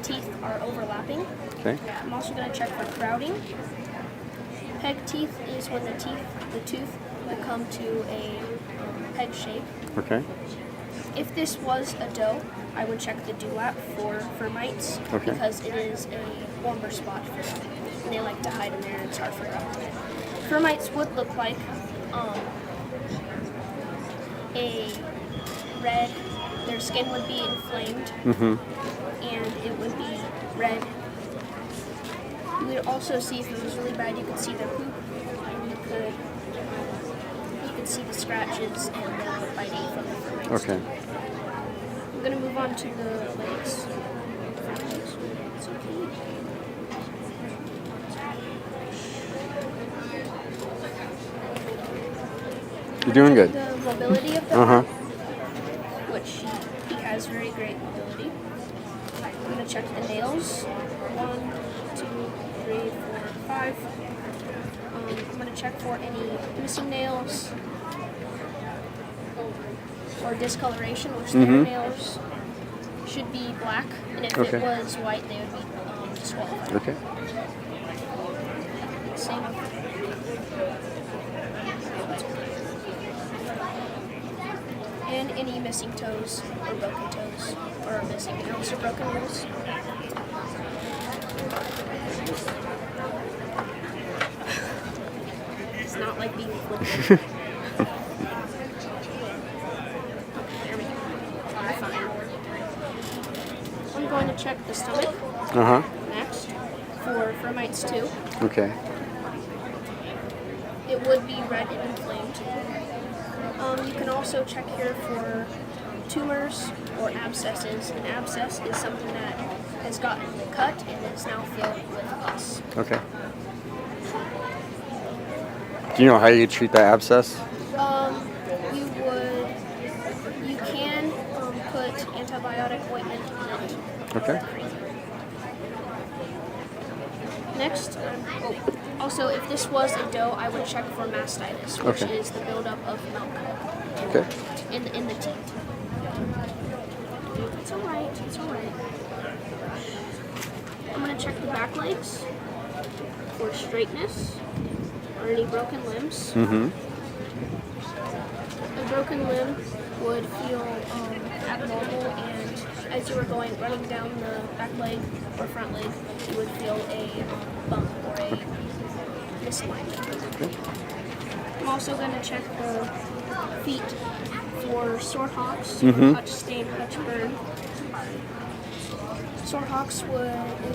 teeth are overlapping. Okay. I'm also going to check for crowding. Peg teeth is when the tooth will come to a peg shape. Okay. If this was a doe, I would check the dewlap for mites because it is a warmer spot for them. And they like to hide in there and it's hard for them to get. Termites would look like a red, their skin would be inflamed and it would be red. You would also see, if it was really bad, you could see their poop and you could see the scratches and the biting from the termites. Okay. I'm going to move on to the legs. It's okay. You're doing good. The mobility of the arm, which he has very great mobility. I'm going to check the nails. 1, 2, 3, 4, 5. I'm going to check for any missing nails or discoloration, which their nails should be black, and if it was white, they would be disqualified. Okay. Same. And any missing toes or broken toes, or missing nails or broken nails. It's not like being flipped. There we go. Fine. I'm going to check the stomach next for mites too. Okay. It would be red and inflamed. You can also check here for tumors or abscesses. An abscess is something that has gotten cut and is now filled with pus. Okay. Do you know how you treat that abscess? You can put antibiotic ointment in it. Okay. Next, also if this was a doe, I would check for mastitis, which is the buildup of milk in the teeth. It's alright, it's alright. I'm going to check the back legs for straightness or any broken limbs. A broken limb would feel abnormal, and as you were running down the back leg or front leg, you would feel a bump or a misalignment. I'm also going to check the feet for sore hocks, hutch stain, hutch burn. Sore hocks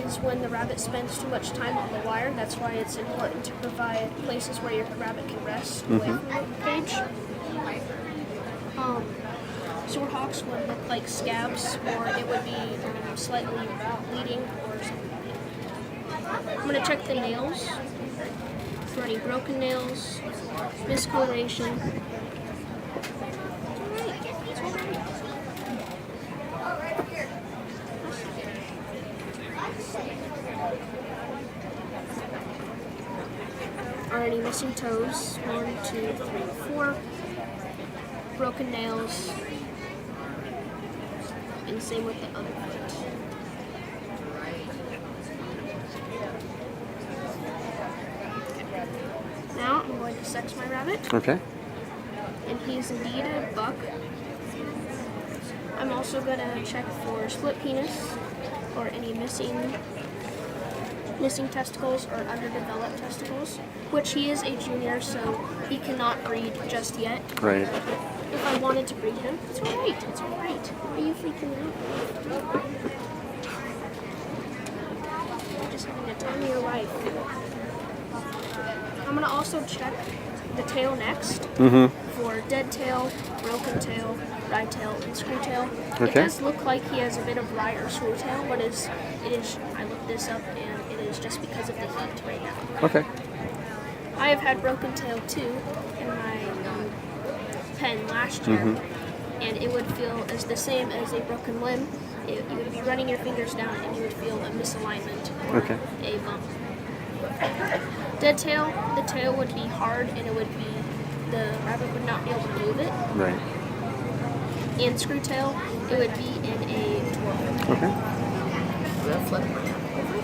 is when the rabbit spends too much time on the wire. That's why it's important to provide places where your rabbit can rest away from the cage. Sore hocks would look like scabs, or it would be slightly bleeding or something. I'm going to check the nails for any broken nails, discoloration. Are any missing toes? 1, 2, 3, 4. Broken nails. And same with the other foot. Now I'm going to sex my rabbit. Okay. And he's indeed a buck. I'm also going to check for split penis or any missing testicles or underdeveloped testicles, which he is a junior, so he cannot breed just yet. Right. If I wanted to breed him, it's alright, it's alright. Are you freaking out? You're just having the time of your life. I'm going to also check the tail next for dead tail, broken tail, ride tail, and screw tail. It does look like he has a bit of ride or screw tail, but it is. I looked this up, and it is just because of the heat right now. Okay. I have had broken tail too in my pen last year, and it would feel as the same as a broken limb. You would be running your fingers down, and you would feel a misalignment or a bump. Dead tail, the tail would be hard, and the rabbit would not be able to move it. Right. And screw tail, it would be in a twirl. Okay. gonna flip my apple over.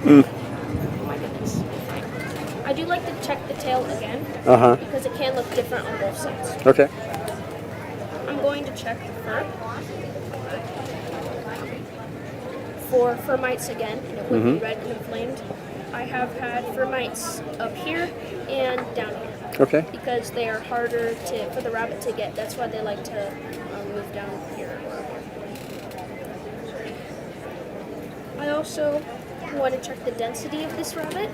Oh my goodness. I do like to check the tail again because it can look different on both sides. Okay. I'm going to check the fur for fur mites again, and it would be red and inflamed. I have had fur mites up here and down here. Okay. Because they are harder for the rabbit to get. That's why they like to move down here. I also want to check the density of this rabbit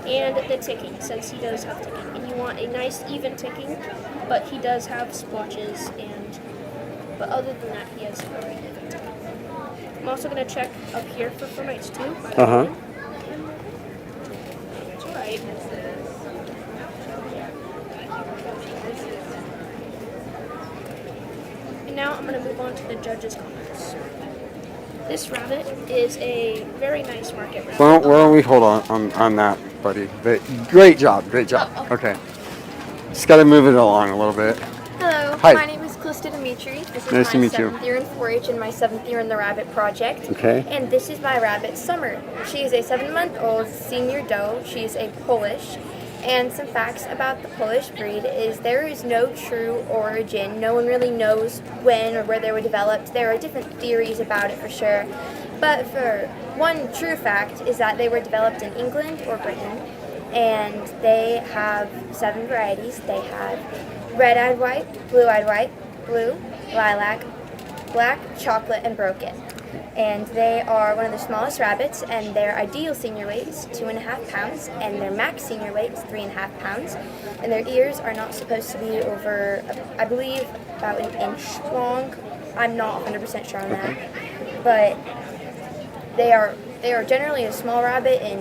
and the ticking, since he does have ticking. And you want a nice even ticking, but he does have splotches, but other than that, he has very even ticking. I'm also going to check up here for fur mites too. That's right. And now I'm going to move on to the judges' comments. This rabbit is a very nice market rabbit. Why don't we hold on that, buddy? But great job. Oh, Okay. Just got to move it along a little bit. Hello, Hi. my name is Calista Dimitri. This is Nice to my meet you. 7th year in 4-H and my 7th year in the Rabbit Project. Okay. And this is my rabbit, Summer. She is a 7-month-old senior doe. She is a Polish. And some facts about the Polish breed is there is no true origin. No one really knows when or where they were developed. There are different theories about it for sure. But for one true fact is that they were developed in England or Britain. And they have 7 varieties. They have red-eyed white, blue-eyed white, blue, lilac, black, chocolate, and broken. And they are one of the smallest rabbits, and their ideal senior weight is 2.5 pounds, and their max senior weight is 3.5 pounds. And their ears are not supposed to be over, I believe, about an inch long. I'm not 100% sure on that, but they are generally a small rabbit, and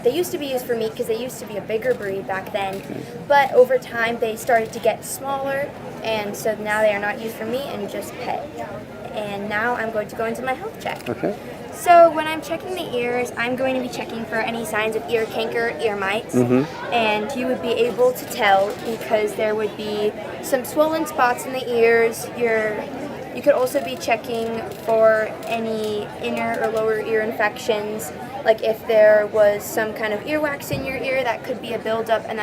they used to be used for meat because they used to be a bigger breed back then. But over time, they started to get smaller, and so now they are not used for meat and just pet. And now I'm going to go into my health check. Okay. So when I'm checking the ears, I'm going to be checking for any signs of ear canker, ear mites, and you would be able to tell because there would be some swollen spots in the ears. You could also be checking for any inner or lower ear infections, like if there was some kind of earwax in your ear, that could be a buildup, and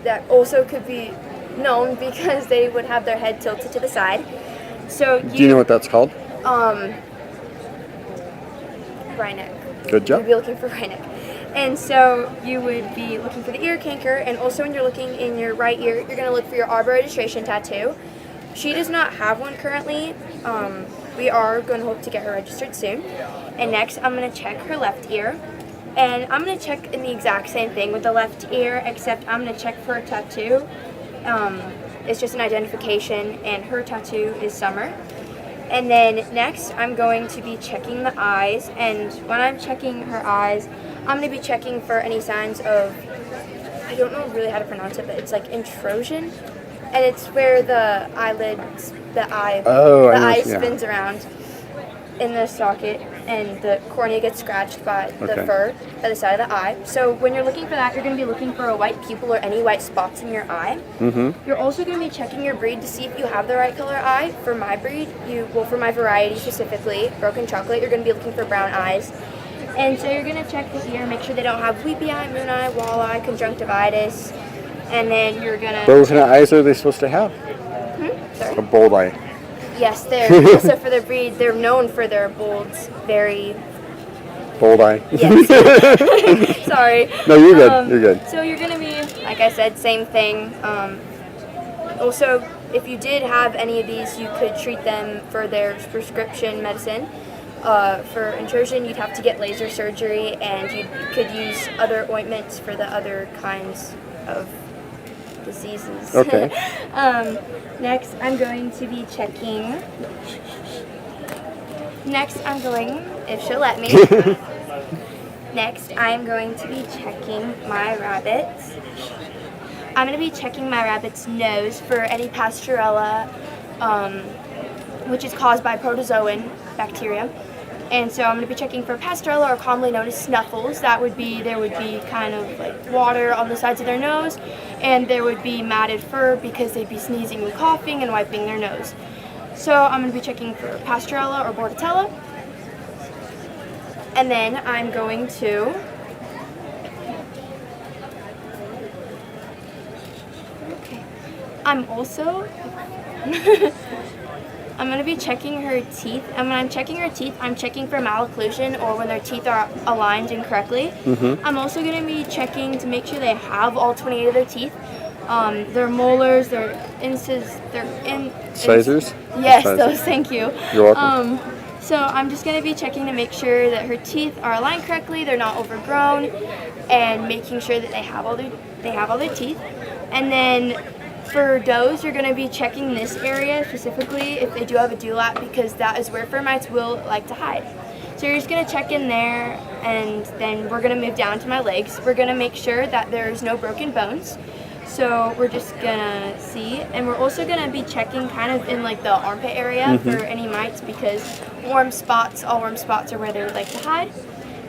that also could be known because they would have their head tilted to the side. So Do you know what that's called? Rhineck. Good job. You'd be looking for Rhineck. And so you would be looking for the ear canker, and also when you're looking in your right ear, you're going to look for your arbor registration tattoo. She does not have one currently. We are going to hope to get her registered soon. And next, I'm going to check her left ear. And I'm going to check in the exact same thing with the left ear, except I'm going to check for a tattoo. It's just an identification, and her tattoo is Summer. And then next, I'm going to be checking the eyes. And when I'm checking her eyes, I'm going to be checking for any signs of, I don't know really how to pronounce it, but it's like intrusion. And it's where the eyelids, the eye spins around in the socket, and the cornea gets scratched by the fur by the side of the eye. So when you're looking for that, you're going to be looking for a white pupil or any white spots in your eye. You're also going to be checking your breed to see if you have the right color eye. For my breed, for my variety specifically, broken chocolate, you're going to be looking for brown eyes. And so you're going to check the ear, make sure they don't have weepy eye, moon eye, walleye, conjunctivitis. And then you're going to... What kind of eyes are they supposed to have? Sorry? A bold eye. Yes, they're also for their breed. They're known for their bold, very... Bold eye. Yes. Sorry. No, you're good. You're good. So you're going to be, like I said, same thing. Also, if you did have any of these, you could treat them for their prescription medicine. For intrusion, you'd have to get laser surgery, and you could use other ointments for the other kinds of diseases. Okay. Next, I'm going to be checking. If she'll let me. Next, I'm going to be checking my rabbits. I'm going to be checking my rabbit's nose for any Pasteurella, which is caused by protozoan bacteria. And so I'm going to be checking for pasteurella, or commonly known as snuffles. There would be kind of like water on the sides of their nose, and there would be matted fur because they'd be sneezing and coughing and wiping their nose. So I'm going to be checking for pasteurella or bordetella. And then I'm going to I'm going to be checking her teeth, and when I'm checking her teeth, I'm checking for malocclusion, or when their teeth are aligned incorrectly. I'm also going to be checking to make sure they have all 28 of their teeth. Their molars, their incisors. Yes, those, thank you. You're welcome. So I'm just going to be checking to make sure that her teeth are aligned correctly, they're not overgrown, and making sure that they have all their teeth. And then for does, you're going to be checking this area specifically if they do have a dewlap, because that is where fur mites will like to hide. So you're just going to check in there, and then we're going to move down to my legs. We're going to make sure that there's no broken bones. So we're just going to see, and we're also going to be checking kind of in like the armpit area for any mites, because all warm spots are where they would like to hide.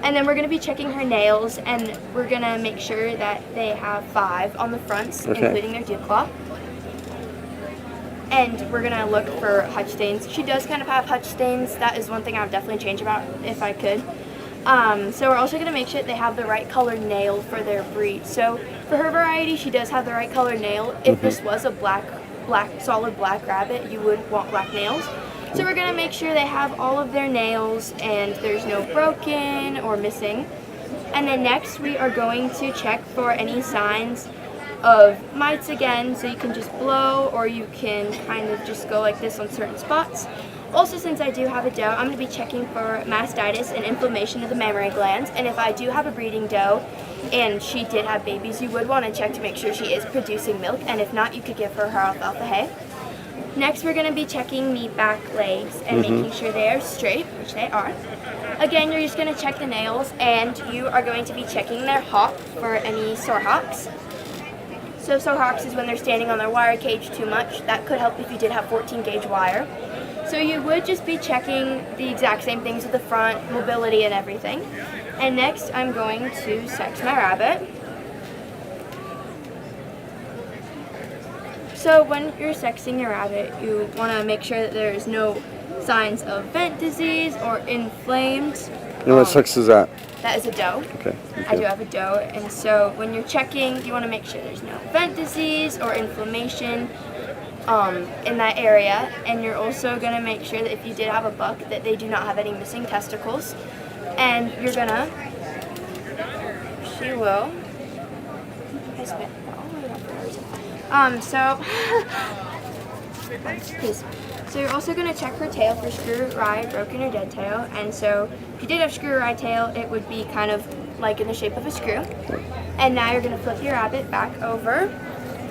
And then we're going to be checking her nails, and we're going to make sure that they have 5 on the fronts, including their dew claw. And we're going to look for hutch stains. She does kind of have hutch stains. That is one thing I would definitely change about if I could. So we're also going to make sure that they have the right color nail for their breed. So for her variety, she does have the right color nail. If this was a solid black rabbit, you would want black nails. So we're going to make sure they have all of their nails and there's no broken or missing. And then next we are going to check for any signs of mites again. So you can just blow, or you can kind of just go like this on certain spots. Also, since I do have a doe, I'm going to be checking for mastitis and inflammation of the mammary glands. And if I do have a breeding doe and she did have babies, you would want to check to make sure she is producing milk. And if not, you could give her alfalfa hay. Next, we're going to be checking the back legs and making sure they are straight, which they are. Again, you're just going to check the nails, and you are going to be checking their hock for any sore hocks. So sore hocks is when they're standing on their wire cage too much. That could help if you did have 14 gauge wire. So you would just be checking the exact same things at the front, mobility and everything. And next, I'm going to sex my rabbit. So when you're sexing your rabbit, you want to make sure that there's no signs of vent disease or inflamed. And what sex is that? That is a doe. Okay. I do have a doe, and so when you're checking, you want to make sure there's no vent disease or inflammation in that area. And you're also going to make sure that if you did have a buck, that they do not have any missing testicles. And you're going to, she will, So you're also going to check her tail for screw, rye, broken, or dead tail. And so if you did have screw or rye tail, it would be kind of like in the shape of a screw. And now you're going to flip your rabbit back over.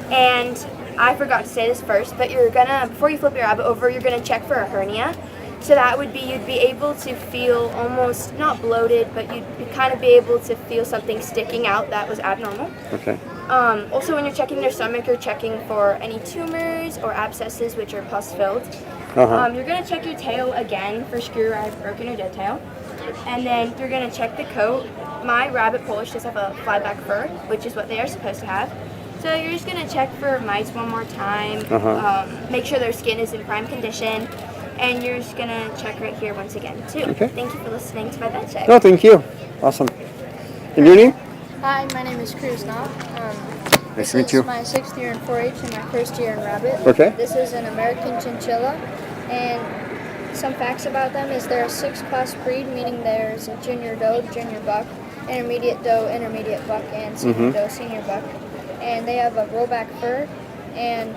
And I forgot to say this first, but you're going to, before you flip your rabbit over, you're going to check for a hernia. So that would be, you'd be able to feel almost, not bloated, but you'd kind of be able to feel something sticking out that was abnormal. Okay. Also, when you're checking their stomach, you're checking for any tumors or abscesses, which are pus-filled. You're going to check your tail again for screw, rye, broken, or dead tail. And then you're going to check the coat. My rabbit Polish does have a flyback fur, which is what they are supposed to have. So you're just going to check for mites one more time, make sure their skin is in prime condition, and you're just going to check right here once again, too. Okay. Thank you for listening to my vet check. No, thank you. Awesome. And your name? Hi, my name is Cruz Knopf. Nice to meet you. This is my 6th year in 4-H and my 1st year in rabbit. Okay. This is an American chinchilla, and some facts about them is they're a 6-class breed, meaning there's a junior doe, junior buck, intermediate doe, intermediate buck, and senior doe, senior buck. And they have a rollback fur, and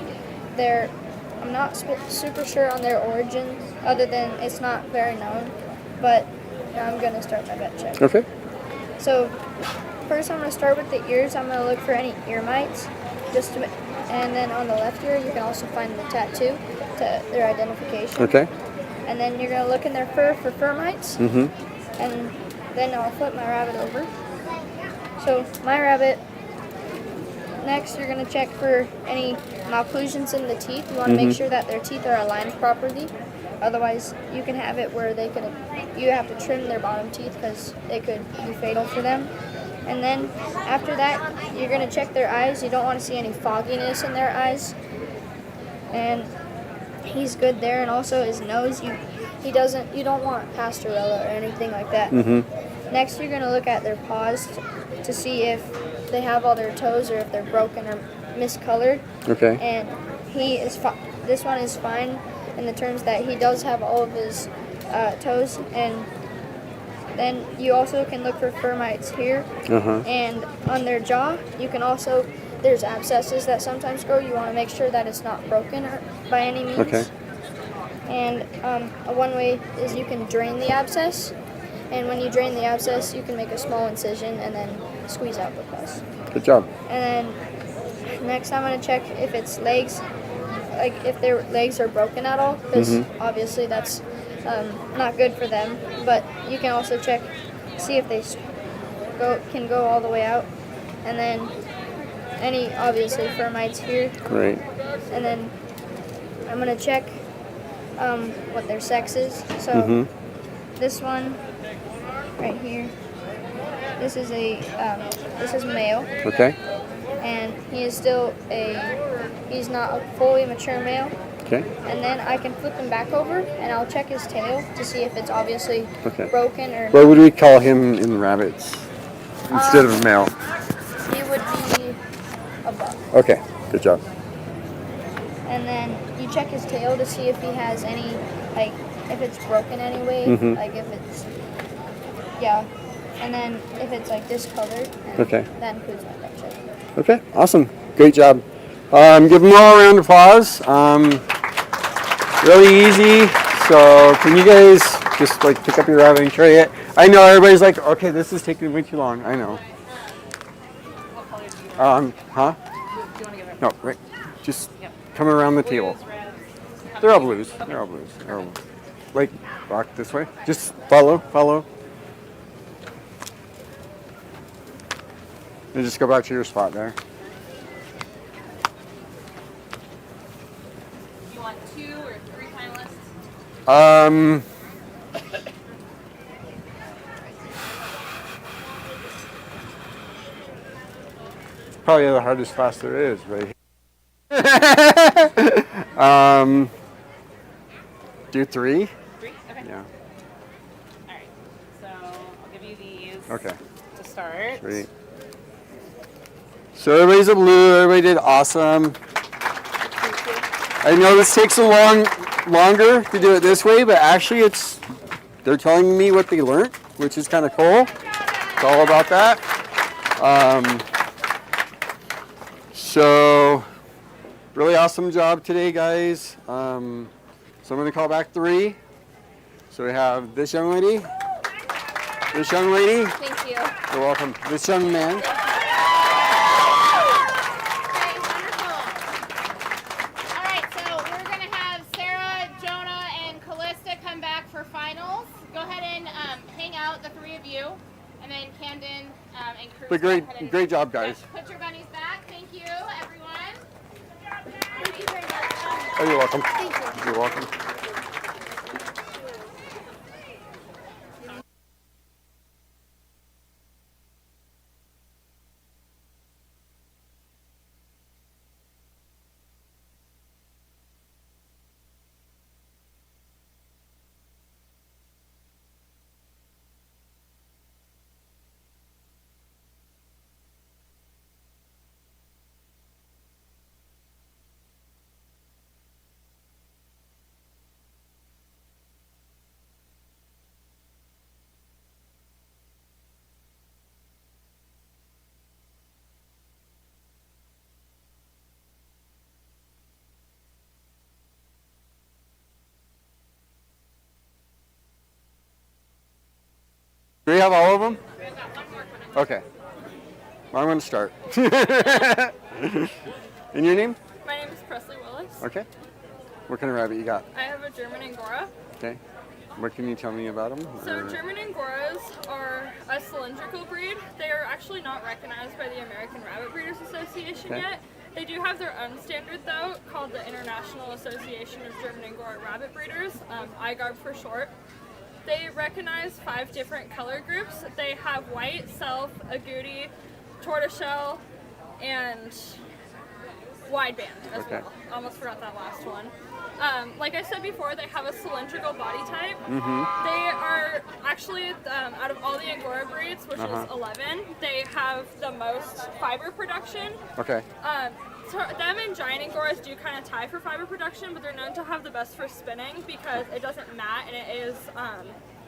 I'm not super sure on their origins, other than it's not very known, but now I'm going to start my vet check. Okay. So first I'm going to start with the ears. I'm going to look for any ear mites, and then on the left ear you can also find the tattoo to their identification. Okay. And then you're going to look in their fur for fur mites, and then I'll flip my rabbit over. So my rabbit, next you're going to check for any malocclusions in the teeth. You want to make sure that their teeth are aligned properly. Otherwise, you can have it where you have to trim their bottom teeth because it could be fatal for them. And then after that, you're going to check their eyes. You don't want to see any fogginess in their eyes. And he's good there. And also his nose, you don't want pastorella or anything like that. Next, you're going to look at their paws to see if they have all their toes or if they're broken or miscolored. Okay. And this one is fine in the terms that he does have all of his toes. And then you also can look for fur mites here. And on their jaw, you can also, there's abscesses that sometimes grow. You want to make sure that it's not broken by any means. Okay. And one way is you can drain the abscess. And when you drain the abscess, you can make a small incision and then squeeze out the pus. Good job. And then next I'm going to check if its legs, like if their legs are broken at all, because obviously that's not good for them. But you can also check, see if they can go all the way out. And then any, obviously, fur mites here. Great. And then I'm going to check what their sex is. So this one right here, this is male. Okay. And he is still he's not a fully mature male. Okay. And then I can flip him back over and I'll check his tail to see if it's obviously broken or... What would we call him in rabbits instead of a male? He would be a buck. Okay, good job. And then you check his tail to see if he has any, like, if it's broken anyway, like if it's, and then if it's like discolored, that includes my pet check. Okay, awesome. Great job. Give them all a round of applause. Really easy. So can you guys just like pick up your rabbit and tray it? I know everybody's like, okay, this is taking way too long. I know. Huh? No, right. Just come around the table. They're all blues. They're all blues. They're all blues. Like, walk this way. Just follow. And just go back to your spot there. You want 2 or 3 finalists? Probably the hardest class there is, right here. Do 3? 3? Okay. Yeah. Alright. So I'll give you these Okay. to start. Sweet. So everybody's a blue. Everybody did awesome. I know this takes longer to do it this way, but actually they're telling me what they learned, which is kind of cool. It's all about that. So really awesome job today, guys. So I'm going to call back 3. So we have this young lady, this young lady. Thank you. You're welcome. This young man. But great job, guys. Put your bunnies back. Thank you, everyone. Thank you very much. Oh, you're welcome. Thank you. You're welcome. Do we have all of them? Okay. Well, I'm going to start. And your name? My name is Presley Willis. Okay. What kind of rabbit you got? I have a German Angora. Okay. What can you tell me about them? So German Angoras are a cylindrical breed. They are actually not recognized by the American Rabbit Breeders Association yet. They do have their own standard though, called the International Association of German Angora Rabbit Breeders, IGARB for short. They recognize 5 different color groups. They have white, self, agouti, tortoiseshell, and wide band as Okay. well. Almost forgot that last one. Like I said before, they have a cylindrical body type. They are actually, out of all the Angora breeds, which is 11, they have the most fiber production. Okay. So them and giant Angoras do kind of tie for fiber production, but they're known to have the best for spinning because it doesn't mat and it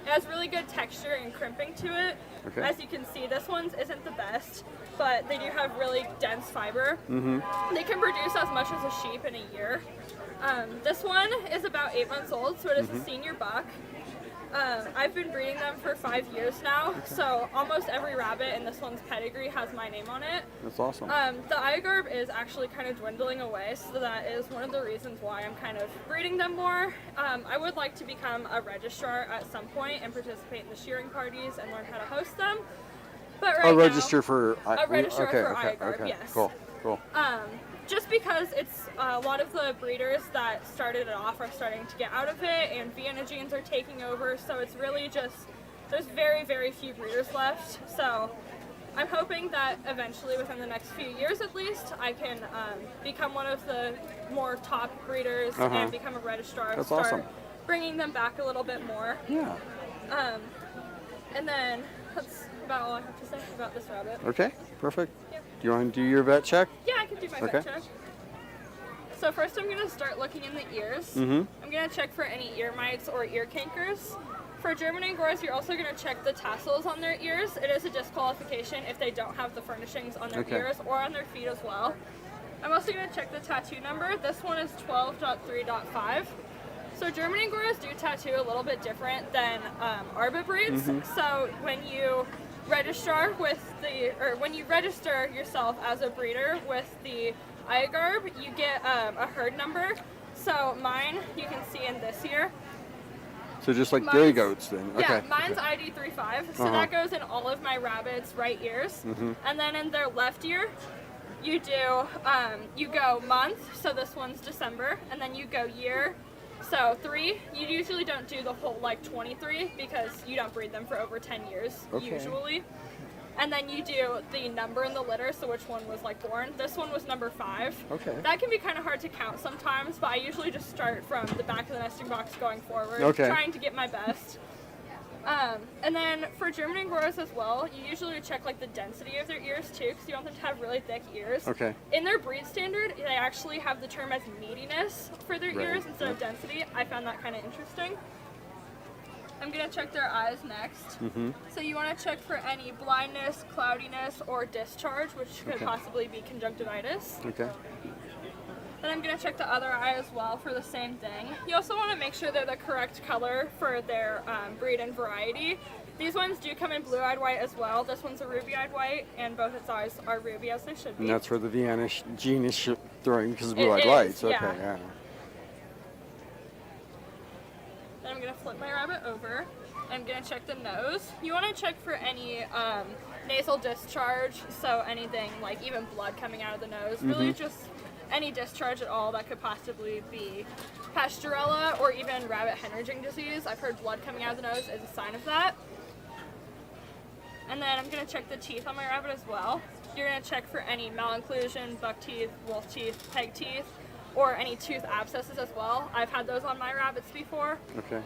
has really good texture and crimping to it. Okay. As you can see, this one's isn't the best, but they do have really dense fiber. They can produce as much as a sheep in a year. This one is about 8 months old, so it is a senior buck. I've been breeding them for 5 years now, so almost every rabbit in this one's pedigree has my name on it. That's awesome. The IGARB is actually kind of dwindling away, so that is one of the reasons why I'm kind of breeding them more. I would like to become a registrar at some point and participate in the shearing parties and learn how to host them. But right A now, register for a registrar okay, for okay, IGARB, okay. yes. Cool. Just because it's a lot of the breeders that started it off are starting to get out of it, and Vienna genes are taking over, so it's really just, there's very, very few breeders left. So I'm hoping that eventually, within the next few years at least, I can become one of the more top breeders and become a registrar. That's start awesome. bringing them back a little bit more. Yeah. And then that's about all I have to say about this rabbit. Okay. Perfect. Yep. Do you want to do your vet check? Yeah, I can do my Okay. vet check. So first I'm going to start looking in the ears. Mm-hmm. I'm going to check for any ear mites or ear cankers. For German Angoras, you're also going to check the tassels on their ears. It is a disqualification if they don't have the furnishings on their Okay. ears or on their feet as well. I'm also going to check the tattoo number. This one is 12.3.5. So German Angoras do tattoo a little bit different than Arba breeds. So when you register when you register yourself as a breeder with the IGARB, you get a herd number. So mine, you can see in this here. So just like Mine's- dairy goats then. Yeah, Okay. mine's ID35. So Uh-huh. that goes in all of my rabbits' right ears. And then in their left ear, you do, you go month. So this one's December. And then you go year. So 3, you usually don't do the whole like 23 because you don't breed them for over 10 years Okay. usually. And then you do the number in the litter, so which one was like born. This one was number 5. Okay. That can be kind of hard to count sometimes, but I usually just start from the back of the nesting box going forward, Okay. trying to get my best. And then for German Angoras as well, you usually check like the density of their ears too, because you want them to have really thick ears. Okay. In their breed standard, they actually have the term as meatiness for their Right. ears instead of density. I found that kind of interesting. I'm going to check their eyes next. So you want to check for any blindness, cloudiness, or discharge, which could Okay. possibly be conjunctivitis. Okay. Then I'm going to check the other eye as well for the same thing. You also want to make sure they're the correct color for their breed and variety. These ones do come in blue-eyed white as well. This one's a ruby-eyed white, and both its eyes are ruby as they should be. And that's where the Vienna gene is throwing because of It blue-eyed is, lights. Okay. yeah. Yeah. Then I'm going to flip my rabbit over. I'm going to check the nose. You want to check for any nasal discharge, so anything like even blood coming out of the nose. Really just any discharge at all that could possibly be Pasteurella or even rabbit hemorrhaging disease. I've heard blood coming out of the nose is a sign of that. And then I'm going to check the teeth on my rabbit as well. You're going to check for any malocclusion, buck teeth, wolf teeth, peg teeth, or any tooth abscesses as well. I've had those on my rabbits before. Okay.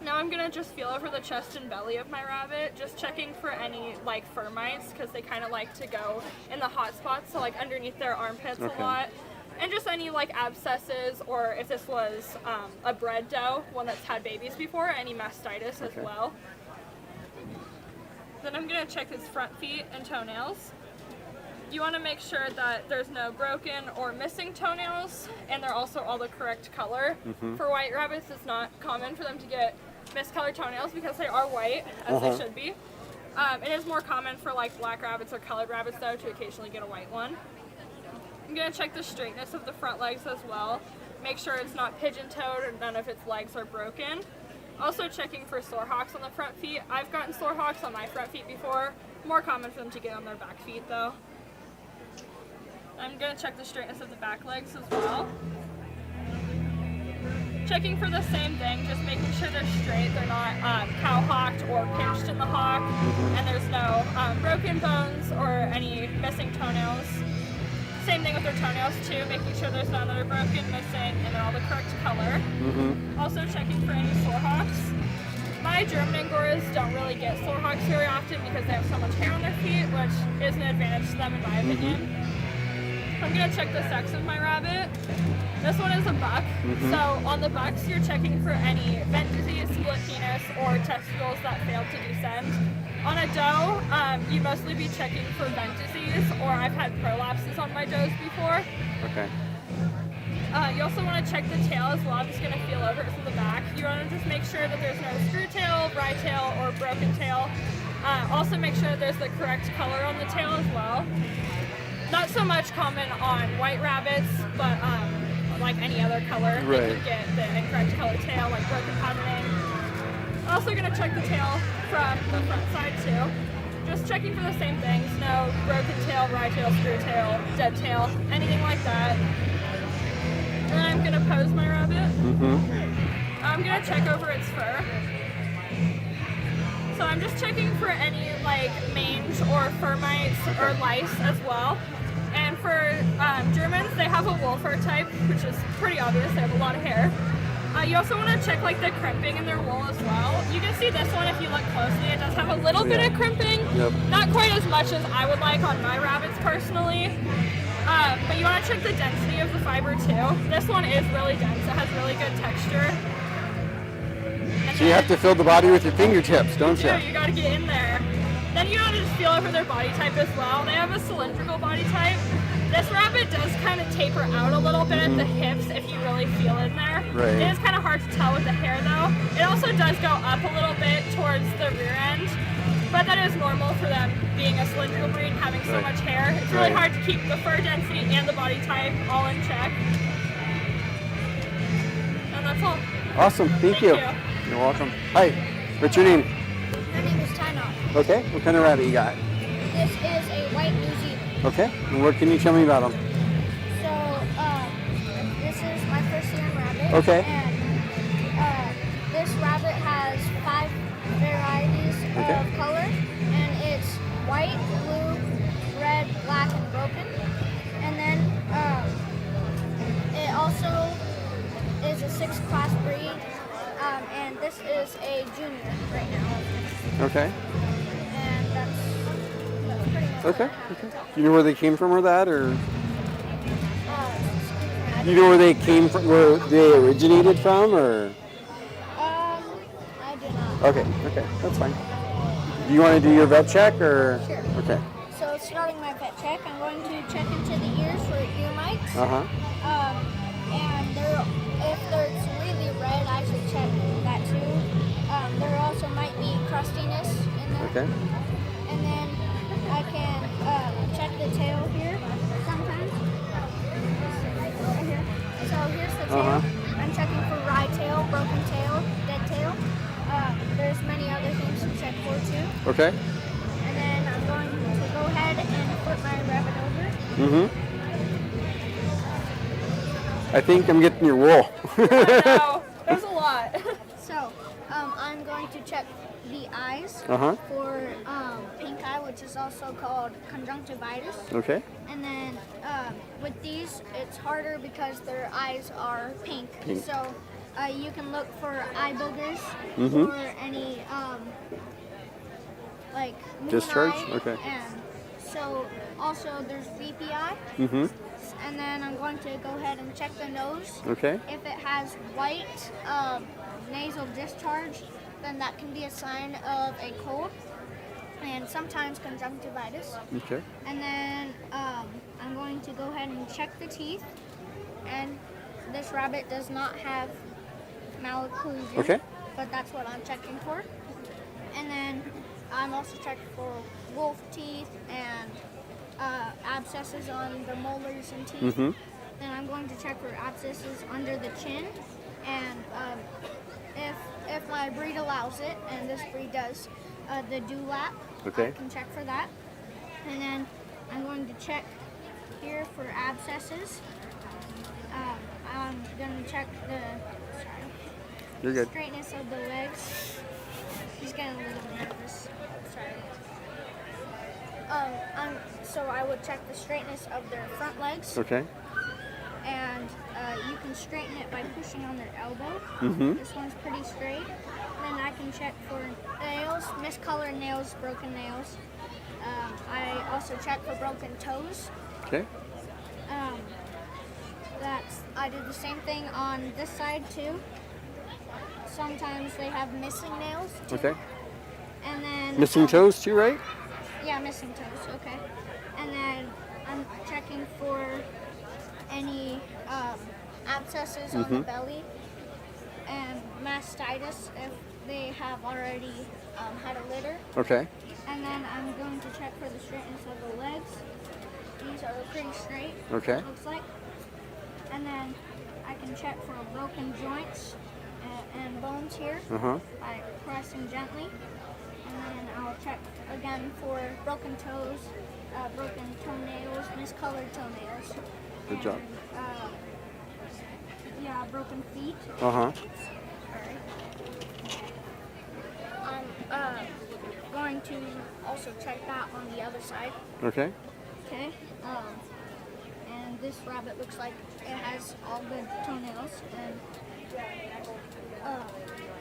Now I'm going to just feel over the chest and belly of my rabbit, just checking for any like fur mites, because they kind of like to go in the hot spots, so like underneath their armpits Okay. a lot. And just any like abscesses, or if this was a bred doe, one that's had babies before, any mastitis as Okay. well. Then I'm going to check his front feet and toenails. You want to make sure that there's no broken or missing toenails, and they're also all the correct color. For white rabbits, it's not common for them to get miscolored toenails because they are white, as they should be. It is more common for like black rabbits or colored rabbits though to occasionally get a white one. I'm going to check the straightness of the front legs as well. Make sure it's not pigeon-toed or none of its legs are broken. Also checking for sore hocks on the front feet. I've gotten sore hocks on my front feet before. More common for them to get on their back feet though. I'm going to check the straightness of the back legs as well. Checking for the same thing, just making sure they're straight, they're not cow-hocked or pinched in the hock, and there's no broken bones or any missing toenails. Same thing with their toenails too, making sure there's none that are broken, missing, and they're all the correct color. Also checking for any sore hocks. My German Angoras don't really get sore hocks very often because they have so much hair on their feet, which is an advantage to them in my opinion. I'm going to check the sex of my rabbit. This one is a buck, so on the bucks you're checking for any vent disease, split penis, or testicles that failed to descend. On a doe, you mostly be checking for vent disease, or I've had prolapses on my does before. Okay. You also want to check the tail as well. I'm just going to feel over it from the back. You want to just make sure that there's no screw tail, rye tail, or broken tail. Also make sure that there's the correct color on the tail as well. Not so much common on white rabbits, but like any other color, they can get the incorrect color tail, like broken patterning. Also going to check the tail from the front side too. Just checking for the same things, no broken tail, rye tail, screw tail, dead tail, anything like that. And then I'm going to pose my rabbit. I'm going to check over its fur. So I'm just checking for any like mange or fur mites or lice as well. And for Germans, they have a wool fur type, which is pretty obvious. They have a lot of hair. You also want to check like the crimping in their wool as well. You can see this one if you look closely. It does have a little bit of crimping. Not quite as much as I would like on my rabbits personally. But you want to check the density of the fiber too. This one is really dense. It has really good texture. So you have to fill the body with your fingertips, don't you? You gotta get in there. Then you gotta just feel over their body type as well. They have a cylindrical body type. This rabbit does kind of taper out a little bit at the hips if you really feel in there. Right. It is kind of hard to tell with the hair though. It also does go up a little bit towards the rear end, but that is normal for them being a cylindrical breed and having so much hair. It's really hard to keep the fur density and the body type all in check. And that's all. Awesome, thank you. You're welcome. Hi, what's your name? My name is Tano. Okay, what kind of rabbit you got? This is a white New Zealand. Okay, and what can you tell me about them? So, this is my first young rabbit. Okay. And this rabbit has 5 varieties of color, and it's white, blue, red, black, and broken. And then it also is a 6th class breed, and this is a junior right now. Okay. And that's pretty much Okay. what I have to tell. You know where they came from or that, or Excuse me, you know where they came from, where they originated from, or? I do not. Okay, that's fine. Do you want to do your vet check, or? Sure. Okay. So starting my vet check, I'm going to check into the ears for ear mites. And if it's really red, I should check that too. There also might be crustiness in there. Okay. And then I can check the tail here sometimes. Right here. So here's the tail. I'm checking for rye tail, broken tail, dead tail. There's many other things to check for too. Okay. And then I'm going to go ahead and flip my rabbit over. I think I'm getting your wool. No, there's a lot. So I'm going to check the eyes for pink eye, which is also called conjunctivitis. Okay. And then with these, it's harder because their eyes are pink. So you can look for eye boogers or any like moon Discharge? eye. Okay. And so also there's VPI. And then I'm going to go ahead and check the nose. Okay. If it has white nasal discharge, then that can be a sign of a cold and sometimes conjunctivitis. Okay. And then I'm going to go ahead and check the teeth. And this rabbit does not have malocclusion. Okay. But that's what I'm checking for. And then I'm also checking for wolf teeth and abscesses on the molars and teeth. Then I'm going to check for abscesses under the chin. And if my breed allows it, and this breed does, the dewlap, I can check for that. And then I'm going to check here for abscesses. I'm gonna check the You're good. straightness of the legs. He's getting a little nervous. Sorry. So I would check the straightness of their front legs, Okay. and you can straighten it by pushing on their elbow. Mm-hmm. This one's pretty straight. Then I can check for nails, miscolored nails, broken nails. I also check for broken toes. Okay. I did the same thing on this side too. Sometimes they have missing nails too. Okay. And then Missing toes too, right? Yeah, missing toes. Okay. And then I'm checking for any abscesses on the belly and mastitis if they have already had a litter. Okay. And then I'm going to check for the straightness of the legs. These are pretty straight. Okay. It looks like. And then I can check for broken joints and bones here Uh-huh. by pressing gently. And then I'll check again for broken toes, broken toenails, miscolored toenails. Good job. Yeah, broken feet. Uh-huh. I'm going to also check that on the other side. Okay. Okay. And this rabbit looks like it has all good toenails and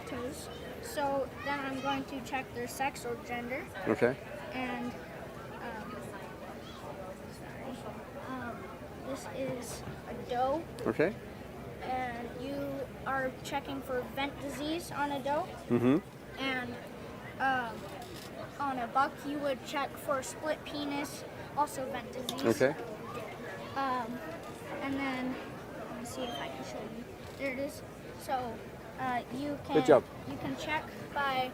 toes. So then I'm going to check their sex or gender. Okay. And this is a doe. Okay. And you are checking for vent disease on a doe. Mm-hmm. And on a buck, you would check for split penis, also vent disease. Okay. And then, let me see if I can show you. There it is. So you can Good job. You can check by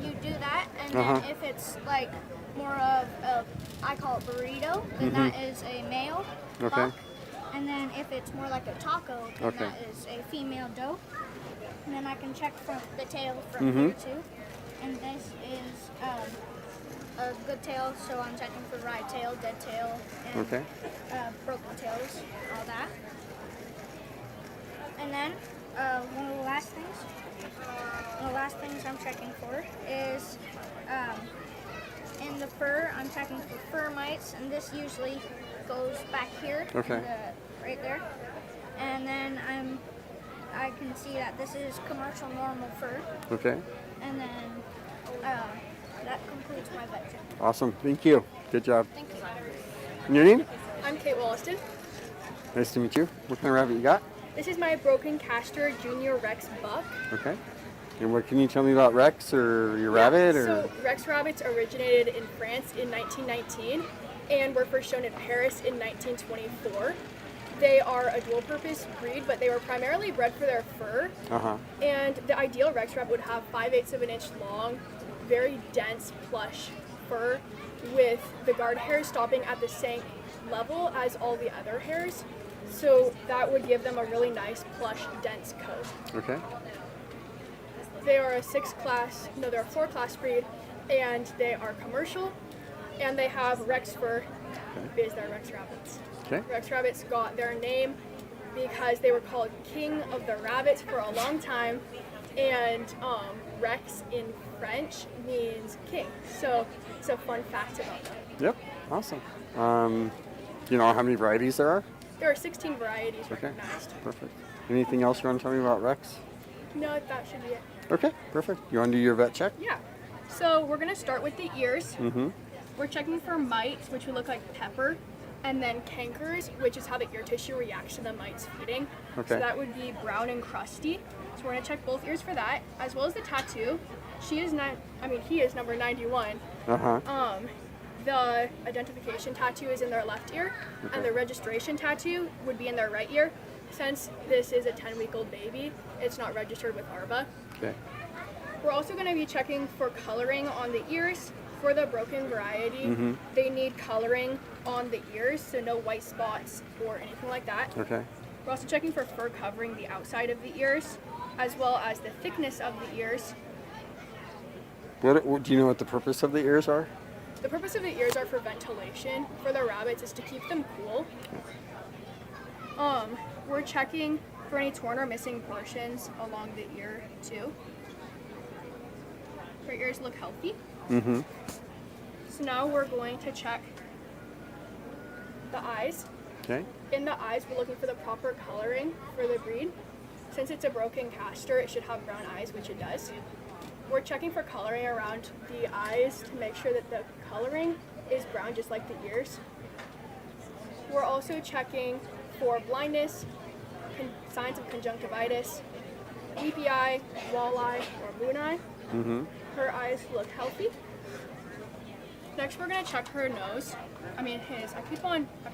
you do that, and Uh-huh. then if it's like more of a, I call it burrito, then that is a male Okay. buck. And then if it's more like a taco, then Okay. that is a female doe. And then I can check from the tail from here too. And this is a good tail, so I'm checking for right tail, dead tail, and Okay. broken tails, all that. And then one of the last things I'm checking for is in the fur. I'm checking for fur mites, and this usually goes back here, Okay. right there. And then I can see that this is commercial normal fur. Okay. And then that concludes my vet check. Awesome. Thank you. Good job. Thank you. And your name? I'm Kate Wollaston. Nice to meet you. What kind of rabbit you got? This is my broken castor junior Rex buck. Okay. And what can you tell me about Rex or your rabbit? Or So Rex rabbits originated in France in 1919 and were first shown in Paris in 1924. They are a dual-purpose breed, but they were primarily bred for their fur. Uh-huh. And the ideal Rex rabbit would have 5/8 of an inch long, very dense, plush fur with the guard hairs stopping at the same level as all the other hairs. So that would give them a really nice, plush, dense coat. Okay. They are a they're a 4-class breed, and they are commercial, and they have Rex fur because they're Rex rabbits. Okay. Rex rabbits got their name because they were called king of the rabbits for a long time, and Rex in French means king. So it's a fun fact about them. Yep. Awesome. Do you know how many varieties there are? There are 16 varieties Okay. recognized. Perfect. Anything else you want to tell me about Rex? No, that should be it. Okay. Perfect. You want to do your vet check? Yeah. So we're gonna start with the ears. Mm-hmm. We're checking for mites, which would look like pepper, and then cankers, which is how the ear tissue reacts to the mites feeding. Okay. So that would be brown and crusty. So we're gonna check both ears for that, as well as the tattoo. He is number 91. Uh-huh. The identification tattoo is in their left ear, and the registration tattoo would be in their right ear. Since this is a 10-week-old baby, it's not registered with ARBA. Okay. We're also going to be checking for coloring on the ears. For the broken variety, they need coloring on the ears, so no white spots or anything like that. Okay. We're also checking for fur covering the outside of the ears, as well as the thickness of the ears. What do you know what the purpose of the ears are? The purpose of the ears are for ventilation. For the rabbits is to keep them cool. We're checking for any torn or missing portions along the ear too. Her ears look healthy. Mm-hmm. So now we're going to check the eyes. Okay. In the eyes, we're looking for the proper coloring for the breed. Since it's a broken castor, it should have brown eyes, which it does. We're checking for coloring around the eyes to make sure that the coloring is brown, just like the ears. We're also checking for blindness, signs of conjunctivitis, weepy eye, walleye, or moon eye. Mm-hmm. Her eyes look healthy. Next, we're gonna check her nose. I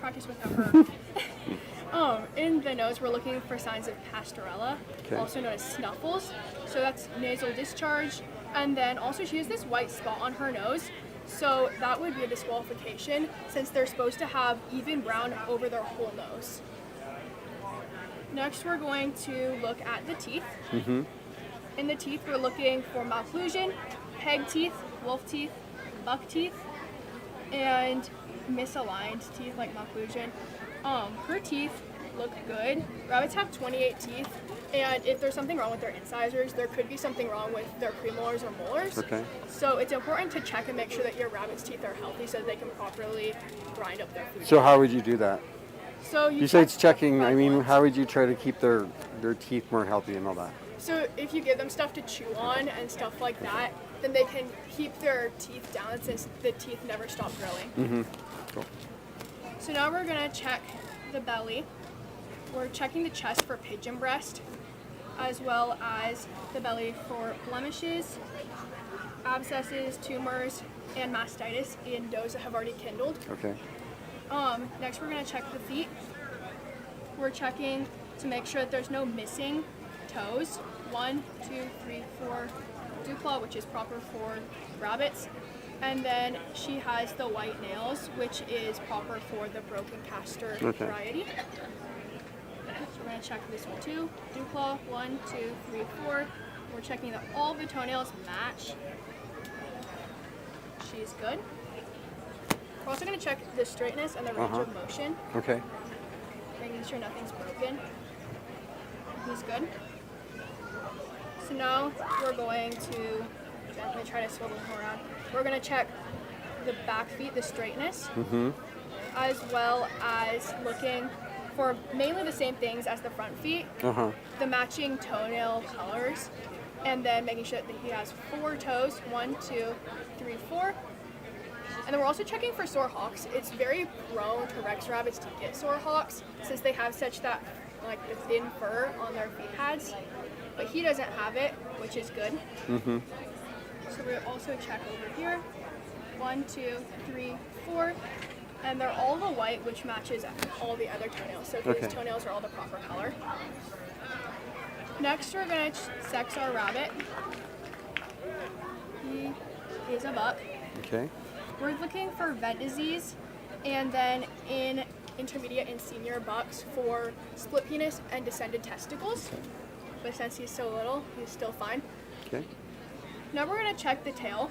practice with her. In the nose, we're looking for signs of pastorella, Okay. also known as snuffles. So that's nasal discharge. And then also she has this white spot on her nose. So that would be a disqualification since they're supposed to have even brown over their whole nose. Next, we're going to look at the teeth. Mm-hmm. In the teeth, we're looking for malocclusion, peg teeth, wolf teeth, buck teeth, and misaligned teeth like malocclusion. Her teeth look good. Rabbits have 28 teeth, and if there's something wrong with their incisors, there could be something wrong with their premolars or molars. Okay. So it's important to check and make sure that your rabbit's teeth are healthy so that they can properly grind up their food. So how would you do that? So You say it's checking. I front mean, ones. how would you try to keep their teeth more healthy and all that? So if you give them stuff to chew on and stuff like that, then they can keep their teeth down since the teeth never stop growing. Mm-hmm. Cool. So now we're gonna check the belly. We're checking the chest for pigeon breast, as well as the belly for blemishes, abscesses, tumors, and mastitis in does that have already kindled. Okay. Next we're gonna check the feet. We're checking to make sure that there's no missing toes. 1, 2, 3, 4 dewclaw, which is proper for rabbits. And then she has the white nails, which is proper for the broken castor Okay. variety. So we're gonna check this one too. Dewclaw, 1, 2, 3, 4. We're checking that all the toenails match. She's good. We're also gonna check the straightness and the range of motion, Okay. making sure nothing's broken. He's good. So now we're going to gently try to swivel him around. We're gonna check the back feet, the straightness, as well as looking for mainly the same things as the front feet, Uh-huh. the matching toenail colors, and then making sure that he has 4 toes, 1, 2, 3, 4. And then we're also checking for sore hocks. It's very prone to Rex rabbits to get sore hocks since they have such that the thin fur on their feet pads. But he doesn't have it, which is good. Mm-hmm. So we'll also check over here. 1, 2, 3, 4. And they're all the white, which matches all the other toenails. So Okay. his toenails are all the proper color. Next, we're gonna sex our rabbit. He is a buck. Okay. We're looking for vet disease, and then in intermediate and senior bucks for split penis and descended testicles. But since he's so little, he's still fine. Okay. Now we're gonna check the tail.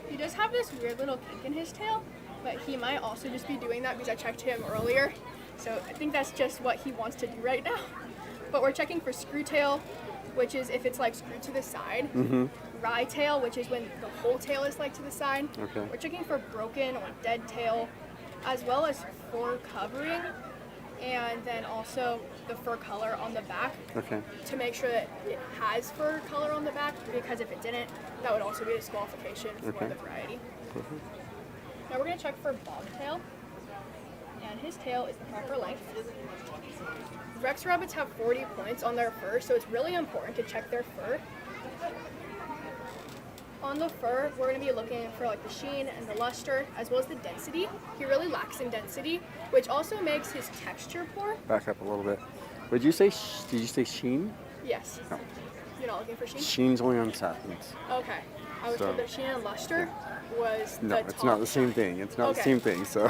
He does have this weird little kink in his tail, but he might also just be doing that because I checked him earlier. So I think that's just what he wants to do right now. But we're checking for screw tail, which is if it's screwed to the side. Mm-hmm. Rye tail, which is when the whole tail is to the side. Okay. We're checking for broken or dead tail, as well as fur covering, and then also the fur color on the back Okay. to make sure that it has fur color on the back, because if it didn't, that would also be a disqualification for Okay. the variety. Now we're going to check for bobtail, and his tail is the proper length. Rex rabbits have 40 points on their fur, so it's really important to check their fur. On the fur, we're going to be looking for the sheen and the luster, as well as the density. He really lacks in density, which also makes his texture poor. Back up a little bit. Did you say sheen? Yes. No. You're not looking for sheen? Sheen's only on satins. Okay. I was told that sheen and luster was No, the it's top not the same shine. thing. It's not the Okay. same thing. So.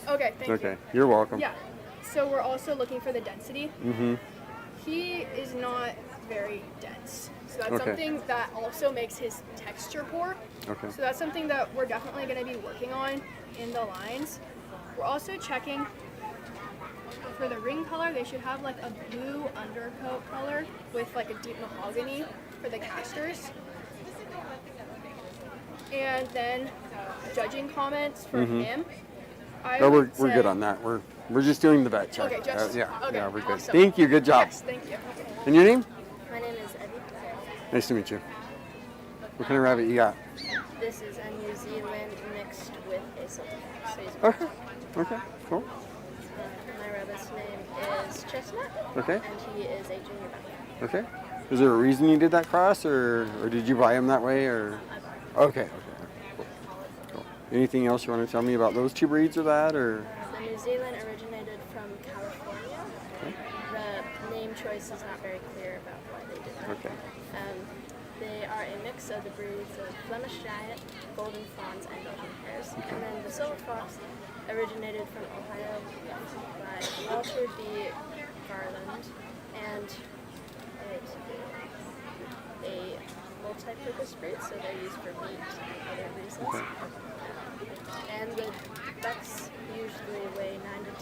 Okay, thank Okay. you. You're welcome. Yeah. So we're also looking for the density. Mm-hmm. He is not very dense. So that's Okay. something that also makes his texture poor. Okay. So that's something that we're definitely going to be working on in the lines. We're also checking for the ring color. They should have like a blue undercoat color with like a deep mahogany for the casters. And then judging comments for him. I No, we're would say- good on that. We're just doing the vet check. Okay, just yeah, okay, yeah, we're good. awesome. Thank you. Good job. Yes, thank you. And your name? My name is Evie. Nice to meet you. What kind of rabbit you got? This is a New Zealand mixed with a silver fox. So he's Okay. Okay. Cool. my rabbit's name is Chestnut, Okay. and he is a junior buck. Okay. Is there a reason you did that cross, or did you buy him that way, or? Okay. Okay. Cool. Cool. Anything else you want to tell me about those two breeds or that, or? The New Zealand originated from California. The name choice is not very clear about why they did that. Okay. They are a mix of the breeds of Flemish Giant, Golden Fawns, and Belgian Hares. And then the Silver Fox originated from Ohio by Walter B. Garland, and it's a multi-purpose breed, so they're used for meat and other reasons. And the bucks usually weigh 9 to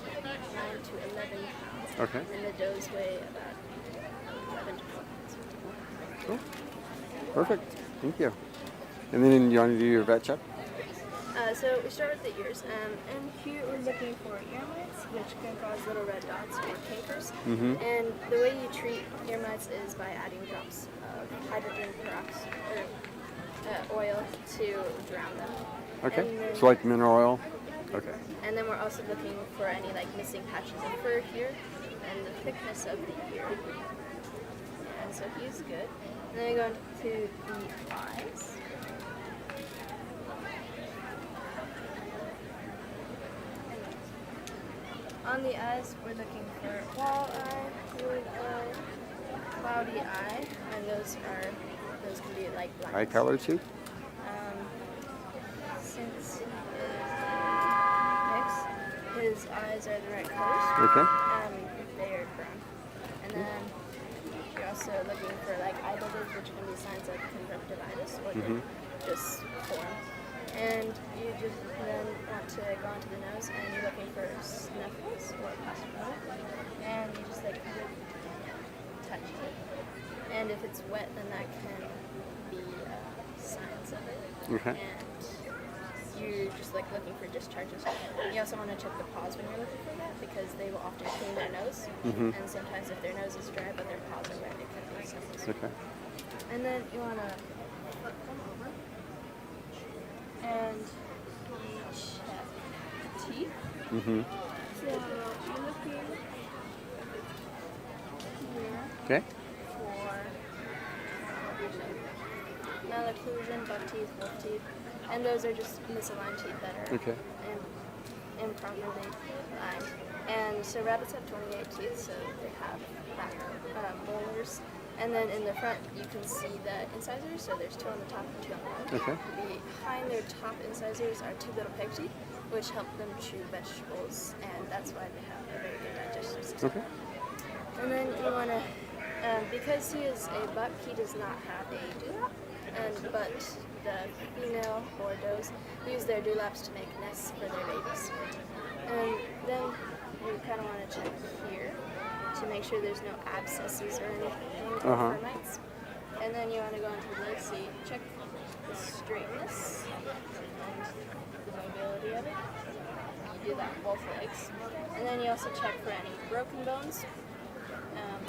11 pounds. Okay. And the does weigh about 11 to 12 pounds. Cool. Perfect. Thank you. And then you want to do your vet check? So we start with the ears, and here we're looking for ear mites, which can cause little red dots or cankers. And the way you treat ear mites is by adding drops of hydrogen peroxide or oil to drown them. Okay. And then, So like mineral oil? Okay. and then we're also looking for any like missing patches of fur here and the thickness of the ear. And so he's good. And then we go into the eyes. On the eyes, we're looking for wall eye, blue eye, cloudy eye, and those can be like black. Eye color too? Since he is mixed, his eyes are the right colors. Okay. They are brown. And then you're also looking for like eye builders, which can be signs of conjunctivitis or just form. And you just then want to go onto the nose, and you're looking for snuffles or possible. And you just like touch it. And if it's wet, then that can be signs of it. Okay. And you're just like looking for discharges. You also want to check the paws when you're looking for that, because they will often clean their nose. And sometimes if their nose is dry but their paws are wet, it can be snuffles. Okay. And then you want to flip them over. And you check teeth. Mm-hmm. So you're looking here Okay. for malocclusion, buck teeth, wolf teeth, and those are just misaligned teeth that are Okay. improperly lined. And so rabbits have 28 teeth, so they have back molars. And then in the front, you can see the incisors, so there's 2 on the top and 2 on the bottom. Okay. Behind their top incisors are 2 little peg teeth, which help them chew vegetables, and that's why they have a very good digestive system. Okay. And then you want to, because he is a buck, he does not have a dewlap, but the female or does use their dewlaps to make nests for their babies. And then you kind of want to check here to make sure there's no abscesses or anything or termites. And then you want to go into the legs, so you check the straightness and the mobility of it. You do that with both legs. And then you also check for any broken bones. And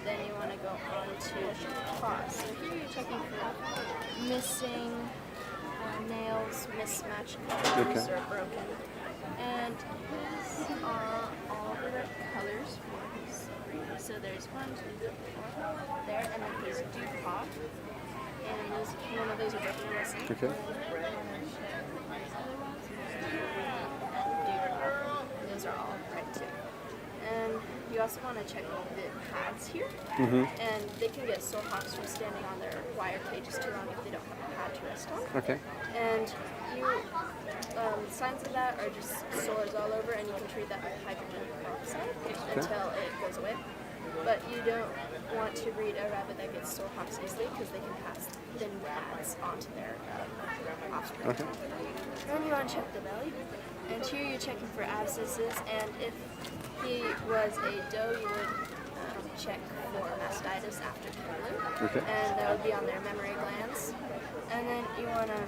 then you want to go on to paws. So here you're checking for missing nails, mismatched bones, or broken. And his are all the right colors for his breed. So there's 1, 2, 3, 4 there, and then his dew paw. And none of those are broken or missing. Okay. And those are all right too. And you also want to check the pads here. And they can get sore hocks from standing on their wire cages too long if they don't have a pad to rest on. Okay. And you, signs of that are just sores all over, and you can treat that with hydrogen peroxide until it goes away. but you don't want to breed a rabbit that gets sore hocks easily because they can pass thin pads onto their offspring. Okay. Then you want to check the belly, and here you're checking for abscesses, and if he was a doe, you would check for mastitis after canoe, Okay. and that would be on their mammary glands. And then you want to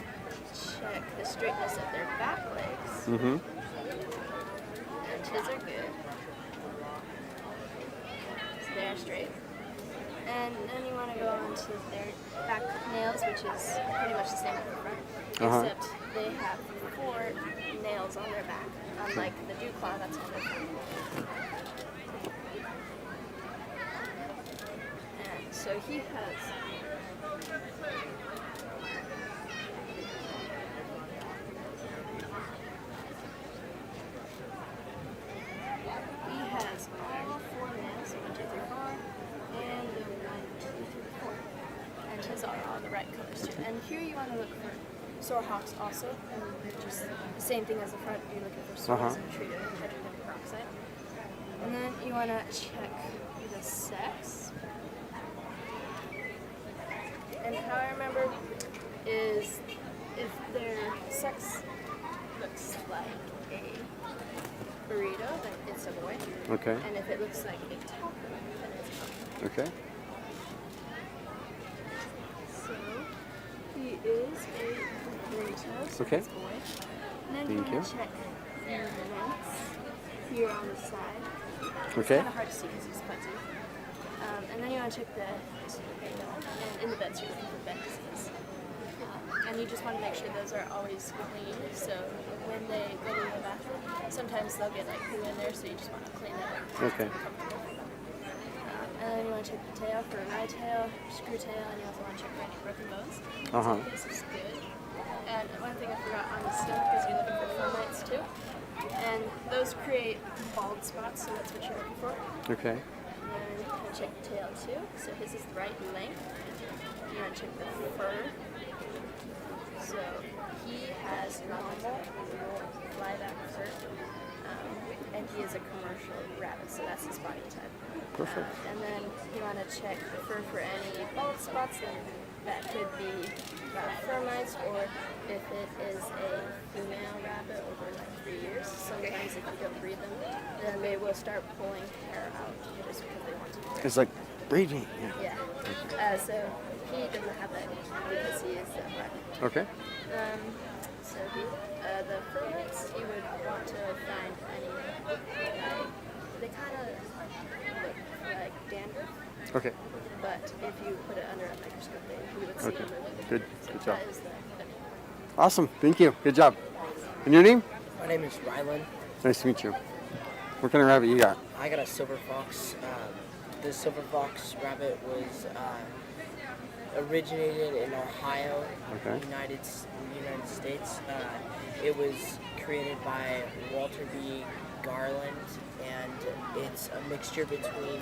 check the straightness of their back legs, Mm-hmm. and his are good. So they're straight. And then you want to go on to their back nails, which is pretty much the same as the front, except they have 4 nails on their back, unlike the dew claw that's on their front. And so he has all 4 nails, 1, 2, 3, 4, and the 1, 2, 3, 4. And his are all the right colors too. And here you want to look for sore hocks also, and just the same thing as the front. You're looking for sores and treat it with hydrogen peroxide. And then you want to check the sex. And how I remember is if their sex looks like a burrito, then it's a boy. Okay. And if it looks like a taco, then it's a girl. Okay. So he is a burrito, so Okay. he's a boy. And then Thank you you. want to check the lengths here on the side. It's Okay. kind of hard to see because he's fuzzy. And then you want to check the and in the vets you're looking for vet disease. And you just want to make sure those are always clean. So when they go to the bathroom, sometimes they'll get like poo in there, so you just want to clean that up. Okay. And then you want to check the tail for a rye tail, screw tail, and you also want to check for any broken bones. Uh-huh. So this is good. And one thing I forgot on the stomach is you're looking for fomites too. And those create bald spots, so that's what you're looking for. Okay. And then you want to check the tail too. So his is the right length. You want to check the fur. So he has normal flyback fur. And he is a commercial rabbit, so that's his body type. Perfect. And then you want to check the fur for any bald spots, and that could be fur mites, or if it is a female rabbit over like 3 years. Sometimes if you don't breed them, then they will start pulling hair out just because they want to. It's like breeding. Yeah. Yeah. So he doesn't have that because he is black. Okay. So the fur mites, you would want to find any, they kind of look like dandruff, Okay. but if you put it under a microscope, then you would see Okay. them moving. Good. Good job. That is the Awesome. Thank you. Good job. And your name? My name is Rylan. Nice to meet you. What kind of rabbit you got? I got a silver fox. The silver fox rabbit was originated in Ohio, Okay. United States. It was created by Walter B. Garland, and it's a mixture between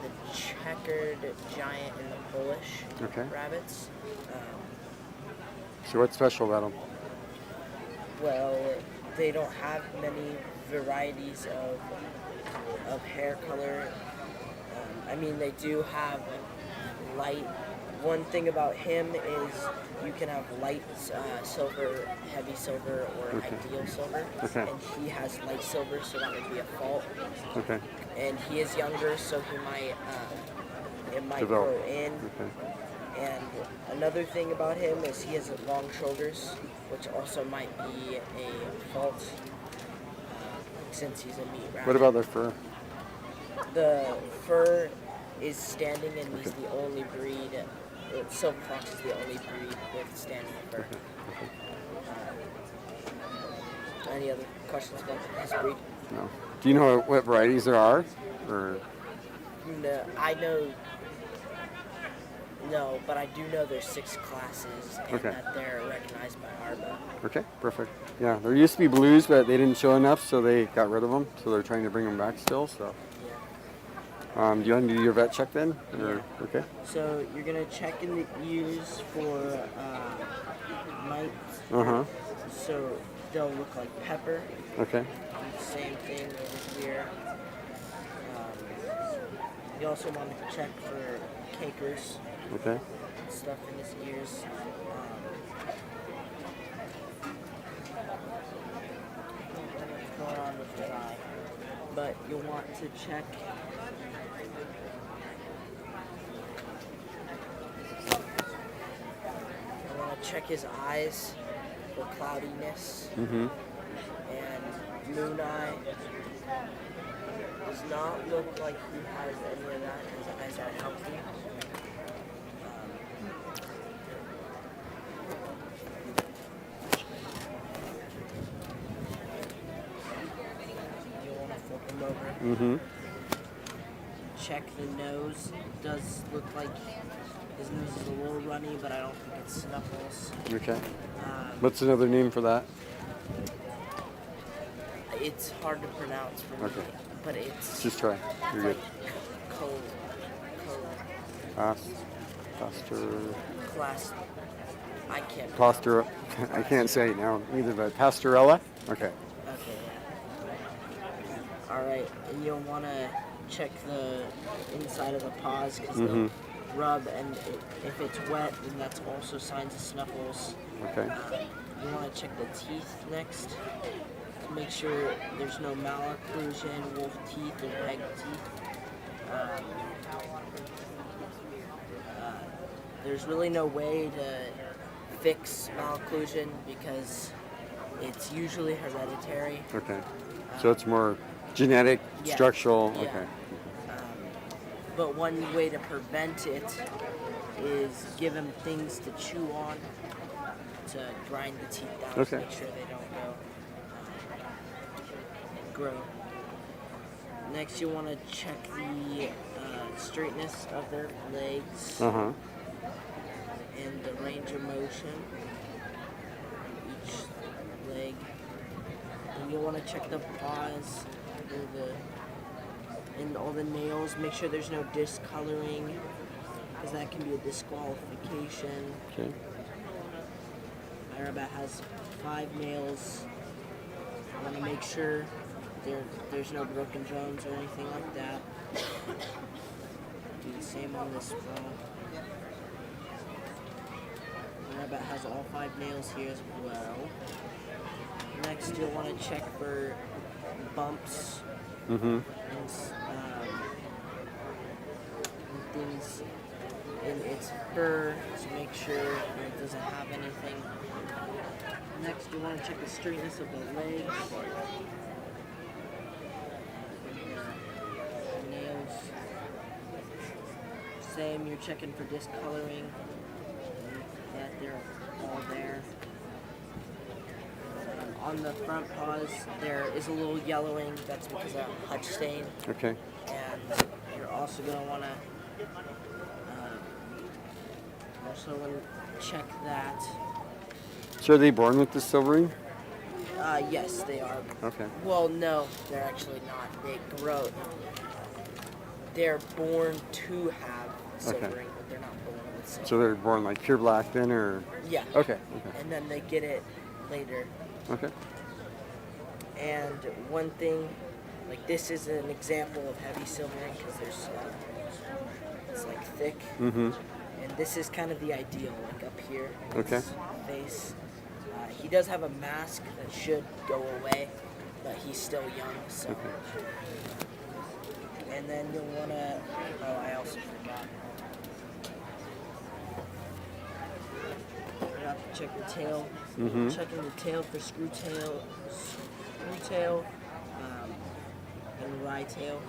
the checkered giant and the Polish Okay. rabbits. So what's special about them? Well, they don't have many varieties of hair color. I mean, they do have light. One thing about him is you can have light silver, heavy silver, or Okay. ideal silver. Okay. And he has light silver, so that would be a fault. Okay. And he is younger, so he might it might Develop. grow in. Okay. And another thing about him is he has long shoulders, which also might be a fault since he's a meat rabbit. What about their fur? The fur is standing, and he's the only breed. Silver fox is the only breed with standing fur. Any other questions about his breed? No. Do you know what varieties there are? Or No, I know. No, but I do know there's 6 classes, and Okay. that they're recognized by ARBA. okay, perfect. Yeah, there used to be blues, but they didn't show enough, so they got rid of them. So they're trying to bring them back still. So, do you want to do your vet check then? Or, okay. So you're gonna check in the ears for mites. Uh huh. So they'll look like pepper. Okay. Same thing over here. You also want to check for cakers, Okay. stuff in his ears. What's going on with his eye? But you'll want to check. You want to check his eyes for cloudiness Mm-hmm. and moon eye. Does not look like he has any of that. His eyes are healthy. You want to flip him over. Mm-hmm. Check the nose. It does look like his nose is a little runny, but I don't think it's snuffles. Okay. Um, What's another name for that? It's hard to pronounce for me, Okay. but it's Just try. You're good. cold. Cluster. Class. I can't. Cluster. I can't say it now either, but Pastorella? Okay. Okay, yeah. Alright, and you'll want to check the inside of the paws because they'll rub, and if it's wet, then that's also signs of snuffles. Okay. You want to check the teeth next to make sure there's no malocclusion, wolf teeth, or peg teeth. There's really no way to fix malocclusion because it's usually hereditary. Okay. So it's more genetic, Yeah. structural. Yeah. Okay. But one way to prevent it is give them things to chew on to grind the teeth down Okay. to make sure they don't grow. Next, you want to check the straightness of their legs Uh-huh. and the range of motion each leg. And you want to check the paws and all the nails. Make sure there's no discoloring because that can be a disqualification. Okay. My rabbit has 5 nails. I want to make sure there's no broken bones or anything like that. Do the same on this one. My rabbit has all 5 nails here as well. Next, you'll want to check for bumps Mm-hmm. and things in its fur to make sure that it doesn't have anything. Next, you want to check the straightness of the legs, nails. Same, you're checking for discoloring, that they're all there. On the front paws, there is a little yellowing. That's because of hutch stain. Okay. And you're also going to want to check that. So are they born with the silvering? Yes, they are. Okay. Well, no, they're actually not. They grow. They're born to have silvering, but they're not born with silvering. So they're born like pure black then, or? Yeah. Okay. Okay. And then they get it later. Okay. And one thing, like this is an example of heavy silvering because there's, it's like thick. Mm-hmm. And this is kind of the ideal, like up here in Okay. his face. He does have a mask that should go away, but he's still young, so. Okay. And then you'll wanna, oh, I also forgot. You have to check the tail. Mm-hmm. Checking the tail for screw tail, and wry tail.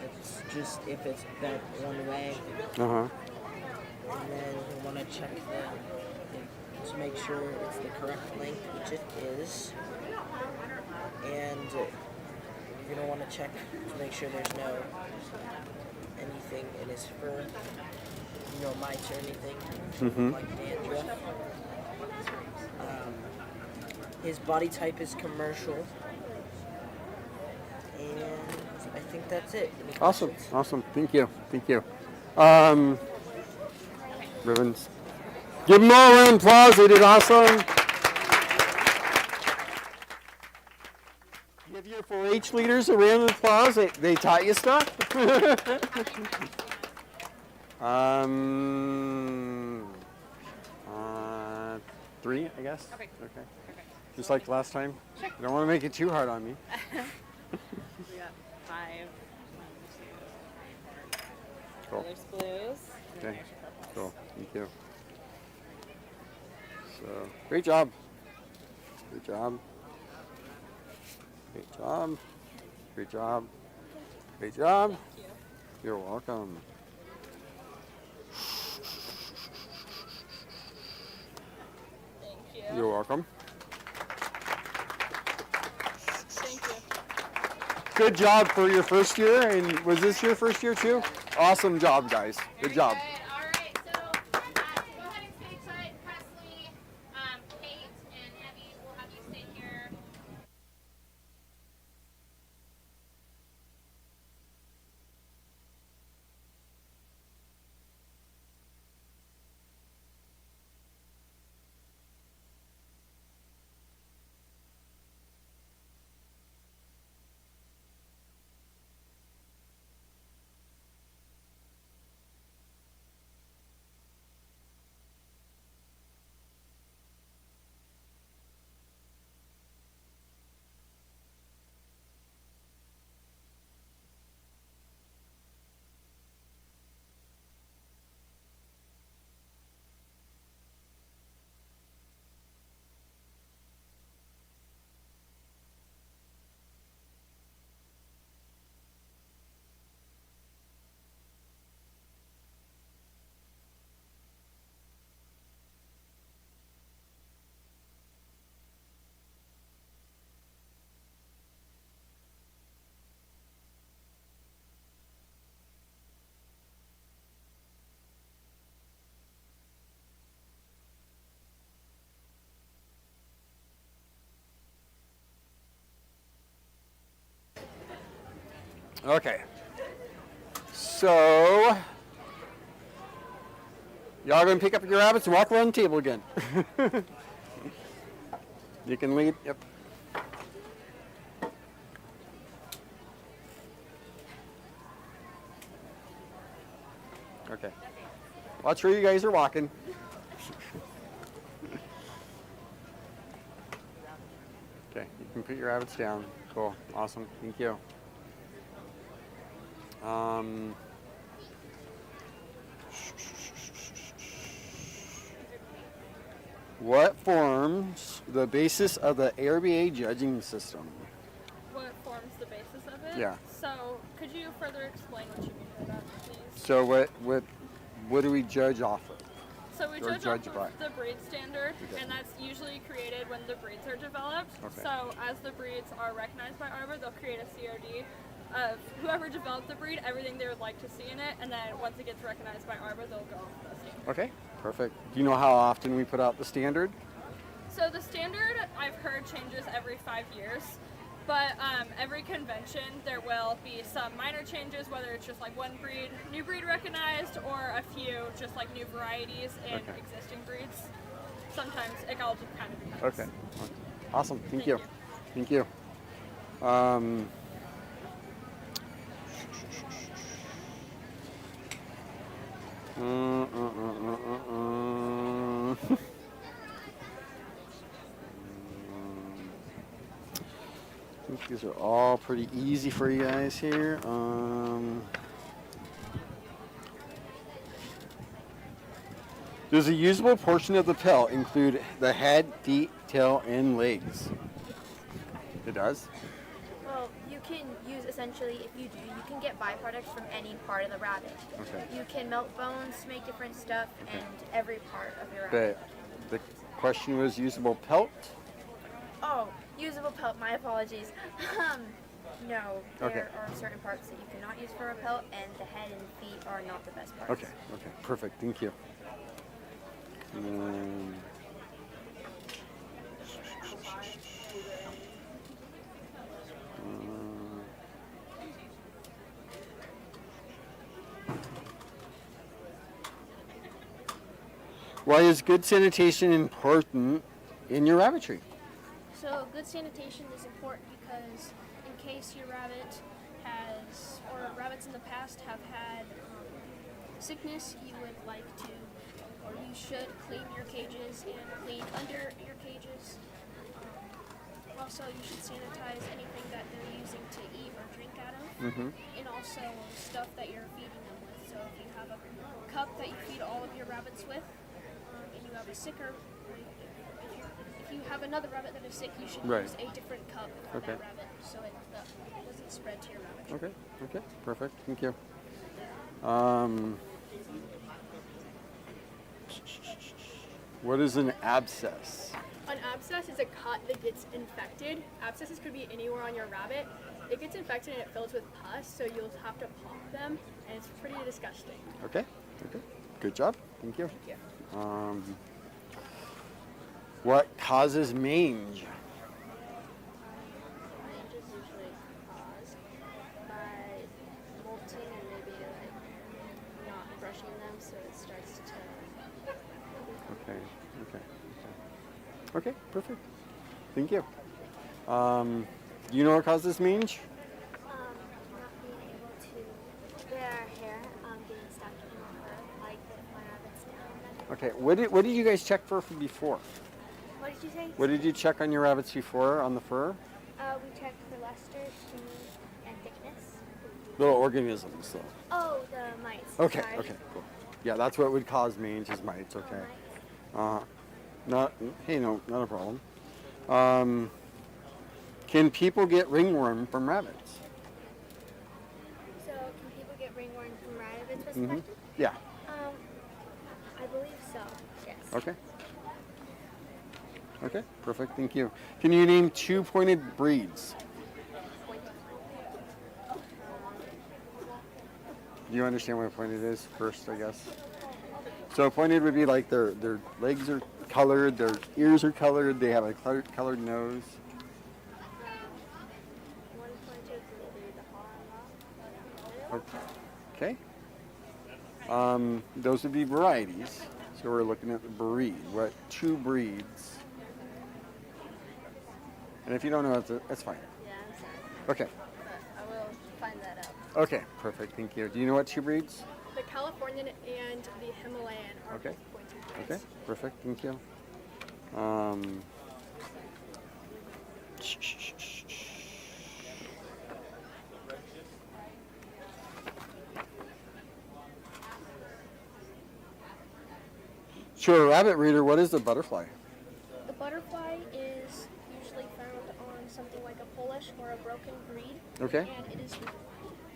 It's just if it's bent one way. Uh-huh. And then you want to check to make sure it's the correct length, which it is. And you're gonna want to check to make sure there's no anything in his fur, no mites or anything like dandruff. His body type is commercial, and I think that's it. Any Awesome. questions? Awesome. Thank you. Thank you. Ribbons. Give them all a round of applause. They did awesome. Give your 4 4-H leaders a round of applause. They taught you stuff. 3, I guess. Okay. Okay. Perfect. Just like last time. Sure. You don't want to make it too hard on me. We got 5. 1, 2. Cool. There's blues. And then Okay. there's your purples. Cool. Thank you. So, great job. Great job. Great job. Great job. Great job. Thank you. You're welcome. Thank you. You're welcome. Thank you. Good job for your first year. And was this your first year too? Awesome job, guys. Good job. All right, so go ahead and stay tight. Presley, Kate, and Abby will have you stay here. Okay. So, y'all gonna pick up your rabbits and walk around the table again. You can lead. Yep. Okay. Watch where you guys are walking. Okay, you can put your rabbits down. Cool. Awesome. Thank you. What forms the basis of the ARBA judging system? What forms the basis of it? Yeah. So, could you further explain what you mean by that, please? So what do we judge off of? So we Or judge judge off by. of the breed standard, Okay. and that's usually created when the breeds are developed. Okay. So as the breeds are recognized by Arbor, they'll create a COD of whoever developed the breed, everything they would like to see in it, and then once it gets recognized by Arbor, they'll go off the standard. Okay, perfect. Do you know how often we put out the standard? So the standard, I've heard, changes every 5 years. But every convention, there will be some minor changes, whether it's just like one breed, new breed recognized, or a few just like new varieties in Okay. existing breeds. Sometimes it all just kind of depends. Okay. Awesome. Thank you. you. Thank you. I think these are all pretty easy for you guys here. Does a usable portion of the pelt include the head, feet, tail, and legs? It does? Well, you can use essentially, if you do, you can get byproducts from any part of the rabbit. Okay. You can melt bones, make different stuff, and every part of your rabbit. The question was usable pelt? Oh, usable pelt, my apologies. No, there Okay. are certain parts that you cannot use for a pelt, and the head and feet are not the best parts. Okay, perfect, thank you. Why is good sanitation important in your rabbitry? So good sanitation is important because in case your rabbit has, or rabbits in the past have had sickness, you would like to, or you should clean your cages and clean under your cages. Also, you should sanitize anything that they're using to eat or drink out of, and also stuff that you're feeding them with. So if you have a cup that you feed all of your rabbits with, and you have a sicker, if you have another rabbit that is sick, you should Right. use a different cup for that rabbit, so it doesn't spread to your rabbit. Okay, perfect. Thank you. What is an abscess? An abscess is a cut that gets infected. Abscesses could be anywhere on your rabbit. It gets infected and it fills with pus, so you'll have to pop them, and it's pretty disgusting. Okay. Good job. Thank you. Thank you. What causes mange? Mange is usually caused by molting and maybe like not brushing them, so it starts to. Okay, perfect. Thank you. Do you know what causes mange? Not being able to, their hair getting stuck in the fur, like if my rabbit's down. Okay, what did you guys check for before? What did you say? What did you check on your rabbits before on the fur? We checked for luster, sheen, and thickness. Little organisms, though. Oh, the mites. Okay, Sorry. okay, cool. Yeah, that's what would cause mange is mites. Okay. Not a problem. Can people get ringworm from rabbits? So, can people get ringworm from rabbits? Was the question? Yeah. I believe so. Yes. Okay, perfect. Thank you. Can you name 2 pointed breeds? Do you understand what a pointed is first, I guess? So pointed would be like their legs are colored, their ears are colored, they have a colored nose. One pointed would be the horn lock. Okay. Those would be varieties. So we're looking at the breed. What 2 breeds? And if you don't know, that's fine. Yeah, I'm sorry, Okay. but I will find that out. Okay, perfect. Thank you. Do you know what 2 breeds? The Californian and the Himalayan are Okay. both pointed breeds. Okay, perfect. Thank you. To a rabbit breeder, what is a butterfly? The butterfly is usually found on something like a Polish or a broken breed. Okay. And it is,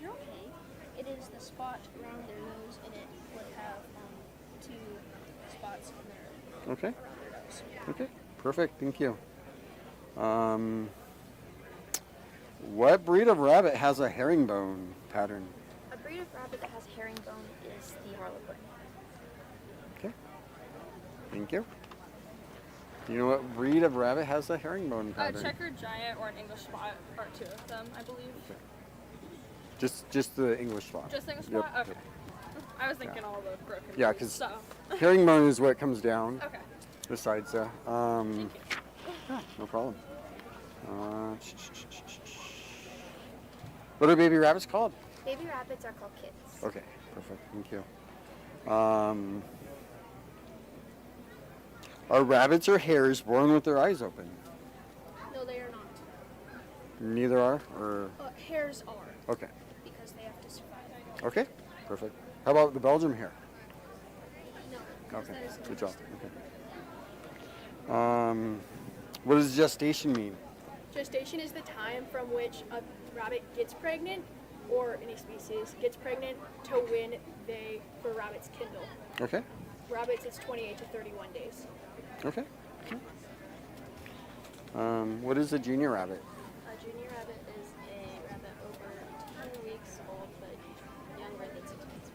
you're okay. It is the spot around their nose, and it would have 2 spots in their, Okay. around their nose. Okay, perfect. Thank you. What breed of rabbit has a herringbone pattern? A breed of rabbit that has herringbone is the Harlequin. Okay. Thank you. Do you know what breed of rabbit has a herringbone A pattern? checker giant or an English spot are 2 of them, I believe. Just the English spot. Just English Yep, spot? Okay. I was thinking all the broken Yeah, breeds, 'cause so. herringbone is what comes down. Okay. Besides that, Thank you. yeah, no problem. What are baby rabbits called? Baby rabbits are called kits. Okay, perfect. Thank you. Are rabbits or hares born with their eyes open? No, they are not. Neither are, or Hares are, okay, because they have to survive. okay, perfect. How about the Belgium hare? No, because Okay, that is good job. Okay. What does gestation mean? Gestation is the time from which a rabbit gets pregnant, or any species gets pregnant, to when the rabbits kindle. Okay, Rabbits, it's 28 to 31 days. okay. What is a junior rabbit? A junior rabbit is a rabbit over 10 weeks old, but younger than 6 months.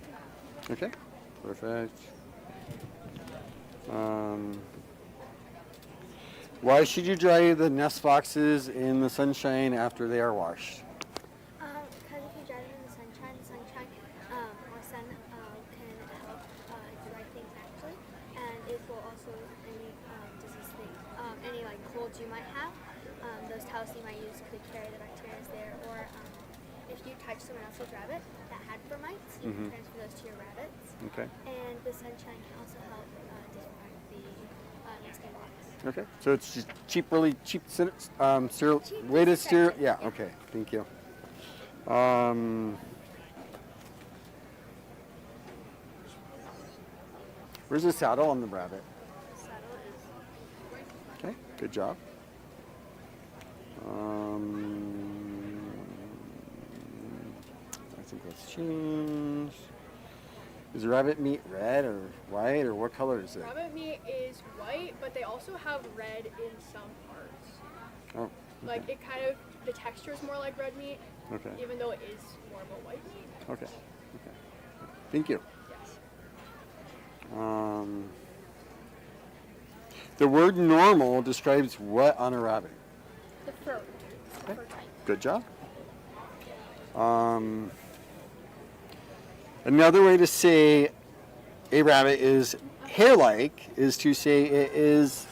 Okay, perfect. Why should you dry the nest boxes in the sunshine after they are washed? Because if you dry them in the sunshine, or sun can help dry things naturally, and it will also any disease thing, any like colds you might have, those towels you might use could carry the bacteria there. Or if you touch someone else's rabbit that had fur mites, you can transfer those to your rabbits. Okay. And the sunshine can also help disinfect the nesting box. Okay. So it's just cheap, really cheap, Cheap way to steer. disinfectant, Yeah. yeah. Okay. Thank you. Where's the saddle on the rabbit? Okay. Good job. I think let's change. Is the rabbit meat red or white or what color is it? Rabbit meat is white, but they also have red in some parts. Oh. Like it kind of, the texture is more like red meat, Okay. even though it is more of a white meat. Okay. Okay. Thank you. Yes. The word normal describes what on a rabbit? The fur. Okay. Good job. Another way to say a rabbit is hair-like is to say it is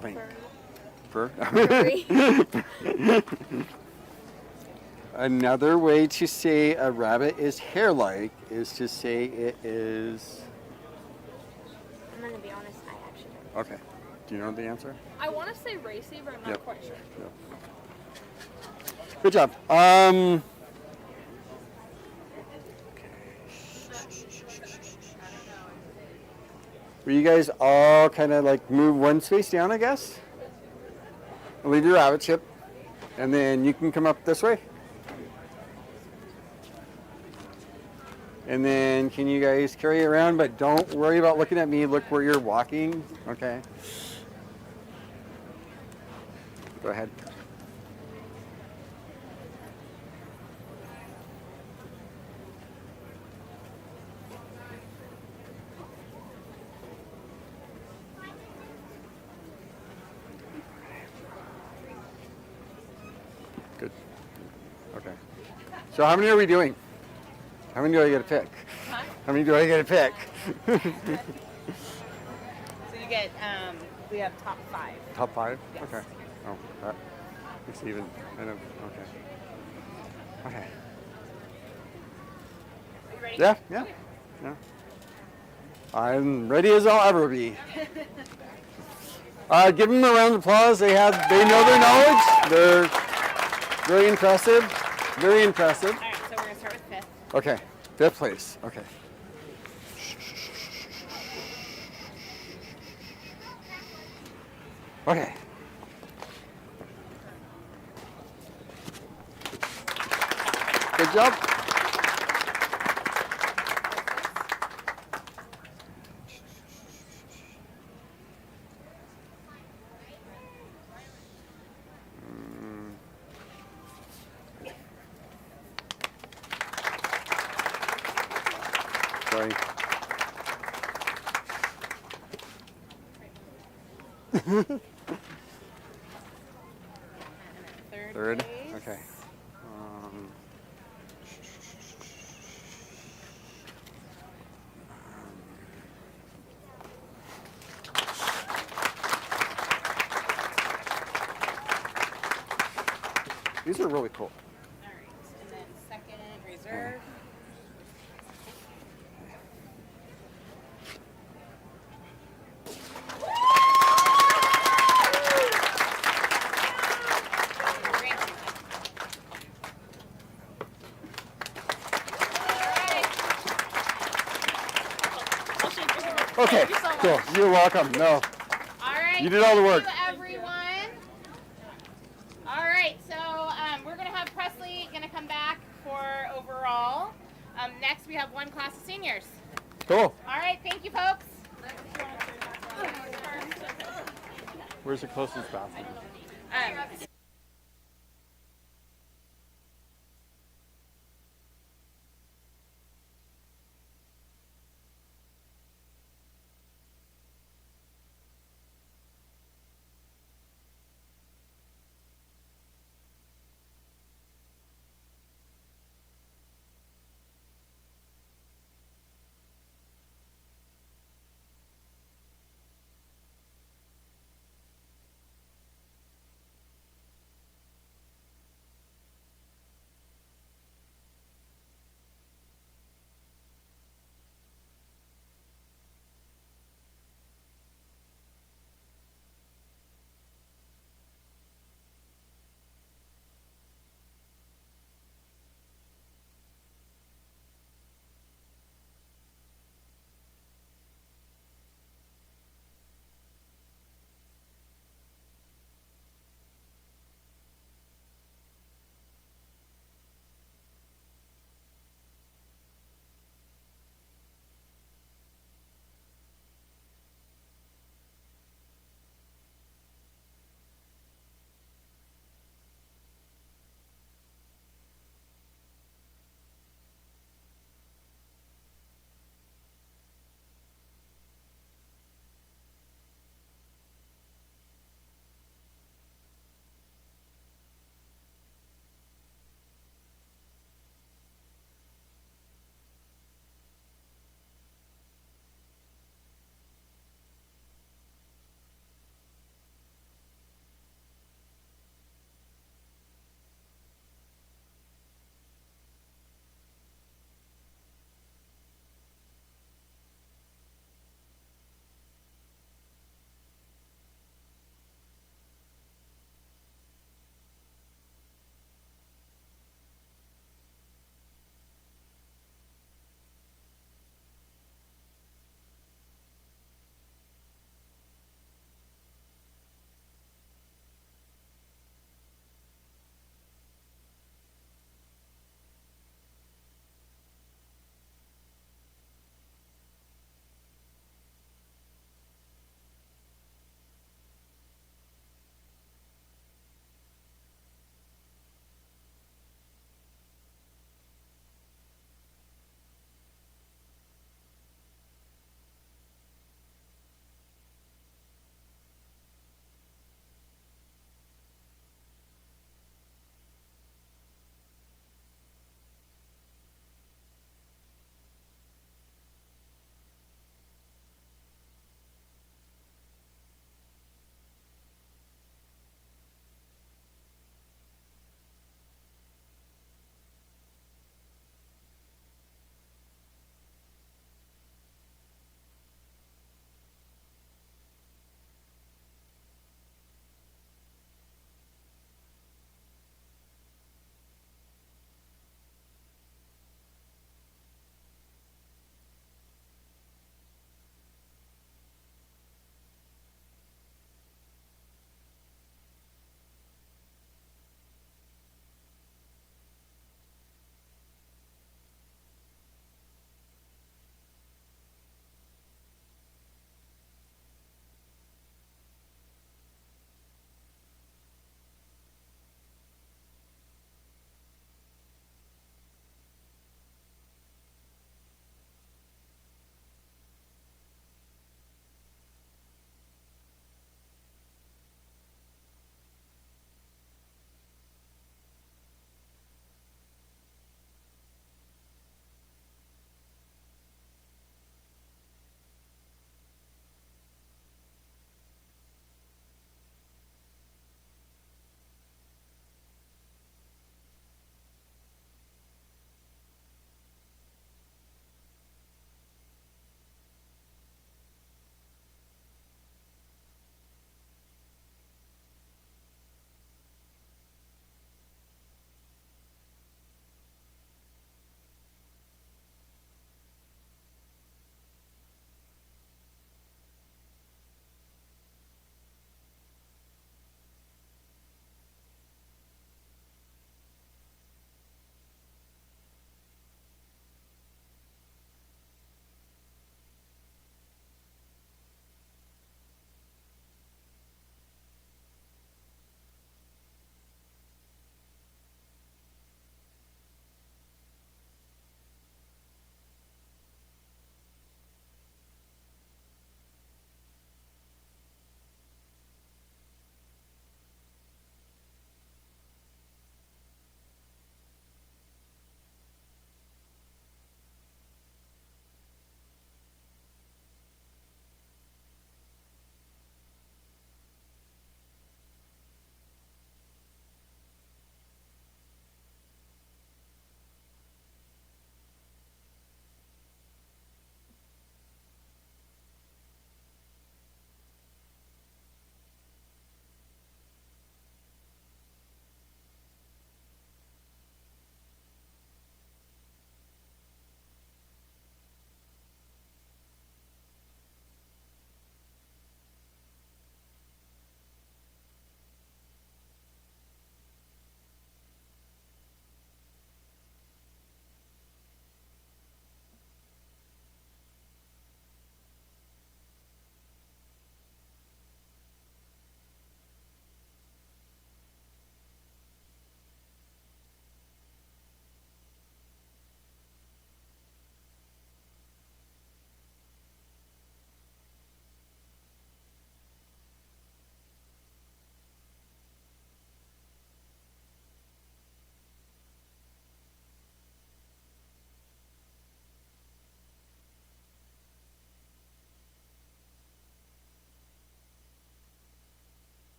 blank. Fur. Furry. Another way to say a rabbit is hair-like is to say it is. I'm gonna be honest, I actually don't. Okay. Do you know the answer? I want to say racy, but I'm not Yep. quite sure. Good job. Will you guys all kind of like move one space down, I guess? Leave your rabbit chip, and then you can come up this way. And then can you guys carry it around, but don't worry about looking at me. Look where you're walking. Okay. Go ahead. Good. Okay. So how many are we doing? How many do I get to pick? Huh? How many do I get to pick? So you get, we have top 5. Top 5? Yes. Okay. Oh, that makes it even. I know. Okay. Okay. Are you ready? Yeah, yeah, yeah. I'm ready as I'll ever be. Give them a round of applause. They know their knowledge. They're very impressive. Very impressive. All right, so we're going to start with 5th. Okay, 5th place. Okay. Okay. Good job. Sorry. Third. Place. Okay. These are really cool. All right, and then 2nd, reserve. Okay, cool. You're welcome. No. All right. You did all the work. Thank you, everyone. All right, so we're going to have Presley going to come back for overall. Next, we have one class of seniors. Cool. All right, thank you, folks. Where's the closest bathroom? Um,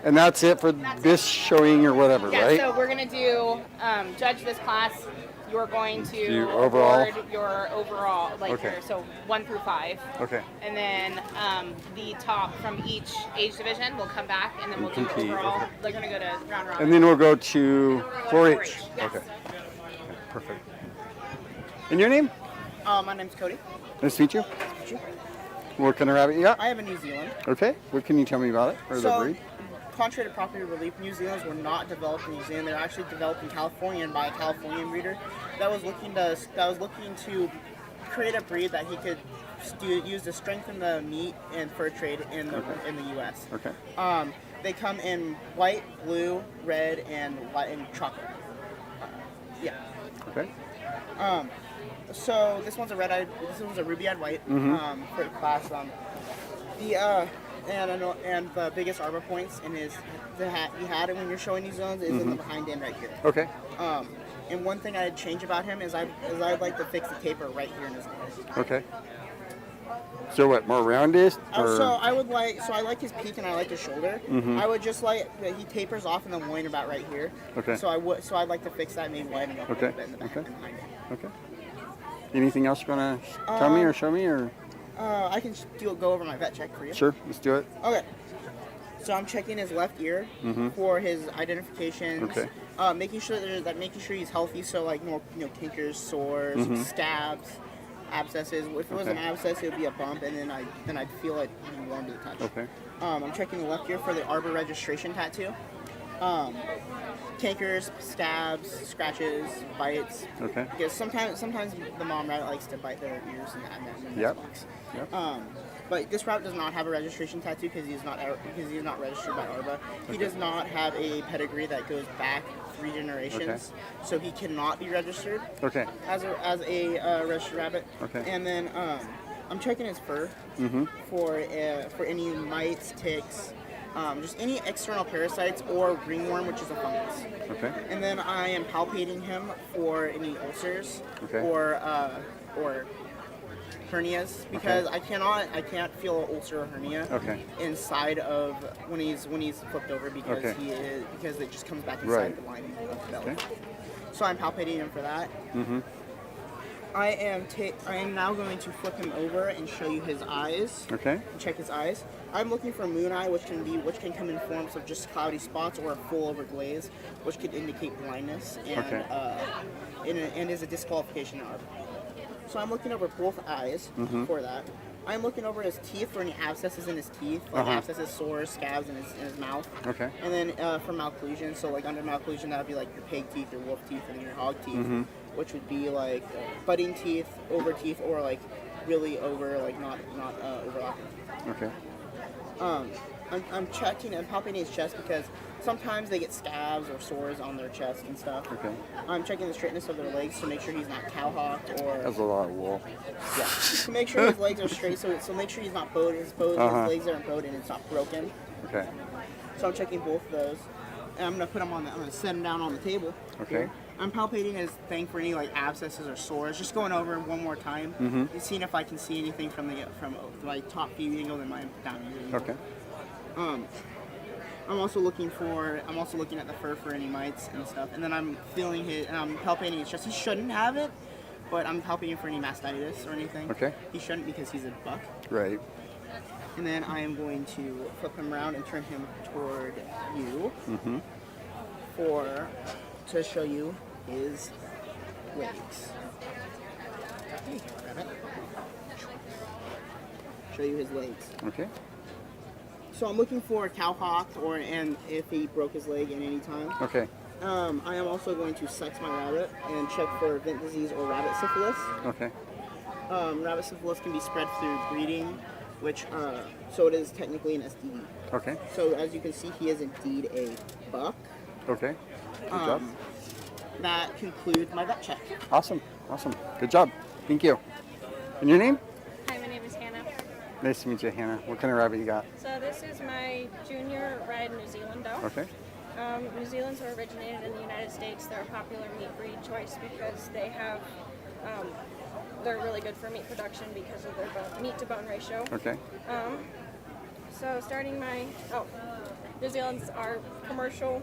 And that's it for this showing or whatever, Yeah, right? so we're going to do, judge this class. You're going to Do overall? award your overall, like Okay. so 1 through 5. Okay. And then the top from each age division will come back, and then we'll do compete, overall. okay. They're going to go to round robin. And then we'll go to 4-H. Yes. Okay. Perfect. And your name? My name's Cody. Nice to meet you. What kind of rabbit you got? I have a New Zealand. Okay. What can you tell me about it? Or the So, breed? contrary to popular belief, New Zealanders were not developed in New Zealand. They were actually developed in California by a Californian breeder that was looking to create a breed that he could use to strengthen the meat and fur trade in the U.S. Okay. They come in white, blue, red, and white and chocolate. Yeah. Okay. So this one's a red-eyed. This one's a ruby-eyed white for the class. And the biggest arbor points in he had it when you're showing these zones is in the behind end right here. Okay. And one thing I'd change about him is I'd like to fix the taper right here in his neck. Okay. So what? More rounded? Or? I like his peak and I like his shoulder. I would just like he tapers off in the loin about right here. Okay. So I'd like to fix that, maybe widen it up a little bit in the back and behind it. Okay. Anything else you want to tell me or show me or? I can go over my vet check for you. Sure. Let's do it. Okay. So I'm checking his left ear for his identifications. Okay. Making sure he's healthy. So like no kinkers, sores, scabs, abscesses. If it was an abscess, it would be a bump, and then I'd feel it warm to the touch. Okay. I'm checking the left ear for the arbor registration tattoo. Cankers, scabs, scratches, bites. Okay. Because sometimes the mom rabbit likes to bite their ears and Yep. box. Yep. But this rabbit does not have a registration tattoo because he's not registered by ARBA. He does not have a pedigree that goes back 3 generations, so he cannot be registered Okay. as a registered rabbit. Okay. And then I'm checking his fur for any mites, ticks. Just any external parasites or ringworm, which is a fungus. Okay. And then I am palpating him for any ulcers or hernias because I can't feel an ulcer or hernia inside of when he's flipped over because because it just comes back inside the lining of the belly. Okay. So I'm palpating him for that. I am now going to flip him over and show you his eyes. Okay. And check his eyes. I'm looking for moon eye, which can come in forms of just cloudy spots or a full over glaze, which could indicate blindness and is a disqualification of. So I'm looking over both eyes for that. I'm looking over his teeth for any abscesses in his teeth, like abscesses, sores, scabs in his mouth. Okay. And then for malocclusion, so like under malocclusion, that would be like your pig teeth, your wolf teeth, and your hog teeth, which would be like budding teeth, over teeth, or like really over, like not overlapping. Okay. I'm checking and palpating his chest because sometimes they get scabs or sores on their chest and stuff. Okay. I'm checking the straightness of their legs to make sure he's not cowhocked or. That's a lot of wool. Yeah. To make sure his legs are straight, so make sure he's not bowed. His legs aren't bowed and it's not broken. Okay. So I'm checking both of those. And I'm gonna set him down on the table. Okay. Here. I'm palpating his thing for any like abscesses or sores. Just going over one more time and seeing if I can see anything from my top view angle and my down view angle. Okay. I'm also looking at the fur for any mites and stuff, and then I'm feeling I'm palpating his chest. He shouldn't have it, but I'm palpating for any mastitis or anything. Okay. He shouldn't because he's a buck. Right. And then I am going to flip him around and turn him toward you to show you his legs. Hey, rabbit. Show you his legs. Okay. So I'm looking for a cowhock and if he broke his leg at any time. Okay. I am also going to sex my rabbit and check for vent disease or rabbit syphilis. Okay. Rabbit syphilis can be spread through breeding, which so it is technically an STD. Okay. So as you can see, he is indeed a buck. Okay. Good job. That concludes my vet check. Awesome. Good job. Thank you. And your name? Hi, my name is Hannah. Nice to meet you, Hannah. What kind of rabbit you got? So this is my junior red New Zealand dog. Okay. New Zealand's are originated in the United States. They're a popular meat breed choice because they have, they're really good for meat production because of their meat to bone ratio. Okay. So starting New Zealand's are commercial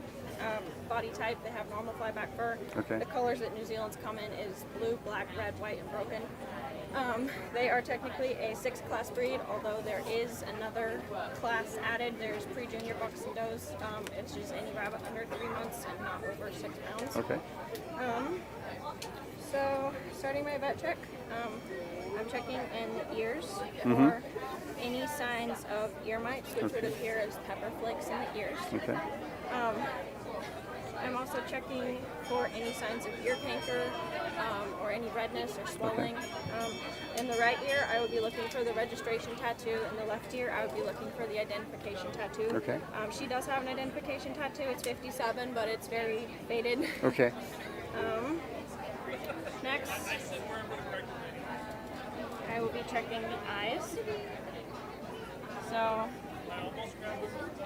body type. They have normal flyback fur. Okay. The colors that New Zealand's come in is blue, black, red, white, and broken. They are technically a 6-class breed, although there is another class added. There's pre-junior bucks and does. It's just any rabbit under 3 months and not over 6 pounds. Okay. So starting my vet check, I'm checking in the ears for any signs of ear mites, which would appear as pepper flakes in the ears. Okay. I'm also checking for any signs of ear canker or any redness or swelling. In the right ear, I would be looking for the registration tattoo. In the left ear, I would be looking for the identification tattoo. Okay. She does have an identification tattoo. It's 57, but it's very faded. Okay. Next, I will be checking the eyes. So,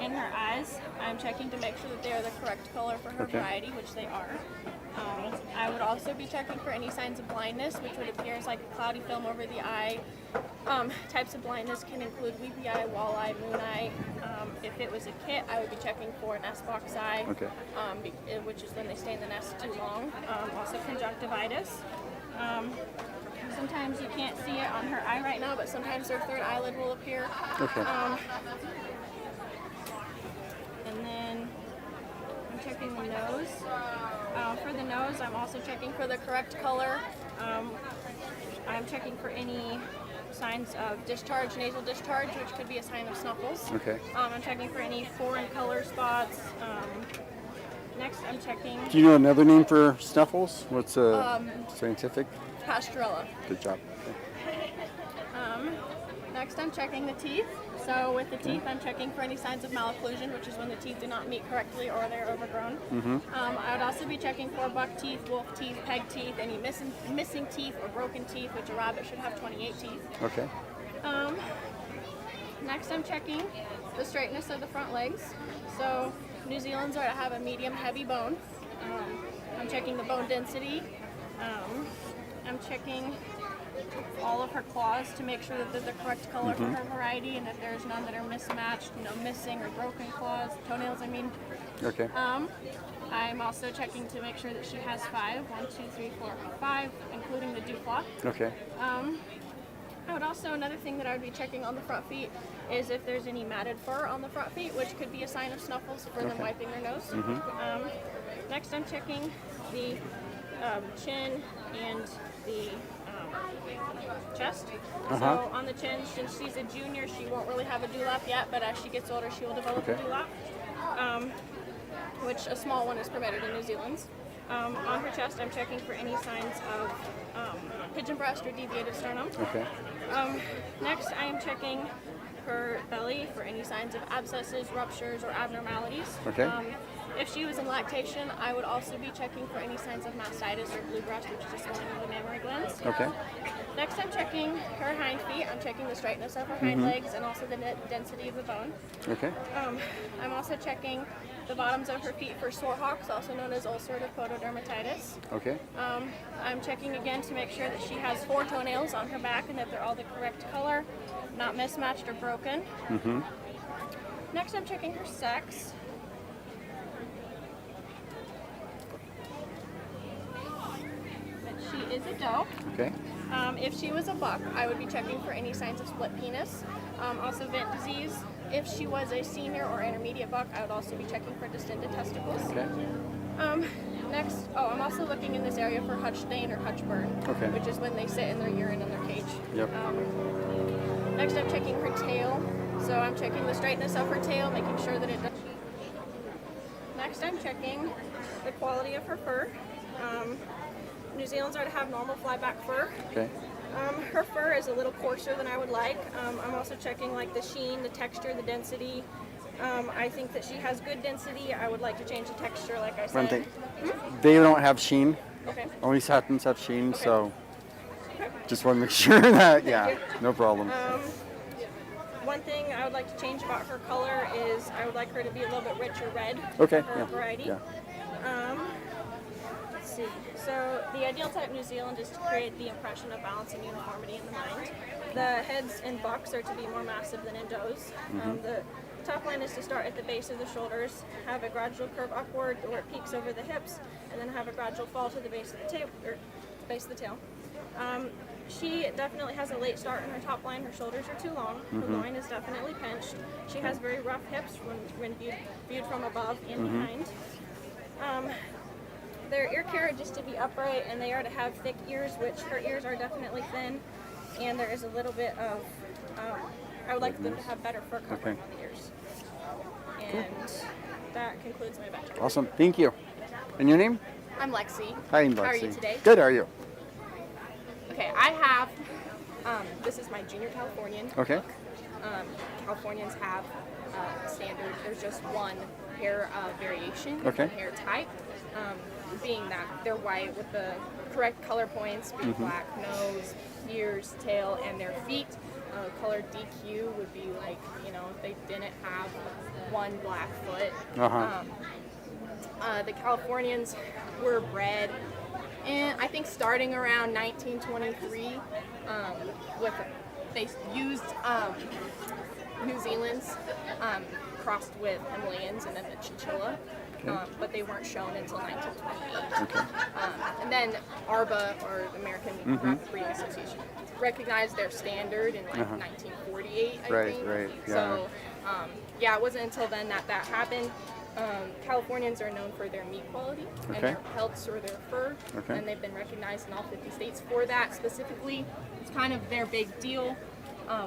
in her eyes, I'm checking to make sure that they are the correct color for her variety, which they are. I would also be checking for any signs of blindness, which would appear as like a cloudy film over the eye. Types of blindness can include weepy eye, walleye, moon eye. If it was a kit, I would be checking for an S-box eye, which is when they stay in the nest too long. Also conjunctivitis. Sometimes you can't see it on her eye right now, but sometimes their third eyelid will appear. Okay. And then I'm checking the nose. For the nose, I'm also checking for the correct color. I'm checking for any signs of discharge, nasal discharge, which could be a sign of snuffles. Okay. I'm checking for any foreign color spots. Next, I'm checking. Do you know another name for snuffles? What's scientific? Pastorella. Good job. Next, I'm checking the teeth. So with the teeth, I'm checking for any signs of malocclusion, which is when the teeth do not meet correctly or they're overgrown. I would also be checking for buck teeth, wolf teeth, peg teeth, any missing teeth or broken teeth, which a rabbit should have 28 teeth. Okay. Next, I'm checking the straightness of the front legs. So New Zealand's are to have a medium heavy bone. I'm checking the bone density. I'm checking all of her claws to make sure that they're the correct color for her variety and that there's none that are mismatched, no missing or broken claws, toenails I mean. Okay. I'm also checking to make sure that she has 5, 1, 2, 3, 4, 5, including the dew claw. Okay. I would also, another thing that I would be checking on the front feet is if there's any matted fur on the front feet, which could be a sign of snuffles for them wiping their nose. Next, I'm checking the chin and the chest. So on the chin, since she's a junior, she won't really have a dewlap yet, but as she gets older, she will develop a dewlap, which a small one is permitted in New Zealand. On her chest, I'm checking for any signs of pigeon breast or deviated sternum. Okay. Next, I am checking her belly for any signs of abscesses, ruptures, or abnormalities. Okay. If she was in lactation, I would also be checking for any signs of mastitis or blue breast, which is a swelling of the mammary glands. Okay. Next, I'm checking her hind feet. I'm checking the straightness of her hind legs and also the density of the bone. Okay. I'm also checking the bottoms of her feet for sore hocks, also known as ulcerative pododermatitis. Okay. I'm checking again to make sure that she has 4 toenails on her back and that they're all the correct color, not mismatched or broken. Next, I'm checking her sex. She is a doe. Okay. If she was a buck, I would be checking for any signs of split penis, also vent disease. If she was a senior or intermediate buck, I would also be checking for distended testicles. Okay. Next, I'm also looking in this area for hutch stain or hutch burn, which is when they sit in their urine in their cage. Yep. Next, I'm checking her tail. So I'm checking the straightness of her tail, making sure that it does. Next, I'm checking the quality of her fur. New Zealand's are to have normal flyback fur. Okay. Her fur is a little coarser than I would like. I'm also checking like the sheen, the texture, the density. I think that she has good density. I would like to change the texture, like I said. One thing. They don't have sheen. Okay. Only satins have sheen, so just want to make sure that, no problem. One thing I would like to change about her color is I would like her to be a little bit richer red Okay, for her yeah, variety. yeah. Let's see. So the ideal type New Zealand is to create the impression of balance and uniformity in the mind. The heads in bucks are to be more massive than in does. The top line is to start at the base of the shoulders, have a gradual curve upward where it peaks over the hips, and then have a gradual fall to the base of the tail, or base of the tail. She definitely has a late start in her top line. Her shoulders are too long. Her loin is definitely pinched. She has very rough hips when viewed from above and behind. Their ear care are just to be upright, and they are to have thick ears, which her ears are definitely thin, and there is a little bit of, I would like them to have better fur covering on the ears. And that concludes my vet check. Awesome. Thank you. And your name? I'm Lexi. Hi, Lexi. How are you today? Good. How are you? Okay, I have, this is my junior Californian. Okay. Californians have standard, there's just one hair variation, Okay. hair type, being that they're white with the correct color points, being black nose, ears, tail, and their feet. Color DQ would be like, you know, if they didn't have one black foot. The Californians were bred, and I think starting around 1923, they used New Zealand's crossed with Himalayans and then the chinchilla, but they weren't shown until 1928. And then ARBA, or the American Rapid Breeding Association, recognized their standard in like 1948, I think. Right. Yeah. So, yeah, it wasn't until then that happened. Californians are known for their meat quality and their pelts or their fur, and they've been recognized in all 50 states for that specifically. It's kind of their big deal,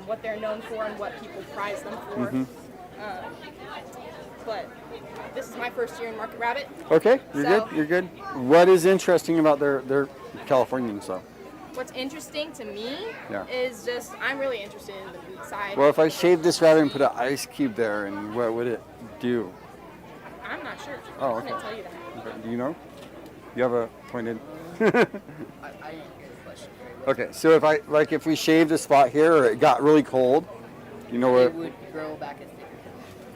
what they're known for and what people prize them for. But this is my first year in Market Rabbit. Okay, you're good. What is interesting about their Californians though? What's interesting to me is just, I'm really interested in the boot side. Well, if I shaved this rabbit and put an ice cube there, and what would it do? I'm not sure. Oh, I okay. couldn't tell you that. Okay. Do you know? You have a pointed. I didn't get the question very well. Okay, so if we shaved a spot here, or it got really cold, you know It what? would grow back as thicker.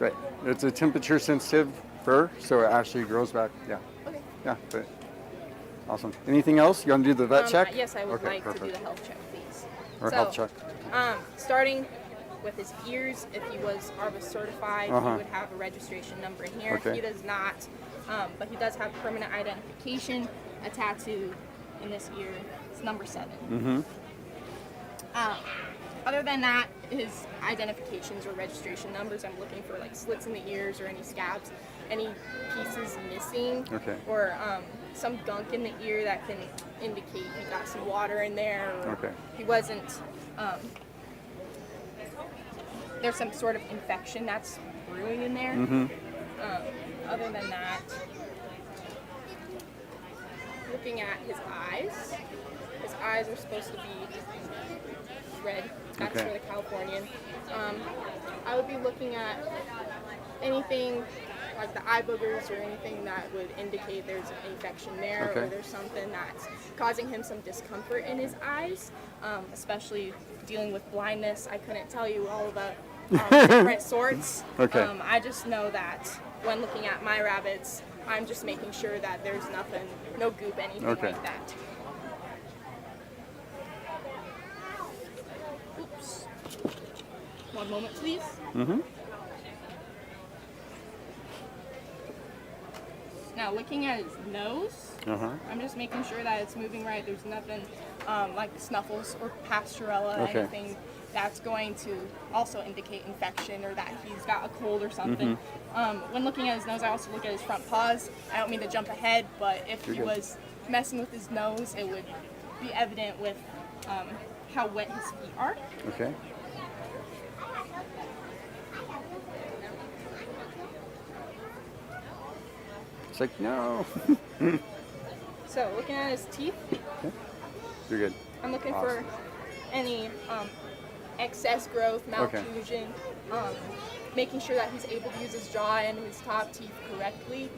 Right. It's a temperature sensitive fur, so it actually grows back. Yeah. Okay. Yeah. But awesome. Anything else? You want to do the vet check? Yes, I would Okay, like to perfect. do the health check, please. Or health check. Starting with his ears, if he was ARBA certified, he would have a registration number in here. Okay. He does not, but he does have permanent identification, a tattoo in this ear. It's number 7. Other than that, his identifications or registration numbers, I'm looking for like slits in the ears or any scabs, any pieces missing, or some gunk in the ear that can indicate he got some water in there, or he wasn't, there's some sort of infection that's brewing in there. Other than that, looking at his eyes are supposed to be red. That's for the Californian. I would be looking at anything like the eye boogers or anything that would indicate there's an infection there, or there's something that's causing him some discomfort in his eyes, especially dealing with blindness. I couldn't tell you all about different sorts. I just know that when looking at my rabbits, I'm just making sure that there's nothing, no goop, anything like that. Oops. One moment, please. Now, looking at his nose, I'm just making sure that it's moving right. There's nothing like snuffles or pasturella, anything that's going to also indicate infection or that he's got a cold or something. When looking at his nose, I also look at his front paws. I don't mean to jump ahead, but if he was messing with his nose, it would be evident with how wet his feet are. It's like, no. So, looking at his teeth, You're good. I'm looking for any excess growth, malfusion, making sure that he's able to use his jaw and his top teeth correctly,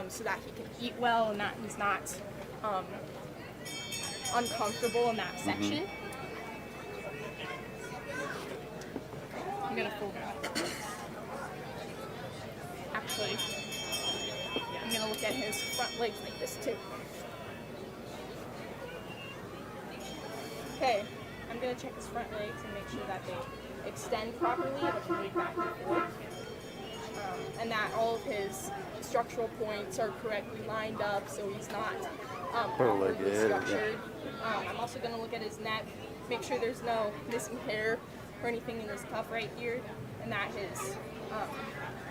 so that he can eat well and that he's not uncomfortable in that section. I'm gonna fold it up. Actually, I'm gonna look at his front legs like this too. Okay, I'm gonna check his front legs and make sure that they extend properly. I can move back and forth. and that all of his structural points are correctly lined up, so he's not Totally awkwardly good, yeah. structured. I'm also going to look at his neck, make sure there's no missing hair or anything in his cuff right here, and that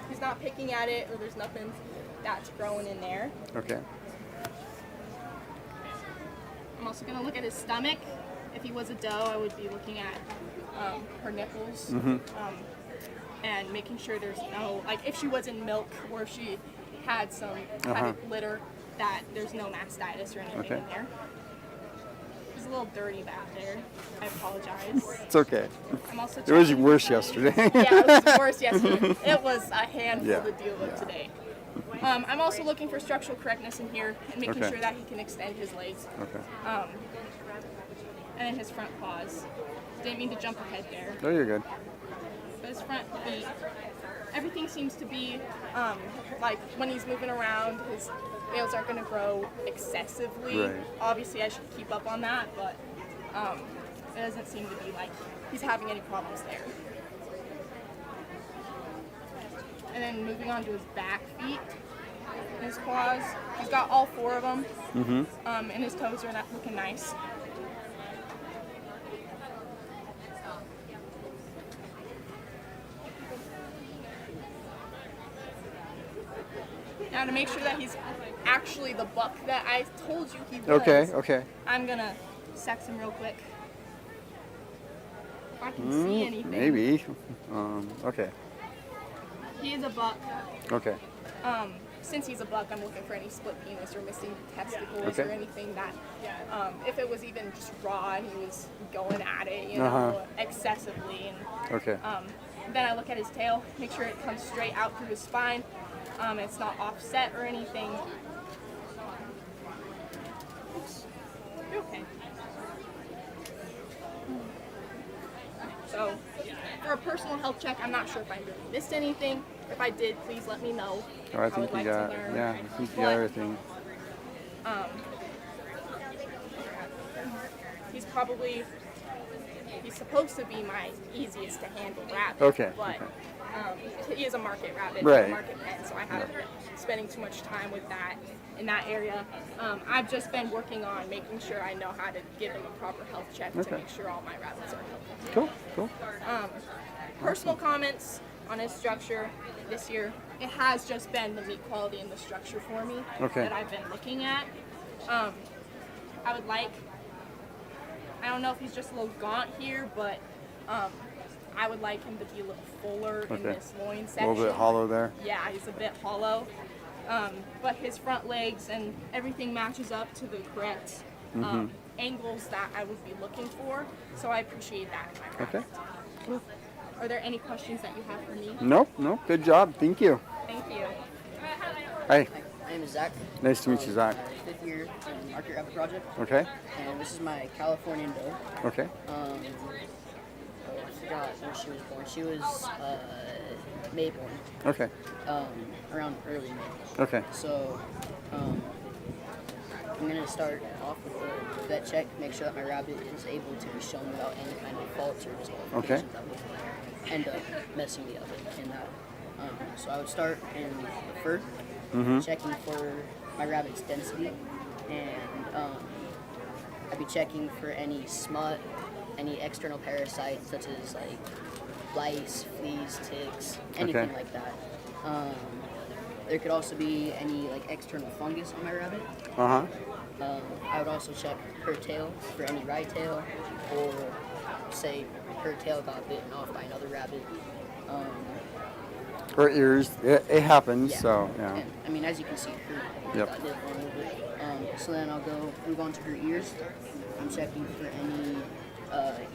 he's not picking at it, or there's nothing that's growing in there. Okay. I'm also going to look at his stomach. If he was a doe, I would be looking at her nipples and making sure there's no, like if she was in milk or if she had some kind of litter, that there's no mastitis or anything in there. It's a little dirty back there. I apologize. It's okay. I'm also It was checking- worse yesterday. Yeah, it was worse yesterday. It was a handful to deal with today. I'm also looking for structural correctness in here and making sure that he can extend his legs. Okay. And then his front paws. Didn't mean to jump ahead there. Oh, you're good. But his front feet, everything seems to be like when he's moving around, his nails aren't going to grow excessively. Right. Obviously, I should keep up on that, but it doesn't seem to be like he's having any problems there. And then moving on to his back feet, his claws, he's got all 4 of them, and his toes are not looking nice. Now to make sure that he's actually the buck that I told you he was, Okay. I'm gonna sex him real quick. If I can see anything. Maybe. Okay. He is a buck. Okay. Since he's a buck, I'm looking for any split penis or missing testicles or anything that, if it was even just raw and he was going at it, you know, excessively. And, then I look at his tail, make sure it comes straight out through his spine. It's not offset or anything. Oops. You're okay. So, for a personal health check, I'm not sure if I really missed anything. If I did, please let me know. Oh, I think would you like got, to learn. yeah, I think you got everything. He's supposed to be my easiest to handle rabbit. Okay, But he is a market rabbit, Right. a market pet, so I haven't been spending too much time with that in that area. I've just been working on making sure I know how to give him a proper health check to make sure all my rabbits are healthy. Cool. Personal comments on his structure this year. It has just been the meat quality and the structure for me that I've been looking at. I would like, I don't know if he's just a little gaunt here, but I would like him to be a little fuller in this loin section. A little bit hollow there. Yeah, he's a bit hollow. But his front legs and everything matches up to the correct angles that I would be looking for. So I appreciate that in my rabbit. Cool. Are there any questions that you have for me? Nope. Good job. Thank you. Thank you. Hi. My name is Zach. Nice to meet you, Zach. 5th year in Market Rabbit Project. Okay. And this is my Californian doe. Okay. I forgot when she was born. She was May born. Okay. Around early May. Okay. So I'm gonna start off with a vet check, make sure that my rabbit is able to be shown without any kind of faults or disqualifications that would end up messing me up in that. So I would start in the fur, checking for my rabbit's density, and I'd be checking for any smut, any external parasites such as like lice, fleas, ticks, anything like that. There could also be any like external fungus on my rabbit. I would also check her tail for any ride tail, or say her tail got bitten off by another rabbit. Her ears, it happens, so yeah. And, I mean, as you can see, her got bit on a little bit. So then I'll move on to her ears. I'm checking for any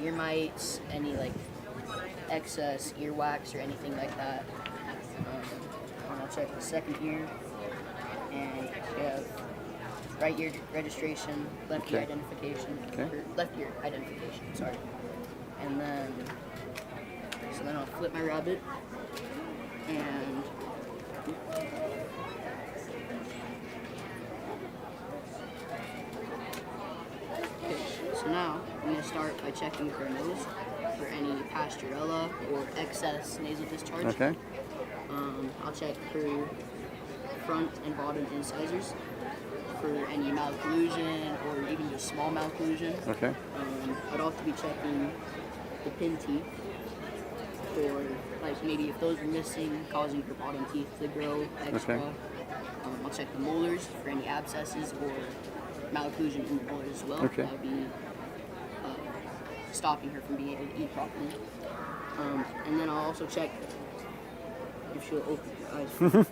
ear mites, any like excess earwax or anything like that. And I'll check the second ear, and we have right ear registration, left ear identification, or left ear identification, sorry. And then, so then I'll flip my rabbit, and okay, so now I'm going to start by checking her nose for any pasturella or excess nasal discharge. Okay. I'll check her front and bottom incisors for any malocclusion or even just small malocclusion. Okay. I'd also be checking the pin teeth for like maybe if those are missing, causing her bottom teeth to grow extra. Okay. I'll check the molars for any abscesses or malocclusion in the molars as well. Okay. That would be stopping her from being able to eat properly. And then I'll also check if she'll open her eyes.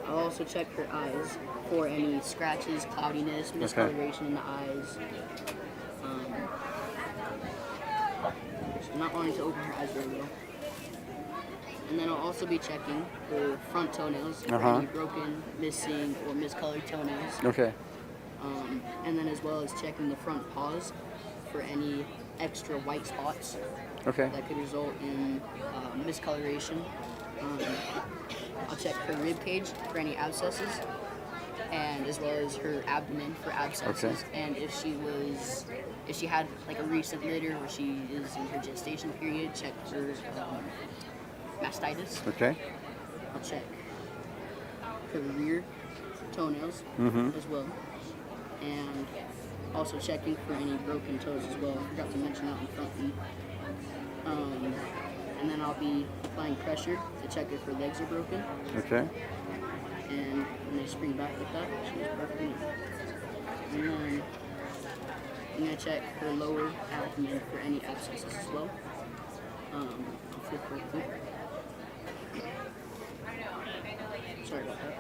I'll also check her eyes for any scratches, cloudiness, miscoloration in the eyes. She's not wanting to open her eyes very well. And then I'll also be checking her front toenails for any broken, missing, or miscolored toenails. Okay. And then as well as checking the front paws for any extra white spots that could result in miscoloration. I'll check her rib cage for any abscesses, and as well as her abdomen for abscesses. And if she had like a recent litter or she is in her gestation period, check for mastitis. Okay. I'll check her rear toenails as well, and also checking for any broken toes as well. I forgot to mention that on front feet. And then I'll be applying pressure to check if her legs are broken. Okay. And when they spring back like that, she's perfectly normal. And then I'm gonna check her lower abdomen for any abscesses as well. I'll flip her quick. Sorry about that.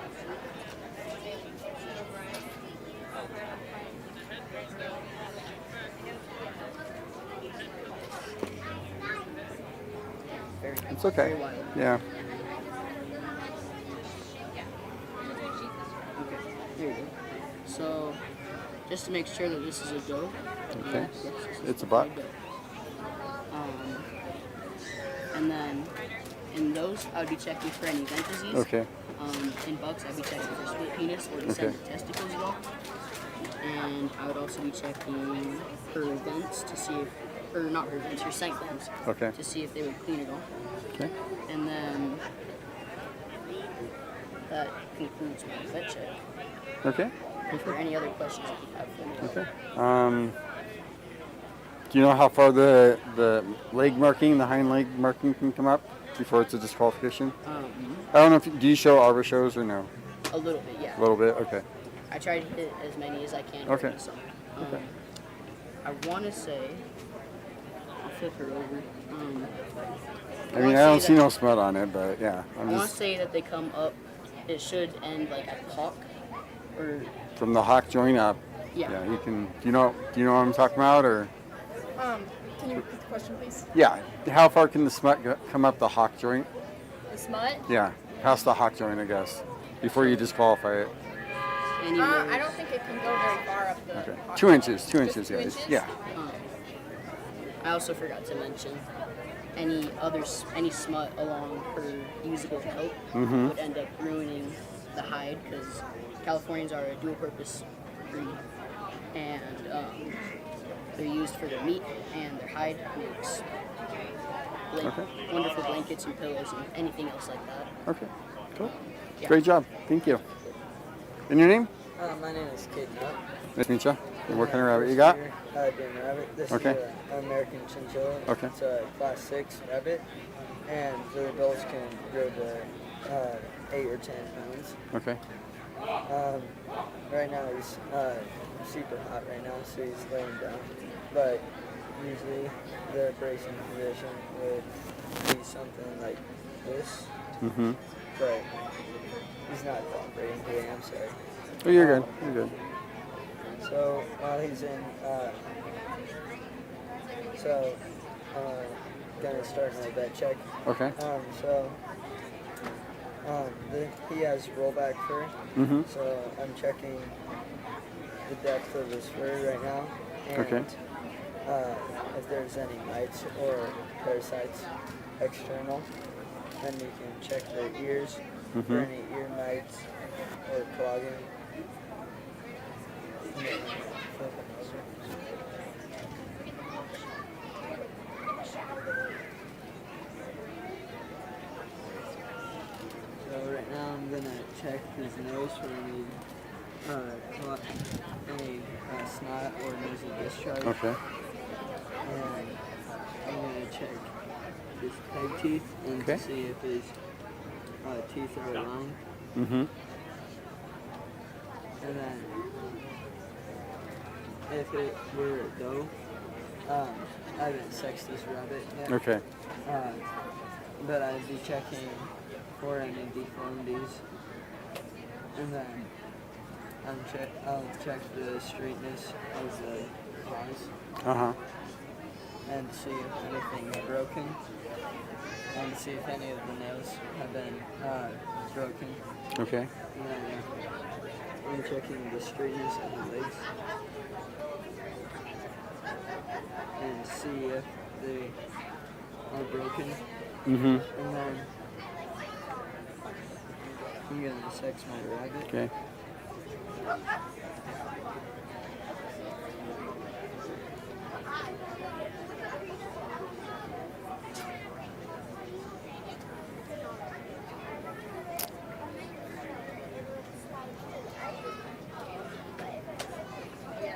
It's okay. Yeah. Okay, there you go. So, just to make sure that this is a go. Okay. Yes, It's a buck. And then in those, I would be checking for any vent disease. Okay. In bucks, I'd be checking for split penis or descendant testicles as well. And I would also be checking her vents to see if, or not her vents, her sank vents. Okay. To see if they would clean it all. Okay. And then that concludes my vet check. Okay. For any other questions that you have for me. Okay. Do you know how far the leg marking, the hind leg marking can come up before it's a disqualification? I don't know if do you show arbor shows or no? A little bit, yeah. A little bit. Okay. I try to hit as many as I can. Okay. During the summer. I want to say, I'll flip her over. I mean, I don't see no smut on it, but yeah, I want to say that they come up. It should end like at the hawk, or from the hock joint up. Yeah. Yeah. You can. Do you know what I'm talking about, or? Can you repeat the question, please? Yeah. How far can the smut come up the hock joint? The smut? Yeah. Past the hock joint, I guess, before you disqualify it. I don't think it can go very far up the. Okay. 2 inches. 2 inches, Just 2 guys. inches? Yeah. I also forgot to mention any smut along her usable coat would end up ruining the hide because Californians are a dual-purpose breed, and they're used for their meat and their hide makes wonderful blankets and pillows and anything else like that. Okay. Cool. Yeah. Great job. Thank you. And your name? My name is Kid Nutt. Nice to meet you. And what kind of rabbit you got? Dane rabbit. This is an American chinchilla. Okay. It's a class 6 rabbit, and the adults can grow to 8 or 10 pounds. Okay. Right now he's super hot right now, so he's laying down. But usually the bracing position would be something like this. But he's not cooperating today, I'm sorry. Oh, you're good. You're good. So while he's in, gonna start my vet check. Okay. He has rollback fur. So I'm checking the depth of his fur right now. And, if there's any mites or parasites external, then you can check the ears for any ear mites or clogging. gonna check his nose for any snot or nasal discharge. Okay. And I'm gonna check his peg teeth and Okay. to see if his teeth are aligned. Mm-hmm. And then if it were a doe, I haven't sexed this rabbit yet. Okay. But I'd be checking for any deformities. And then I'll check the straightness of the eyes Uh-huh. and see if anything's broken. And see if any of the nails have been broken. Okay. And then I'm checking the straightness of the legs and see if they are broken. Mm-hmm. And then I'm gonna sex my rabbit. Okay.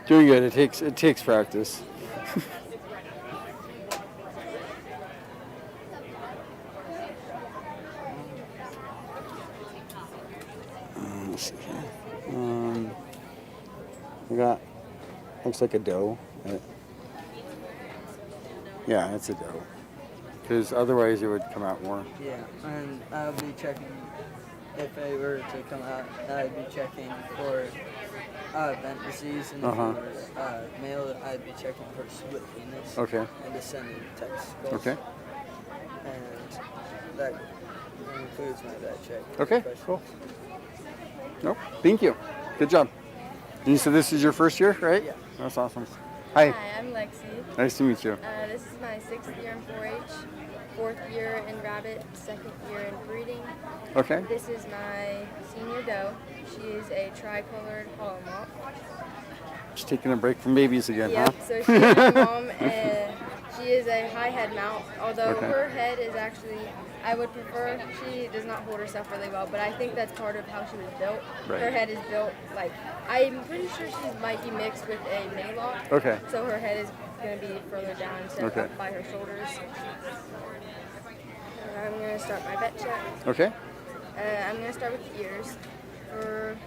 Doing good. It takes practice. Let's see here. We got looks like a doe. Yeah, it's a doe. Because otherwise it would come out more. Yeah, and I'll be checking if they were to come out. I'd be checking for vent disease, and if it was male, I'd be checking for split penis. Okay. And descending testicles. Okay. And that includes my vet check. Okay, cool. Nope. Thank you. Good job. And you said this is your first year, right? Yeah. That's awesome. Hi. Hi, I'm Lexi. Nice to meet you. This is my 6th year in 4-H, 4th year in rabbit, 2nd year in breeding. Okay. This is my senior doe. She is a tricolored hollow mop. Just taking a break from babies again, Yep, huh? so she is my mom, and she is a high head mount, although Okay. her head is actually, I would prefer, she does not hold herself really well, but I think that's part of how she was built. Right. Her head is built, like, I'm pretty sure she might be mixed with a Maylock. Okay. So her head is going to be further down instead of Okay. up by her shoulders. I'm going to start my vet check. Okay. I'm going to start with the ears. For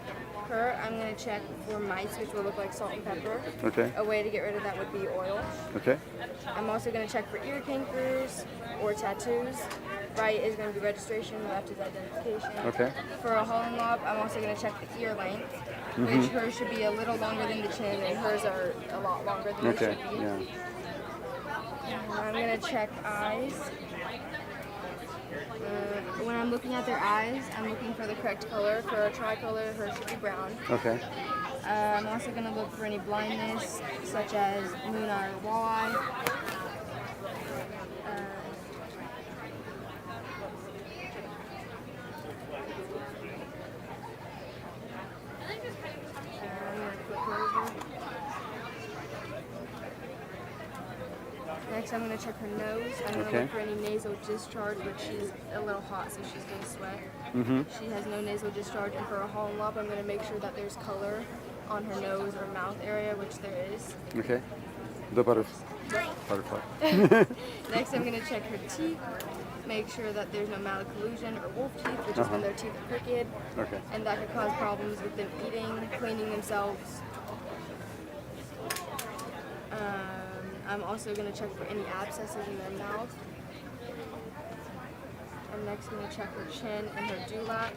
her, I'm going to check for mites, which will look like salt and pepper. Okay. A way to get rid of that would be oil. Okay. I'm also going to check for ear cankers or tattoos. Right is going to be registration, left is identification. Okay. For a hollow lob, I'm also going to check the ear length, which hers should be a little longer than the chin, and hers are a lot longer than Okay. they should be. Yeah. I'm going to check eyes. When I'm looking at their eyes, I'm looking for the correct color. For a tricolor, hers should be brown. Okay. I'm also going to look for any blindness, such as moon eye or walleye. Next, I'm going to check her nose. I'm going to Okay. look for any nasal discharge, which she's a little hot, so she's going to sweat. Mm-hmm. She has no nasal discharge, and for a hollow lob, I'm going to make sure that there's color on her nose or mouth area, which there is. Okay. The butterfly. Next, I'm going to check her teeth, make sure that there's no malocclusion or wolf teeth, which is when their teeth are crooked, Okay. and that could cause problems with them eating, cleaning themselves. I'm also going to check for any abscesses in their mouth. I'm next going to check her chin and her dewlap,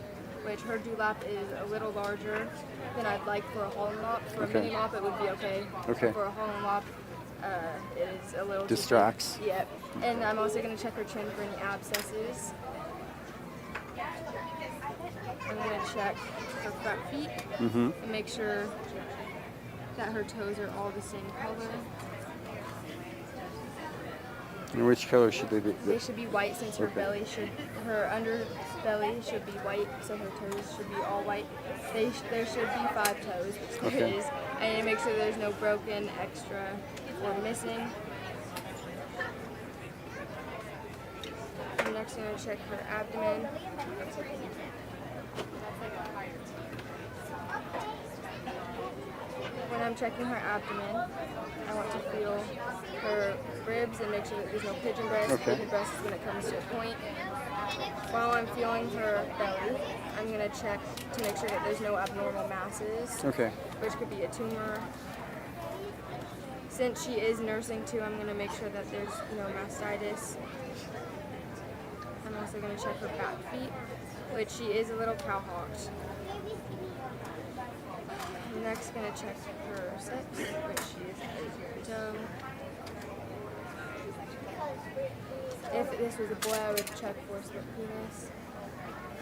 which her dewlap is a little larger than I'd like for a hollow mop. For Okay. a mini mop, it would be okay. Okay. For a hollow mop, it is a little too Distracts. big. Yep. And I'm also going to check her chin for any abscesses. I'm going to check her front feet and make sure that her toes are all the same color. And which color should they be? They should be white since her belly should, her underbelly should be white, so her toes should be all white. There should be 5 toes, which there is. I need to make sure there's no broken, extra, or missing. I'm next going to check her abdomen. I'm checking her abdomen. I want to feel her ribs and make sure that there's no pigeon breast. Okay. Pigeon breast is when it comes to a point. While I'm feeling her belly, I'm going to check to make sure that there's no abnormal masses, Okay. which could be a tumor. Since she is nursing too, I'm going to make sure that there's no mastitis. I'm also going to check her back feet, which she is a little cowhocked. I'm next going to check her sex, which she is a toe. If this was a boy, I would check for split penis.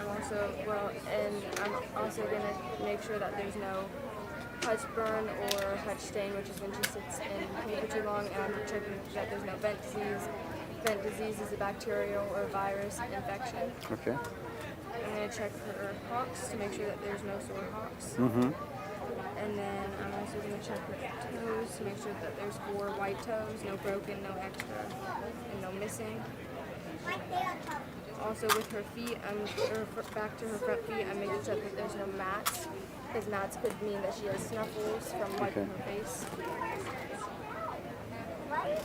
I'm also going to make sure that there's no hutch burn or hutch stain, which is when she sits in paper too long, and I'm checking that there's no vent disease. Vent disease is a bacterial or virus infection. Okay. I'm going to check her hocks to make sure that there's no sore hocks. Mm-hmm. And then I'm also going to check her toes to make sure that there's 4 white toes, no broken, no extra, and no missing. Also with her feet, back to her front feet, I'm making sure that there's no mats, because mats could mean that she has snuffles from wiping her face.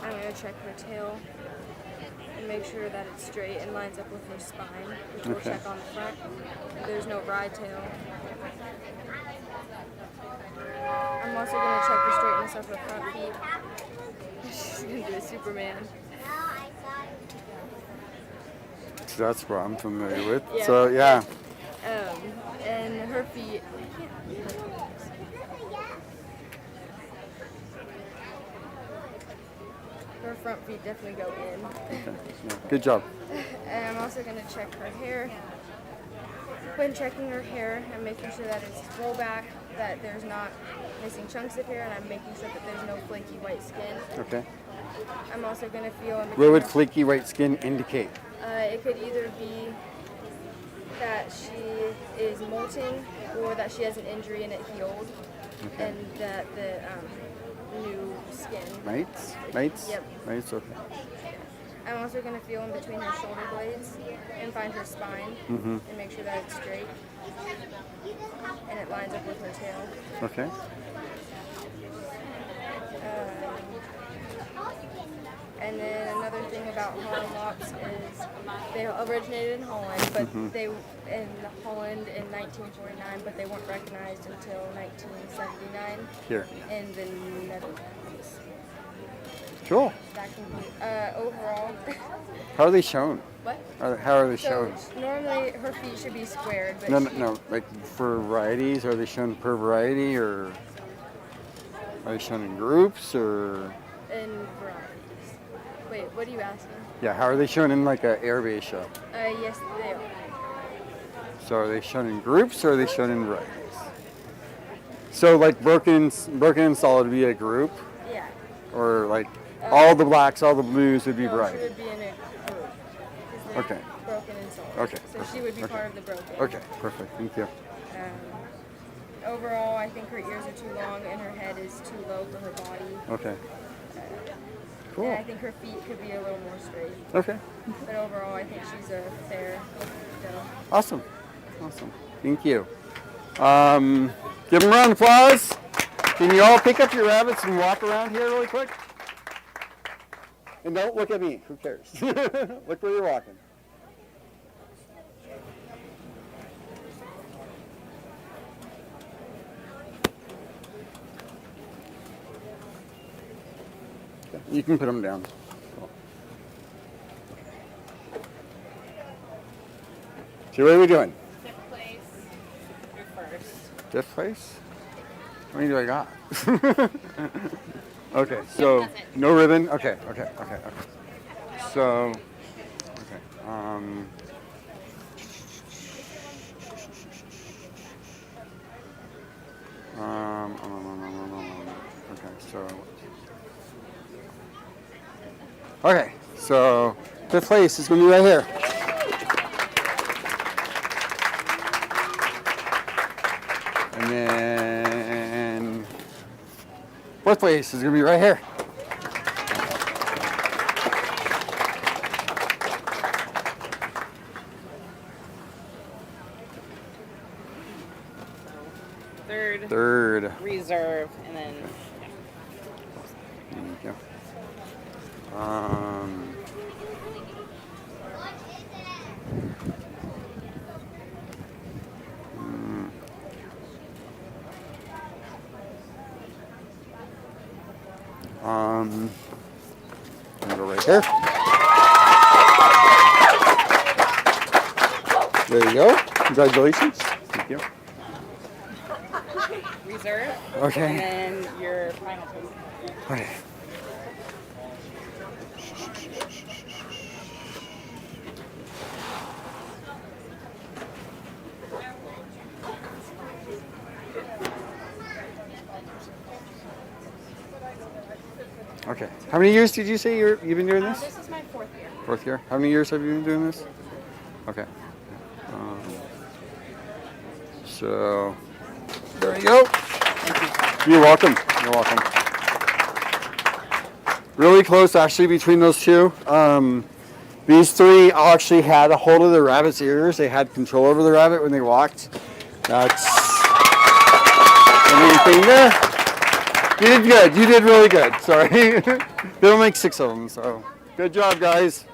I'm going to check her tail and make sure that it's straight and lines up with her spine, which we'll check on the front. There's no ride tail. I'm also going to check the straightness of her front feet. She's going to do a Superman. That's what I'm familiar with. Yeah. So, yeah. And her feet. Her front feet definitely go in. Okay. Yeah. Good job. And I'm also going to check her hair. When checking her hair, I'm making sure that it's roll back, that there's not missing chunks of hair, and I'm making sure that there's no flaky white skin. Okay. I'm also going to feel in What would between flaky white skin indicate? it could either be that she is molting or that she has an injury and it healed, Okay. and that the new skin. Mites? Mites? Yep. Mites, okay. I'm also going to feel in between her shoulder blades and find her spine Mm-hmm. and make sure that it's straight and it lines up with her tail. Okay. And then another thing about Holland locks is they originated in Holland, but Mhm. they in Holland in 1949, but they weren't recognized until 1979 Here. in the Netherlands. Cool. That can be overall. How are they shown? What? How are they So shown? normally her feet should be squared, but No. Like for varieties, are they shown per variety, or are they shown in groups, or? in varieties. Wait, what are you asking? Yeah, how are they shown in like a air-based show? Yes, they are. So are they shown in groups, or are they shown in varieties? So like broken and solid would be a group, Yeah. or like all the blacks, all the blues would be No, she variety. would be in a group. 'Cause they're Okay. Broken and solid. Okay, So perfect. she would be Okay. part of the broken. Okay, perfect. Thank you. Overall, I think her ears are too long and her head is too low for her body. Okay. Cool. And I think her feet could be a little more straight. Okay. But overall, I think she's a fair doe. Awesome. Awesome. Thank you. Give them a round of applause. Can you all pick up your rabbits and walk around here really quick? And don't look at me. Who cares? Look where you're walking. Okay, you can put them down. Cool. So what are we doing? Fifth place. You're first. Fifth place? How many do I got? Okay, so no ribbon. Okay. So, okay. Okay, so fifth place is gonna be right here. And then fourth place is gonna be right here. third. Third. Reserve, and then. Thank you. I'm gonna go right there. There you go. Congratulations. Thank you. Reserve. Okay. And then your final toast. Okay. Okay. How many years did you say you've been doing this? This is my 4th year. 4th year. How many years have you been doing this? Okay. So there you go. Thank you. You're welcome. You're welcome. Really close actually between those two. These three actually had a hold of the rabbit's ears. They had control over the rabbit when they walked. That's the main thing there. You did good. You did really good. Sorry. They'll make 6 of them, so good job, guys.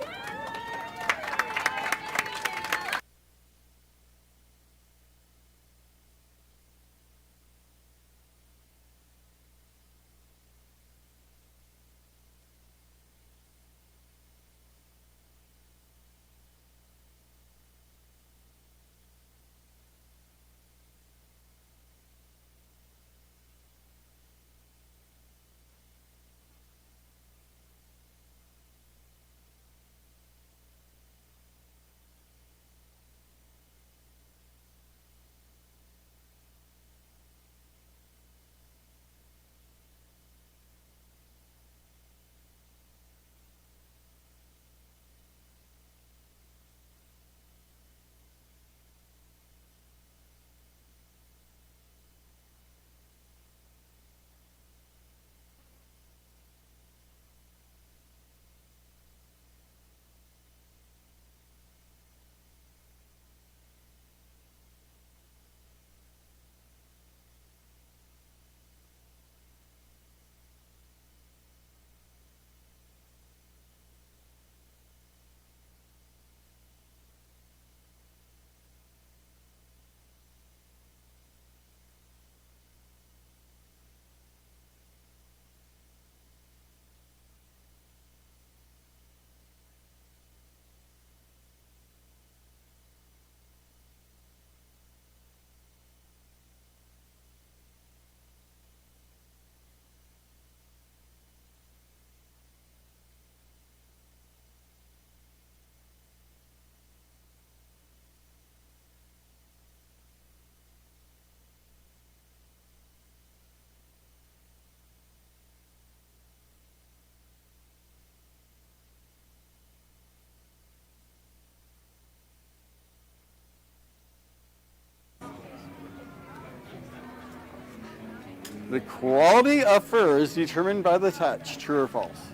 The quality of fur is determined by the touch. True or false?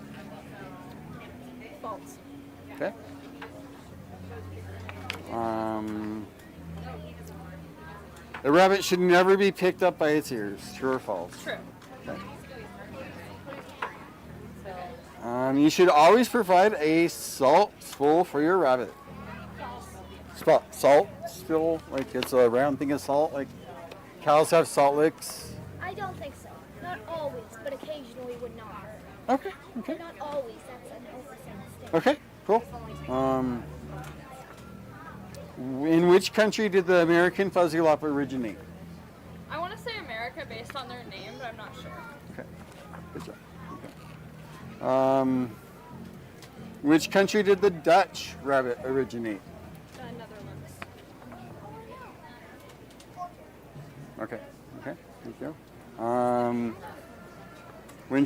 False. Okay. A rabbit should never be picked up by its ears. True or false? True. Okay. You should always provide a salt spool for your rabbit. Salt spool, like it's a round thing of salt, like cows have salt licks. I don't think so. Not always, but occasionally would not hurt. Okay. Okay. Not always. That's an oversimple Okay. Cool. In which country did the American Fuzzy Lop originate? I want to say America based on their name, but I'm not sure. Okay. Good job. Okay. Which country did the Dutch rabbit originate? Netherlands. Okay. Okay. Thank you. When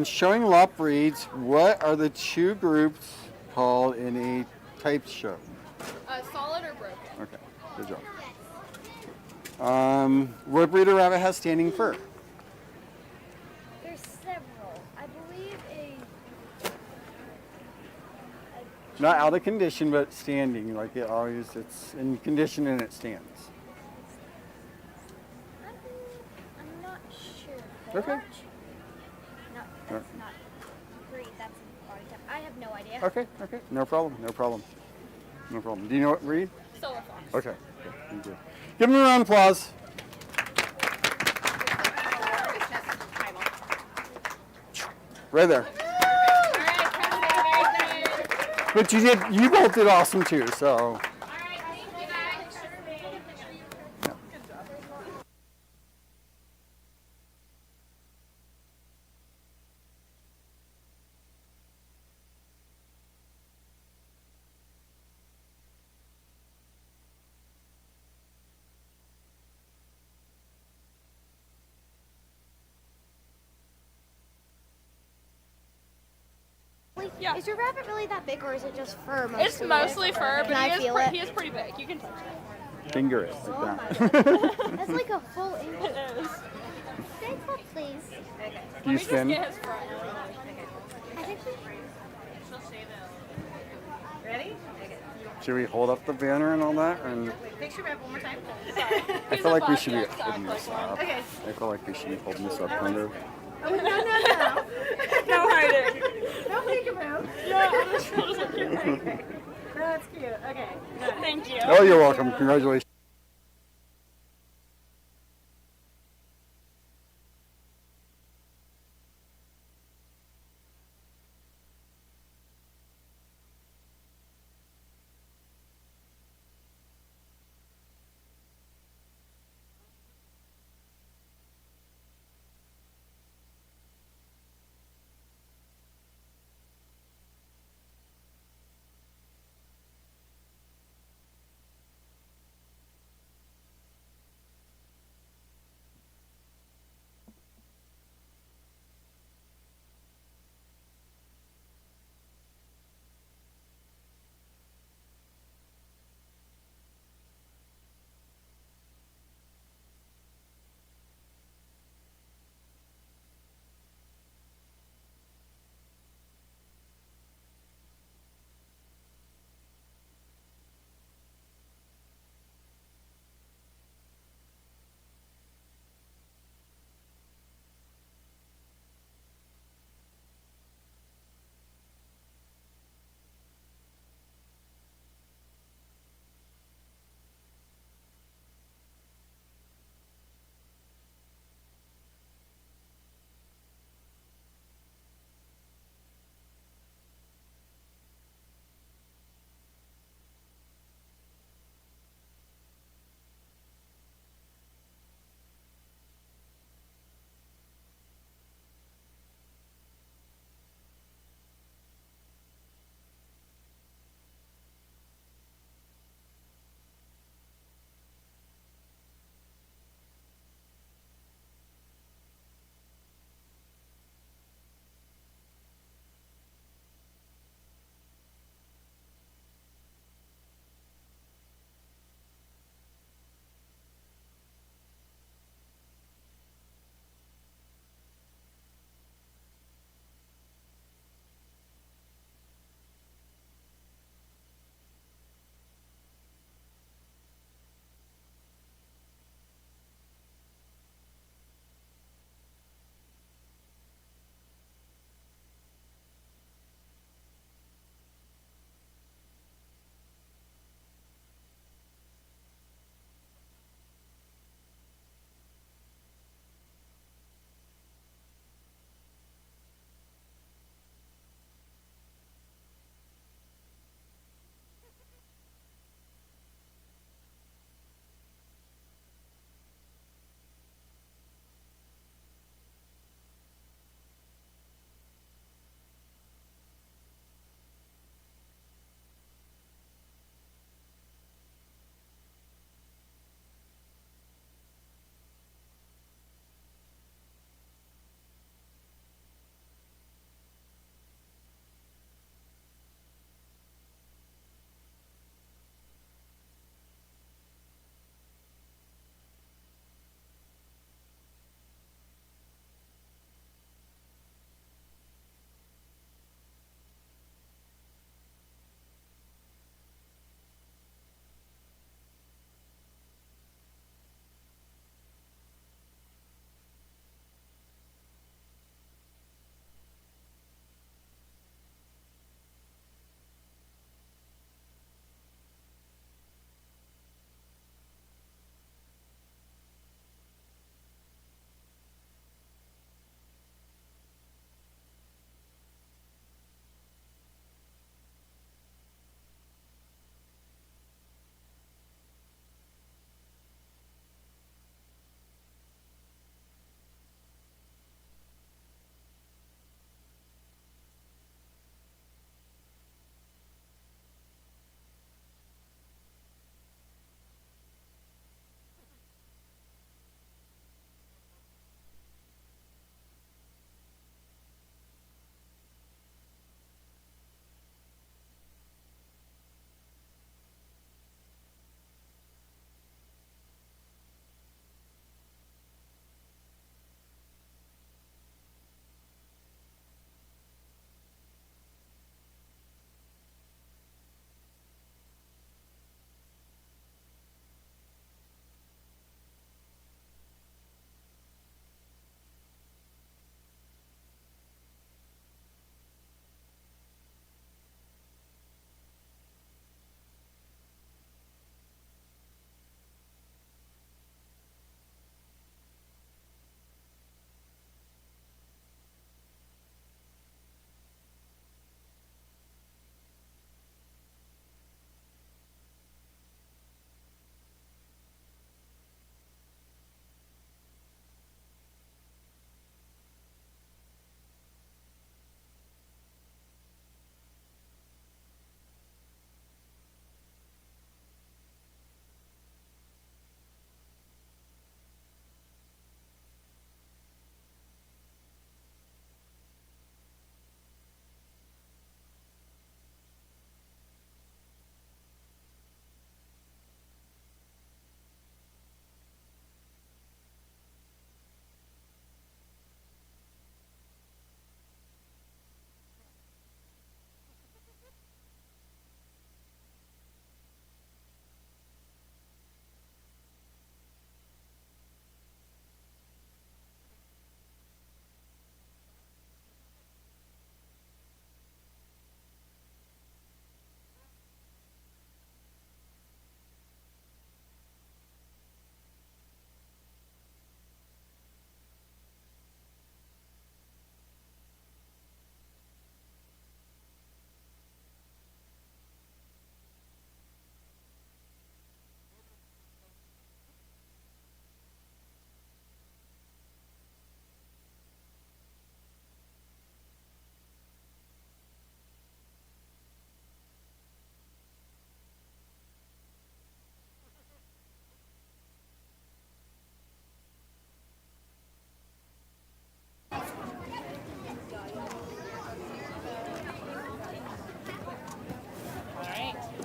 showing lop breeds, what are the two groups called in a type show? Solid or broken? Okay. Good job. What breed of rabbit has standing fur? There's several. I believe Not out of condition, but standing. Like it's in condition and it stands. I'm Okay. No, that's not green. That's body temp. I have no idea. Okay. Okay. No problem. No problem. No problem. Do you know what breed? Silver fox. Okay. Thank you. Give them a round of applause. Right there. But you both did awesome too, so. Yeah. Is your rabbit really that big, or is it just fur mostly? It's mostly fur, Can but I feel it? he is pretty big. You can touch it. Finger it Oh like my that. god. That's like a full inch. It is. Stand up, please. Do you spin? Get his front. I think we... Ready? Should we hold up the banner and all that? And Picture rep one more time. I feel like we should be holding this up. Okay. I feel like we should be holding this up kind of. Oh, no. No hiding. Don't make a move. Yeah, this feels so cute. No, that's cute. Okay. Good. Thank you. Oh, you're welcome. Congratulations.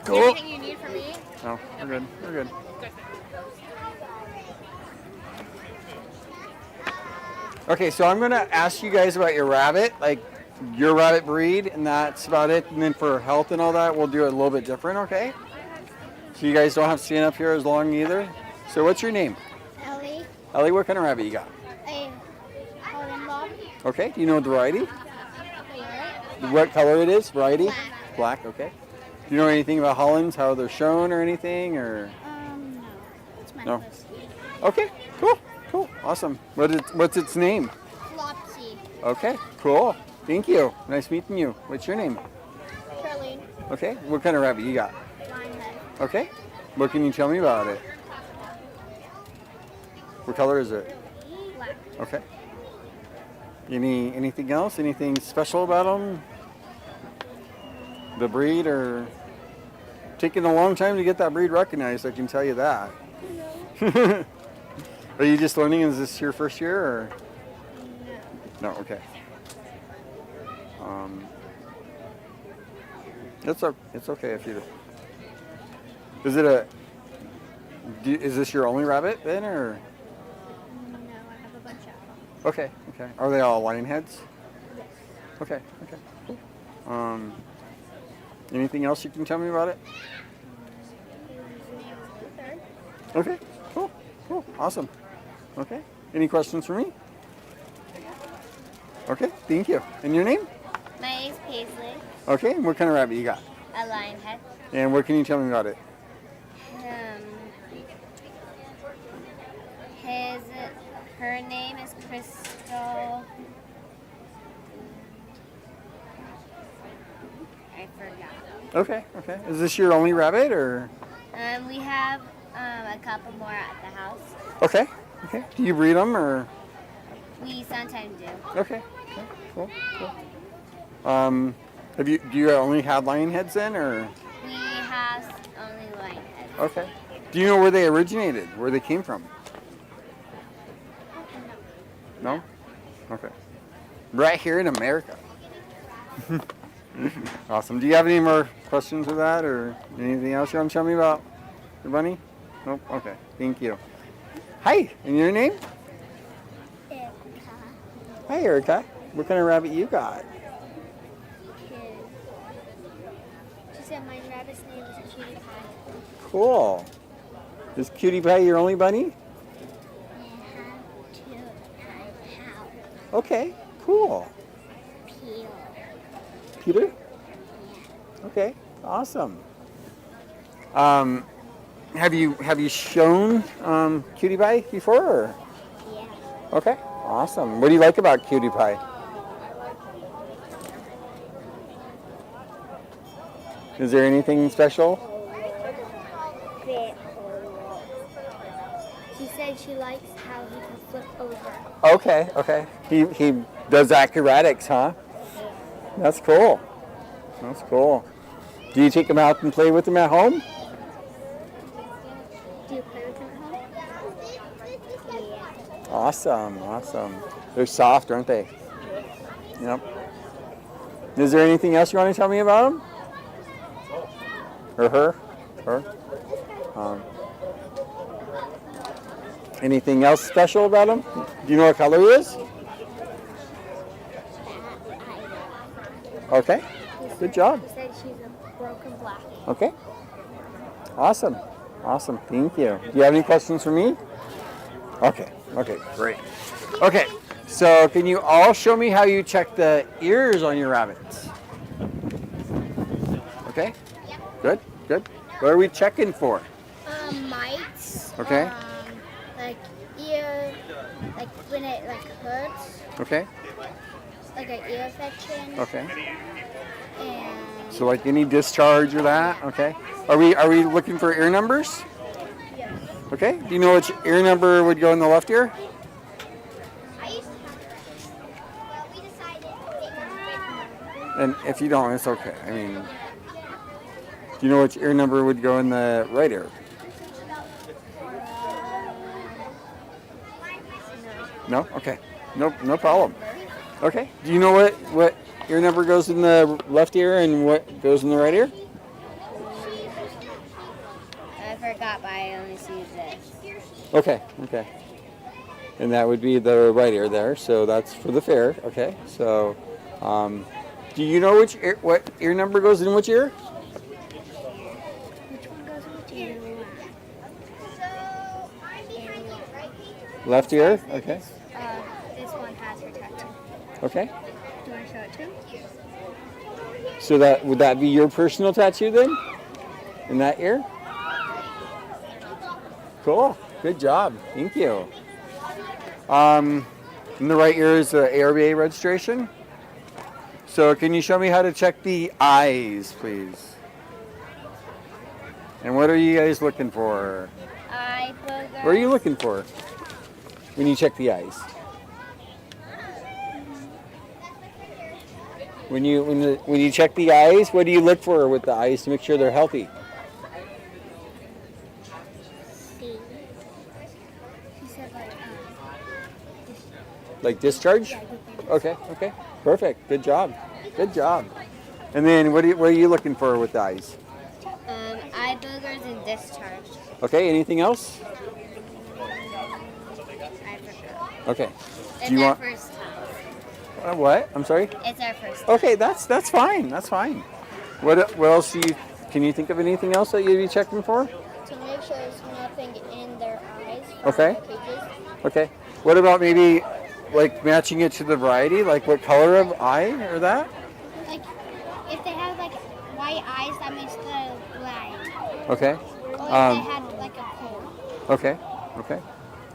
Cool. Anything you need from me? No, we're good. We're good. Okay, so I'm going to ask you guys about your rabbit, like your rabbit breed, and that's about it. And then for health and all that, we'll do it a little bit different, okay? So you guys don't have to stand up here as long either. So what's your name? Ellie, Ellie, what kind of rabbit you got? a Holland Bob, Okay, do you know the variety? Barrett, What color it is? Variety? Black. Black, okay. Do you know anything about Hollands, how they're shown or anything? Or no, it's my No. first. Okay, cool, cool, awesome. What's its name? Flopsy, Okay, cool. Thank you. Nice meeting you. What's your name? Charlene, Okay, what kind of rabbit you got? Linehead, Okay, what can you tell me about it? What color is it? Black, Okay. Anything else? Anything special about them? The breed, or taking a long time to get that breed recognized? I can tell you that. Are you just learning? Is this your first year, or? No. Okay. It's okay if you. Is it is this your only rabbit then, or? no, I have a bunch of them. Okay. Okay. Are they all lion heads? Yes. Okay. Okay. Cool. Anything else you can tell me about it? His name is Luther. Okay. Cool. Cool. Awesome. Okay. Any questions for me? Okay. Thank you. And your name? My name's Paisley, Okay. And what kind of rabbit you got? a lion head. And what can you tell me about it? Her name is Crystal. I forgot. Okay. Okay. Is this your only rabbit, or? We have a couple more at the house. Okay. Okay. Do you breed them, or? We sometimes do. Okay. Okay. Cool. Cool. Do you only have lion heads then, or? We have only lion heads. Okay. Do you know where they originated? Where they came from? No? Okay. Right here in America. Awesome. Do you have any more questions with that, or anything else you want to tell me about your bunny? Nope. Okay. Thank you. Hi. And your name? Erica, Hi, Erica. What kind of rabbit you got? she said my rabbit's name is Cutie Pie. Cool. Is Cutie Pie your only bunny? Okay. Cool. Peter? Okay. Awesome. Have you shown Cutie Pie before? Or? Yeah. Okay. Awesome. What do you like about Cutie Pie? Is there anything special? She said she likes how he can flip over. Okay. Okay. He does acrobatics, huh? That's cool. That's cool. Do you take him out and play with him at home? Do you play with him at home? Yeah. Awesome. Awesome. They're soft, aren't they? Yep. Is there anything else you want to tell me about him? Or her? Her? Anything else special about him? Do you know what color he is? Okay. Good job. He said she's a broken black. Okay. Awesome. Awesome. Thank you. Do you have any questions for me? Okay. Okay. Great. Okay. So can you all show me how you check the ears on your rabbits? Okay. Good. Good. What are we checking for? Mites. Okay. Like ear, like when it like hurts, Okay. like an ear infection. Okay. And So like any discharge or that? Okay. Are we looking for ear numbers? yes. Okay. Do you know which ear number would go in the left ear? I used to have, well, we decided. And if you don't, it's okay. I mean, do you know which ear number would go in the right ear? No? Okay. Nope, no problem. Okay. Do you know what ear number goes in the left ear and what goes in the right ear? I only see this. Okay, okay. And that would be the right ear there, so that's for the fair. Okay, so do you know what ear number goes in which ear? Which one goes in which ear? Left ear? Okay. This one has her tattoo. Okay. Do you want to show it too? So would that be your personal tattoo then? In that ear? Cool. Good job. Thank you. In the right ear is the ARBA registration. So can you show me how to check the eyes, please? And what are you guys looking for? Eye boogers. What are you looking for when you check the eyes? When you check the eyes, what do you look for with the eyes to make sure they're healthy? Like discharge? Okay, okay. Perfect. Good job. Good job. And then what are you looking for with the eyes? Eye boogers and discharge. Okay, anything else? I forgot. Okay. It's Do you our want first time. what? I'm sorry? It's our first time. Okay, that's fine. That's fine. What else can you think of anything else that you'd be checking for? To make sure there's nothing in their eyes. Okay. The pages. Okay. What about maybe like matching it to the variety, like what color of eye or that? Like, if they have like white eyes, that means they're blind. Okay. Or if they had like a cold. Okay. Okay.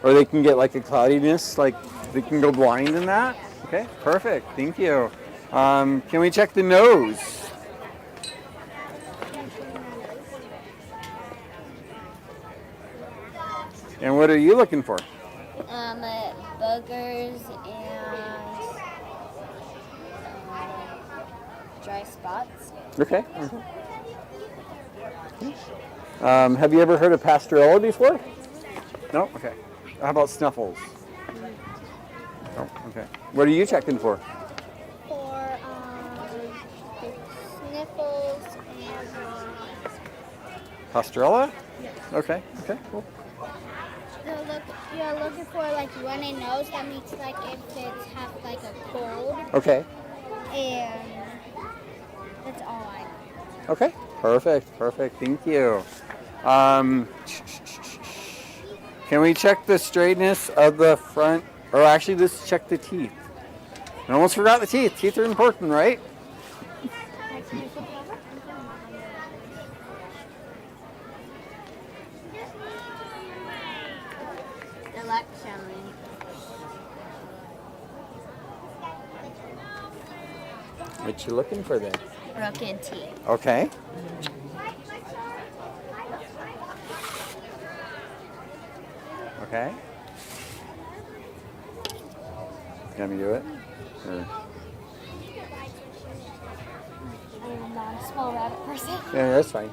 Or they can get like a cloudiness, like they can go blind in that. Okay. Perfect. Thank you. Can we check the nose? And what are you looking for? Boogers and dry spots. Okay. Have you ever heard of pastorella before? No? Okay. How about snuffles? Oh, okay. What are you checking for? For sniffles and Pastorella? Yes. Okay. Okay. Cool. you're looking for like runny nose. That means like if it's have like a cold. Okay. And that's all I know. Okay. Perfect. Perfect. Thank you. Can we check the straightness of the front? Or actually, let's check the teeth. I almost forgot the teeth. Teeth are important, right? Good luck, Showman. What you looking for then? Broken teeth. Okay. Okay. You want me to do it? Or... I'm not a small rabbit person. Yeah, that's fine.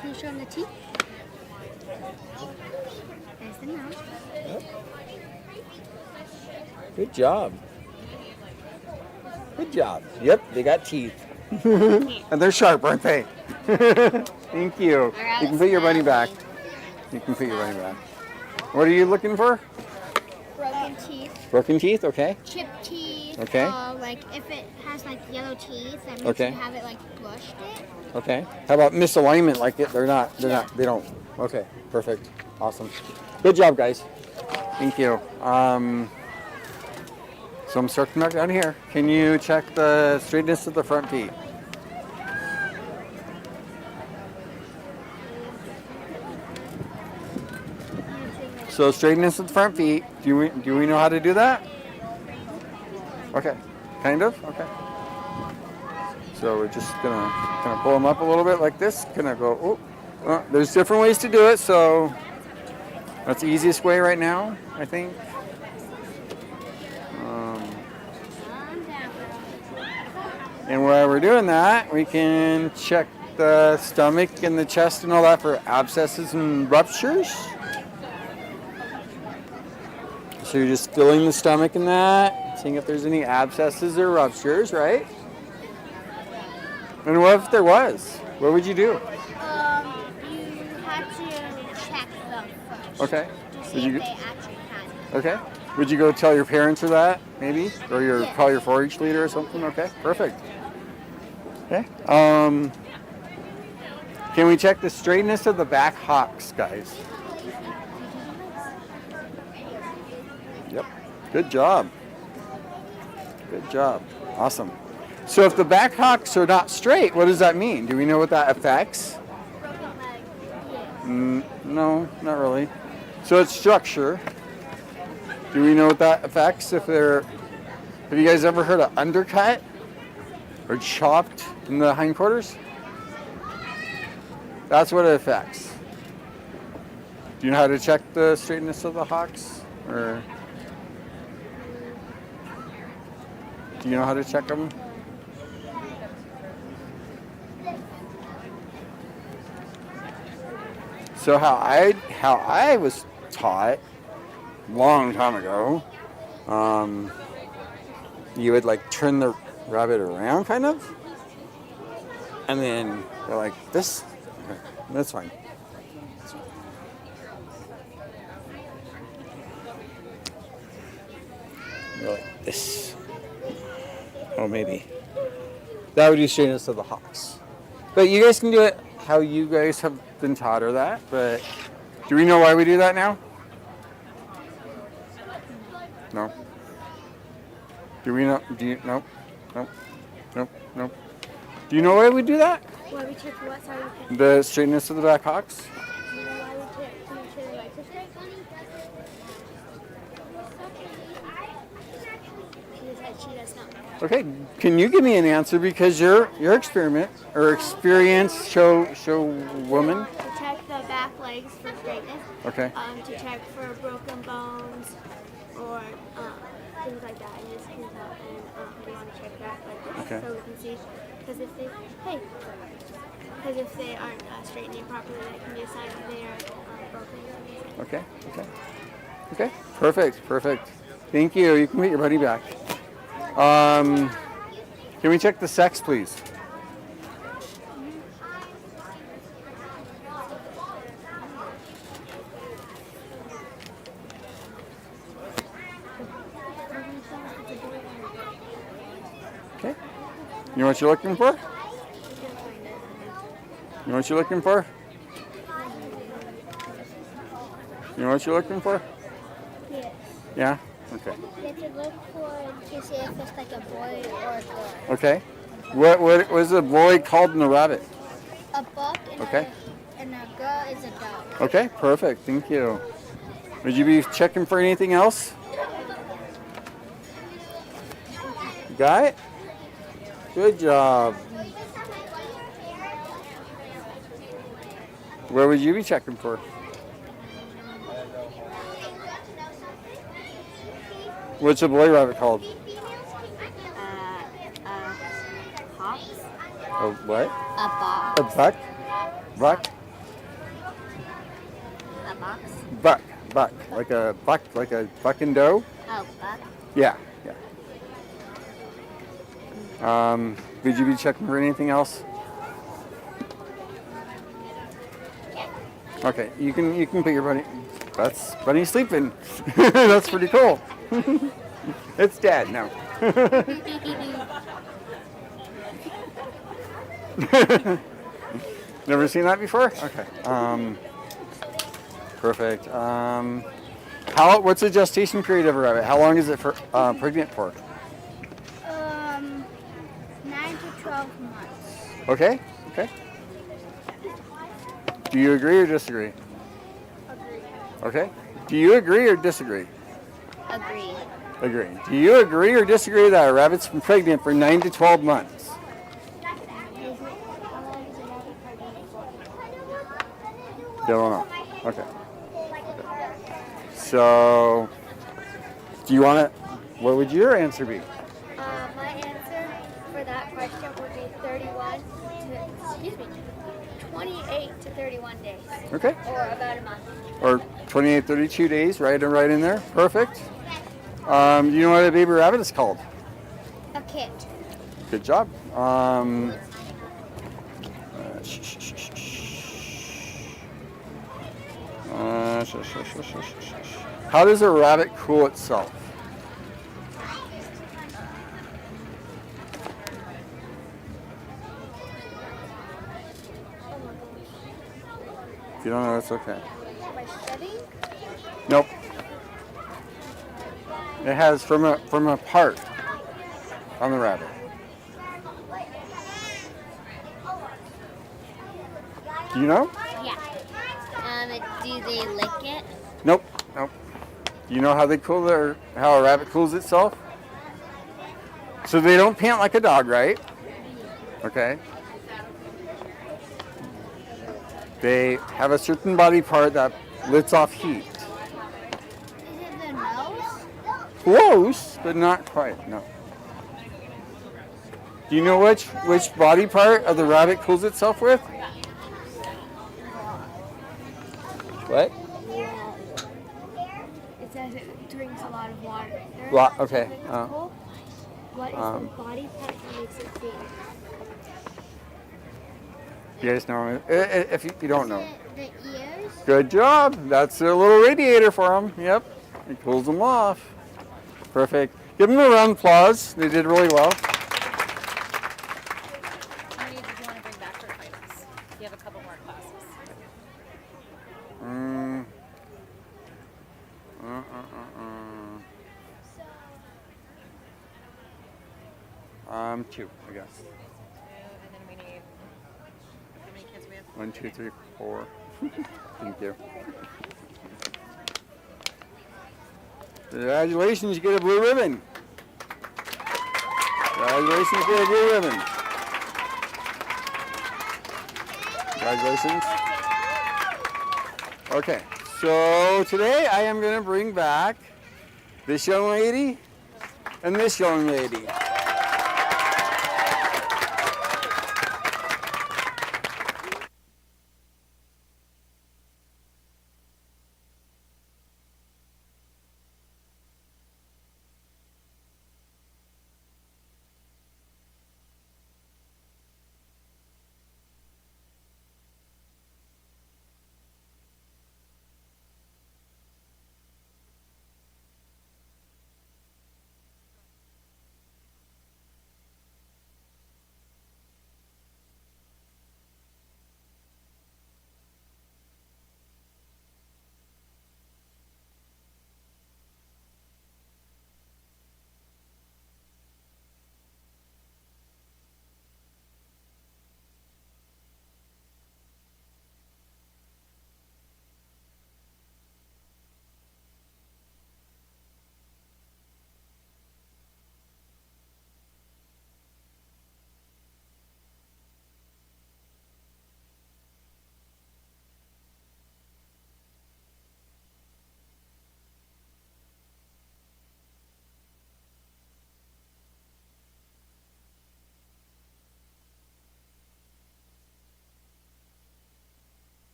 Can you show them the teeth? There's the nose. Good job. Good job. Yep, they got teeth. And they're sharp, aren't they? Thank you. You can put your money back. You can put your money back. What are you looking for? Broken teeth. Broken teeth, okay. Chipped teeth. Okay. Like if it has like yellow teeth, that means Okay. you have it like brushed it. Okay. How about misalignment? Like they don't. Okay, perfect. Awesome. Good job, guys. Thank you. So I'm starting back down here. Can you check the straightness of the front teeth? So straightness of the front feet. Do we know how to do that? Okay. Kind of? Okay. So we're just gonna kind of pull them up a little bit like this. Gonna go, there's different ways to do it, so that's the easiest way right now, I think. And while we're doing that, we can check the stomach and the chest and all that for abscesses and ruptures. So you're just filling the stomach and that, seeing if there's any abscesses or ruptures, right? And what if there was? What would you do? You have to check Okay. to Would see you if they actually had it. Okay. Would you go tell your parents of that, maybe? Or Yeah. call your 4-H leader or something? Okay, perfect. Okay. Can we check the straightness of the back hocks, guys? Yep. Good job. Good job. Awesome. So if the back hocks are not straight, what does that mean? Do we know what that affects? No, not really. So it's structure. Do we know what that affects if they're... Have you guys ever heard of undercut or chopped in the hindquarters? That's what it affects. Do you know how to check the straightness of the hocks? Or do you know how to check them? So how I was taught long time ago, you would like turn the rabbit around kind of, and then go like this. Okay, that's fine. Go like this. Oh, maybe. That would be straightness of the hocks. But you guys can do it how you guys have been taught or that, but do we know why we do that now? No. Do we know? Do you? Nope. Nope. Nope. Nope. Do you know why we do that? Why we check what? Sorry, we The straightness of the back hocks? why we check to make sure the lights are straight? She said she does not know. Okay. Can you give me an answer because your experiment or experience show woman? To check the back legs for straightness. Okay. To check for broken bones or things like that. And this comes out and we want to check that like this Okay. so we can see. Because if they aren't straightening properly, that can be a sign that they are broken. Okay. Okay. Okay. Perfect. Thank you. You can put your buddy back. Can we check the sex, please? Okay. You know what you're looking for? You know what you're looking for? You know what you're looking for? Yes. Yeah? Okay. You have to look for to see if it's like a boy or a girl. Okay. What was the boy called in the rabbit? A buck and, Okay. and a girl is a dog. Okay, perfect. Thank you. Would you be checking for anything else? You got it? Good job. What would you be checking for? What's a boy rabbit called? Hawks? A what? A box. A buck? Buck? A box? Buck. Like a buck and doe? Oh, buck. Yeah. Would you be checking for anything else? Okay, you can put your bunny. That's Bunny sleeping. That's pretty cool. It's Dad now. Never seen that before? Okay. Perfect. What's the gestation period of a rabbit? How long is it for pregnant for? 9 to 12 months. Okay. Do you agree or disagree? Agree. Okay. Do you agree or disagree? Agree. Agree. Do you agree or disagree that a rabbit's been pregnant for 9 to 12 months? Don't know. Okay. So, do you want to? What would your answer be? My answer for that question would be 28 to 31 days. Okay. Or about a month. Or 28, 32 days, right in there. Perfect. Do you know what a baby rabbit is called? A kit. Good job. How does a rabbit cool itself? If you don't know, it's okay. By shedding? Nope. It has from a part on the rabbit. Do you know? Yeah. Do they lick it? Nope. Nope. Do you know how they how a rabbit cools itself? So they don't pant like a dog, right? Okay. They have a certain body part that lets off heat. Is it the nose? Close, but not quite, no. Do you know which body part of the rabbit cools itself with? What? It says it drinks a lot of water. Okay. What is the body part that makes it cool? You guys know? If you don't know. The ears? Good job. That's a little radiator for them. Yep. It cools them off. Perfect. Give them a round of applause. They did really well. How many did you want to bring back for finals? You have a couple more classes. Two, I guess. And then we need, how many kids we have? 1, 2, 3, 4. Thank you. Congratulations, you get a blue ribbon. Congratulations, you get a blue ribbon. Congratulations. Okay, so today I am going to bring back this young lady and this young lady.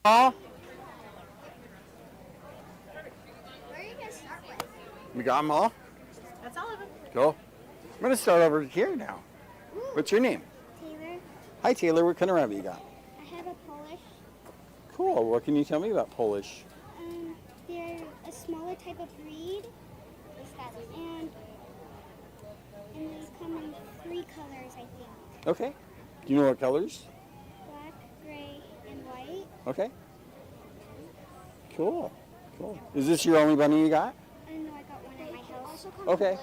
All? Where are you going to start with? We got them all? That's all of them. Cool. I'm going to start over here now. What's your name? Taylor. Hi, Taylor. What kind of rabbit you got? I have a Polish. Cool. What can you tell me about Polish? They're a smaller type of breed. And they come in 3 colors, I think. Okay. Do you know what colors? Black, gray, and white. Okay. Cool. Cool. Is this your only bunny you got? No, I got one at my house. Okay.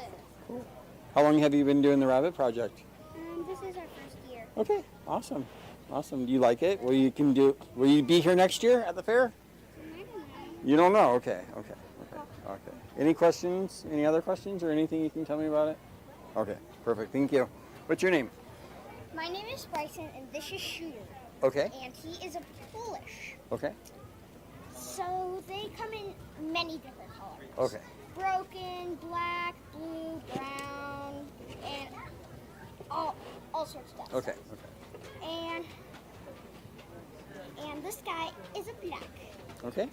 Cool. How long have you been doing the rabbit project? This is our first year. Okay. Awesome. Awesome. Do you like it? Will you be here next year at the fair? I don't know. You don't know? Okay. Okay. Okay. Okay. Any questions? Any other questions or anything you can tell me about it? Okay, perfect. Thank you. What's your name? My name is Bryson, and this is Shooter. Okay. And he is a Polish. Okay. So they come in many different colors. Okay. Broken, black, blue, brown, and all sorts of stuff. Okay. Okay. And this guy is a black. Okay.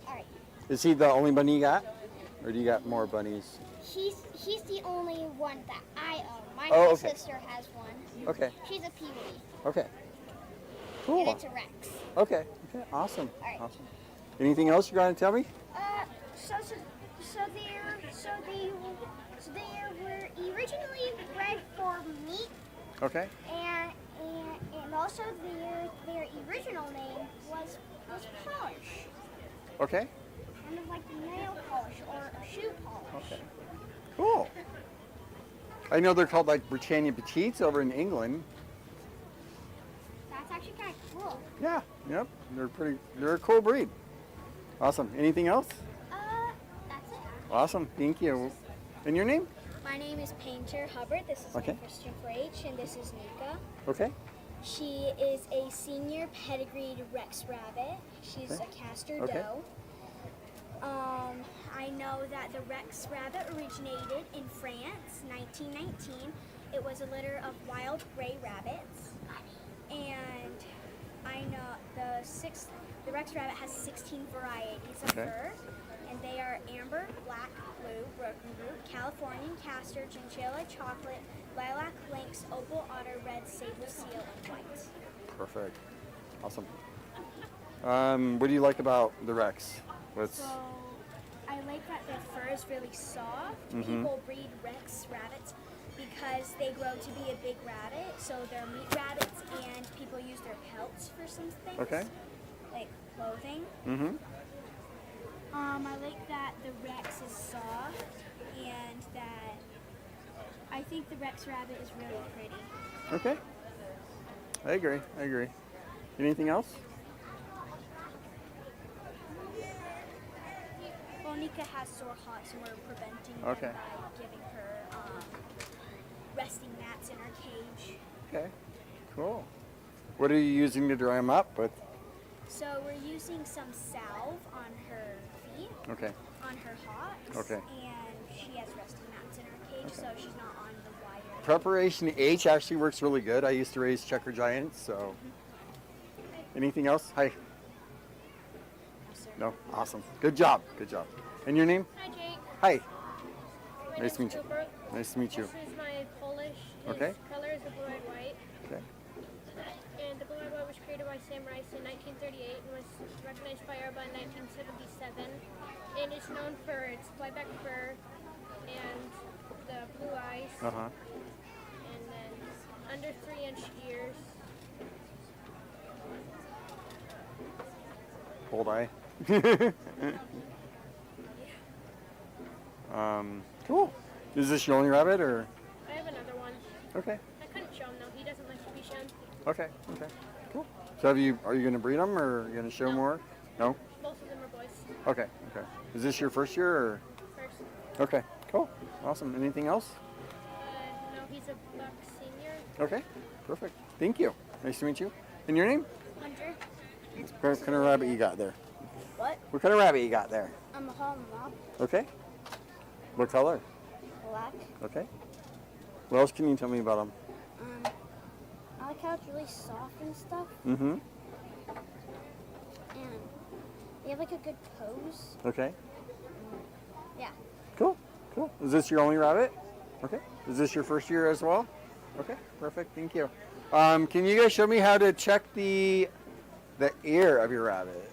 All right. Is he the only bunny you got, or do you got more bunnies? He's the only one that I own. My Okay. sister has one. Okay. She's a Pee-wee. Okay. Cool. And it's a Rex. Okay. Okay. Awesome. All right. Awesome. Anything else you're going to tell me? So they were originally bred for meat, Okay. and also their original name was polish, Okay. kind of like nail polish or shoe polish. Okay. Cool. I know they're called like Britannia Petites over in England. That's actually kind of cool. Yeah. Yep. They're a cool breed. Awesome. Anything else? That's it. Awesome. Thank you. And your name? My name is Painter Hubbard. This is Okay. my Christian 4-H, and this is Nika. Okay. She is a senior pedigreed Rex rabbit. She's Okay. a caster Okay. doe. I know that the Rex rabbit originated in France, 1919. It was a litter of wild gray rabbits, and I know the Rex rabbit has 16 varieties of Okay. fur, and they are amber, black, blue, broken root, Californian castor, chinchilla, chocolate, lilac, lynx, opal otter, red, sable seal, and white. Perfect. Awesome. What do you like about the Rex? What's So I like that their fur is really soft. Mhm. People breed Rex rabbits because they grow to be a big rabbit, so they're meat rabbits, and people use their pelts for some things. Okay. Like clothing. Mm-hmm. I like that the Rex is soft, and that I think the Rex rabbit is really pretty. Okay. I agree. Anything else? Well, Nika has sore hots, and we're preventing Okay. them by giving her resting mats in her cage. Okay. Cool. What are you using to dry them up with? So we're using some salve on her feet, Okay. on her hots, Okay. and she has resting mats in her cage, so she's not on the wire. Preparation H actually works really good. I used to raise checker giants, so. Anything else? Hi. No? Awesome. Good job. And your name? Hi, Jake. Hi. My Nice to name's meet you. Cooper. Nice to meet you. This is my Polish. His Okay. color is a blue-eyed white. Okay. And the blue-eyed white was created by Sam Rice in 1938 and was recognized by ARBA in 1977. And it's known for its flyback fur and the blue eyes. Uh-huh. And then under 3-inch ears. Cold eye. Cool. Is this your only rabbit or? I have another one. Okay. I couldn't show him though. He doesn't like to be shown. Okay. Cool. So are you going to breed them or are you going to show more? No? Both of them are boys. Okay. Is this your first year or? First. Okay. Cool. Awesome. Anything else? No, he's a buck senior. Okay. Perfect. Thank you. Nice to meet you. And your name? Hunter. What kind of rabbit you got there? What? What kind of rabbit you got there? I'm a home mob. Okay. What color? Black. Okay. What else can you tell me about them? I like how it's really soft and stuff, Mm-hmm. and they have like a good pose. Okay. Yeah. Cool. Is this your only rabbit? Okay. Is this your first year as well? Okay. Perfect. Thank you. Can you guys show me how to check the ear of your rabbit?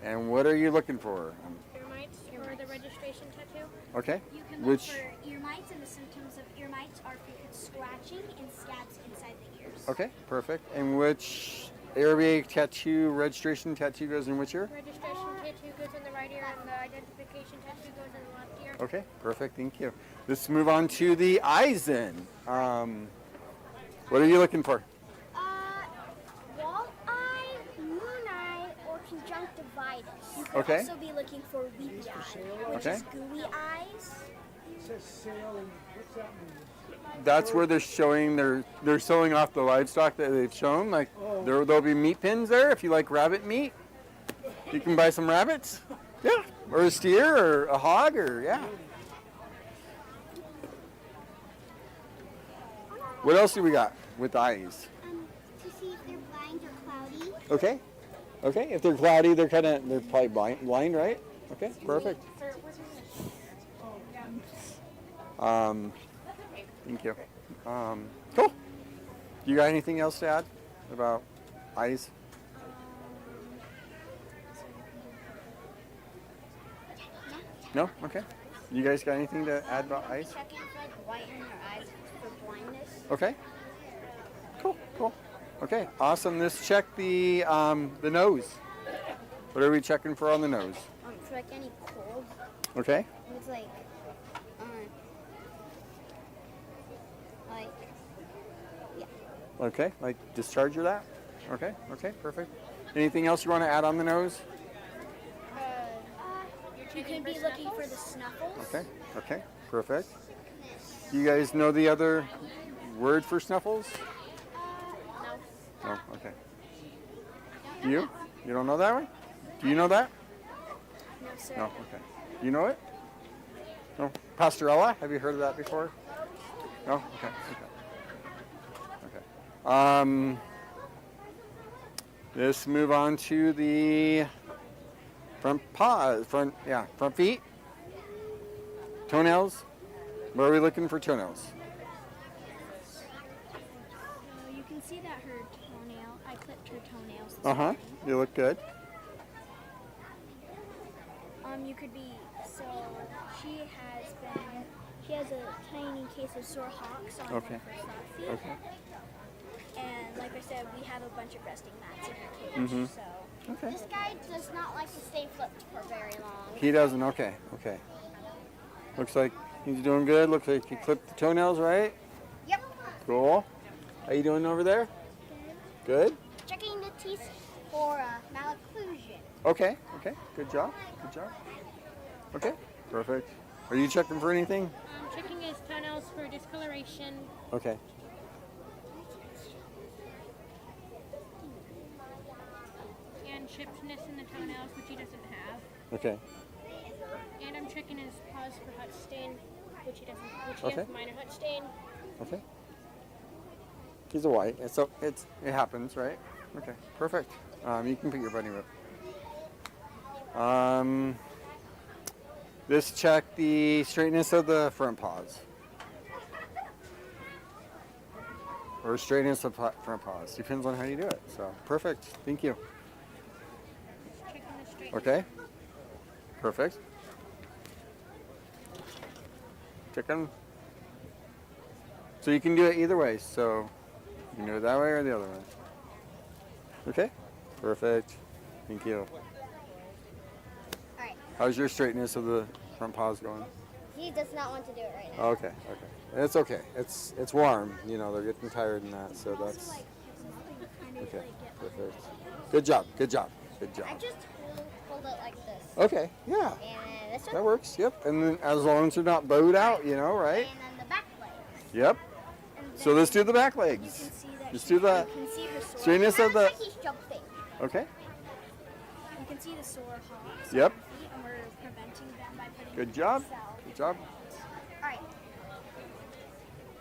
And what are you looking for? Ear mites or the registration tattoo. Okay. You can look Which? for ear mites, and the symptoms of ear mites are frequent scratching and scabs inside the ears. Okay. Perfect. And which Arabic tattoo registration tattoo goes in which ear? Registration tattoo goes in the right ear and the identification tattoo goes in the left ear. Okay. Perfect. Thank you. Let's move on to the eyes then. What are you looking for? Wall eye, moon eye, or conjunctivitis. gingivitis. You could Okay. also be looking for weepy eye, which Okay. is gooey eyes. That's where they're showing they're showing off the livestock that they've shown. Like there'll be meat pins there if you like rabbit meat. You can buy some rabbits. Yeah. Or a steer or a hog or yeah. What else do we got with eyes? To see if they're blind or cloudy. Okay. Okay. If they're cloudy, they're probably blind, right? Okay. Perfect. Thank you. Cool. You got anything else to add about eyes? No? Okay. You guys got anything to add about eyes? Checking for like white in their eyes for blindness. Okay. Cool. Okay, awesome. Let's check the nose. What are we checking for on the nose? For like any cold. Okay. It's like, yeah. Okay, like discharge of that? Okay, perfect. Anything else you want to add on the nose? You can be looking for the snuffles. Okay, perfect. Do you guys know the other word for snuffles? No, okay. You? You don't know that one? Do you know that? No, sir. No, okay. You know it? No. Pastorella? Have you heard of that before? No? Okay. Let's move on to the front feet. Toenails. Where are we looking for toenails? So you can see that her toenail, I clipped her toenails this Uh-huh. morning. You look good. You could be, so she has a tiny case of sore hocks on Okay. one of her front feet. Okay. And like I said, we have a bunch of resting mats in her cage, Mhm. so. Okay. This guy does not like to stay flipped for very long. He doesn't. Okay. Looks like he's doing good. Looks like he clipped the toenails, right? Yep. Cool. How you doing over there? Good. Checking the teeth for malocclusion. Okay. Good job. Okay. Perfect. Are you checking for anything? Checking his toenails for discoloration. Okay. And chippedness in the toenails, which he doesn't have. Okay. And I'm checking his paws for hut stain, which he doesn't. Which he Okay. has minor hut stain. Okay. He's a white. It happens, right? Okay. Perfect. You can put your bunny whip. Let's check the straightness of the front paws. Or straightness of front paws. Depends on how you do it. So, perfect. Thank you. Checking the straight. Okay. Perfect. Check them. So you can do it either way. So you can do it that way or the other way. Okay. Perfect. Thank you. Alright. How's your straightness of the front paws going? He does not want to do it right now. Okay. It's okay. It's warm. You know, they're getting tired and that, so that's okay. Perfect. Good job. I just hold it like this. Okay. Yeah. And then this one. That works. Yep. And then as long as they're not bowed out, you know, right? And then the back leg. Yep. So let's do the back legs. Let's do the straightness of the. Like he's jumping. Okay. You can see the sore hocks Yep. on her feet, and we're preventing them by putting Good job. salve. Good job. Alright.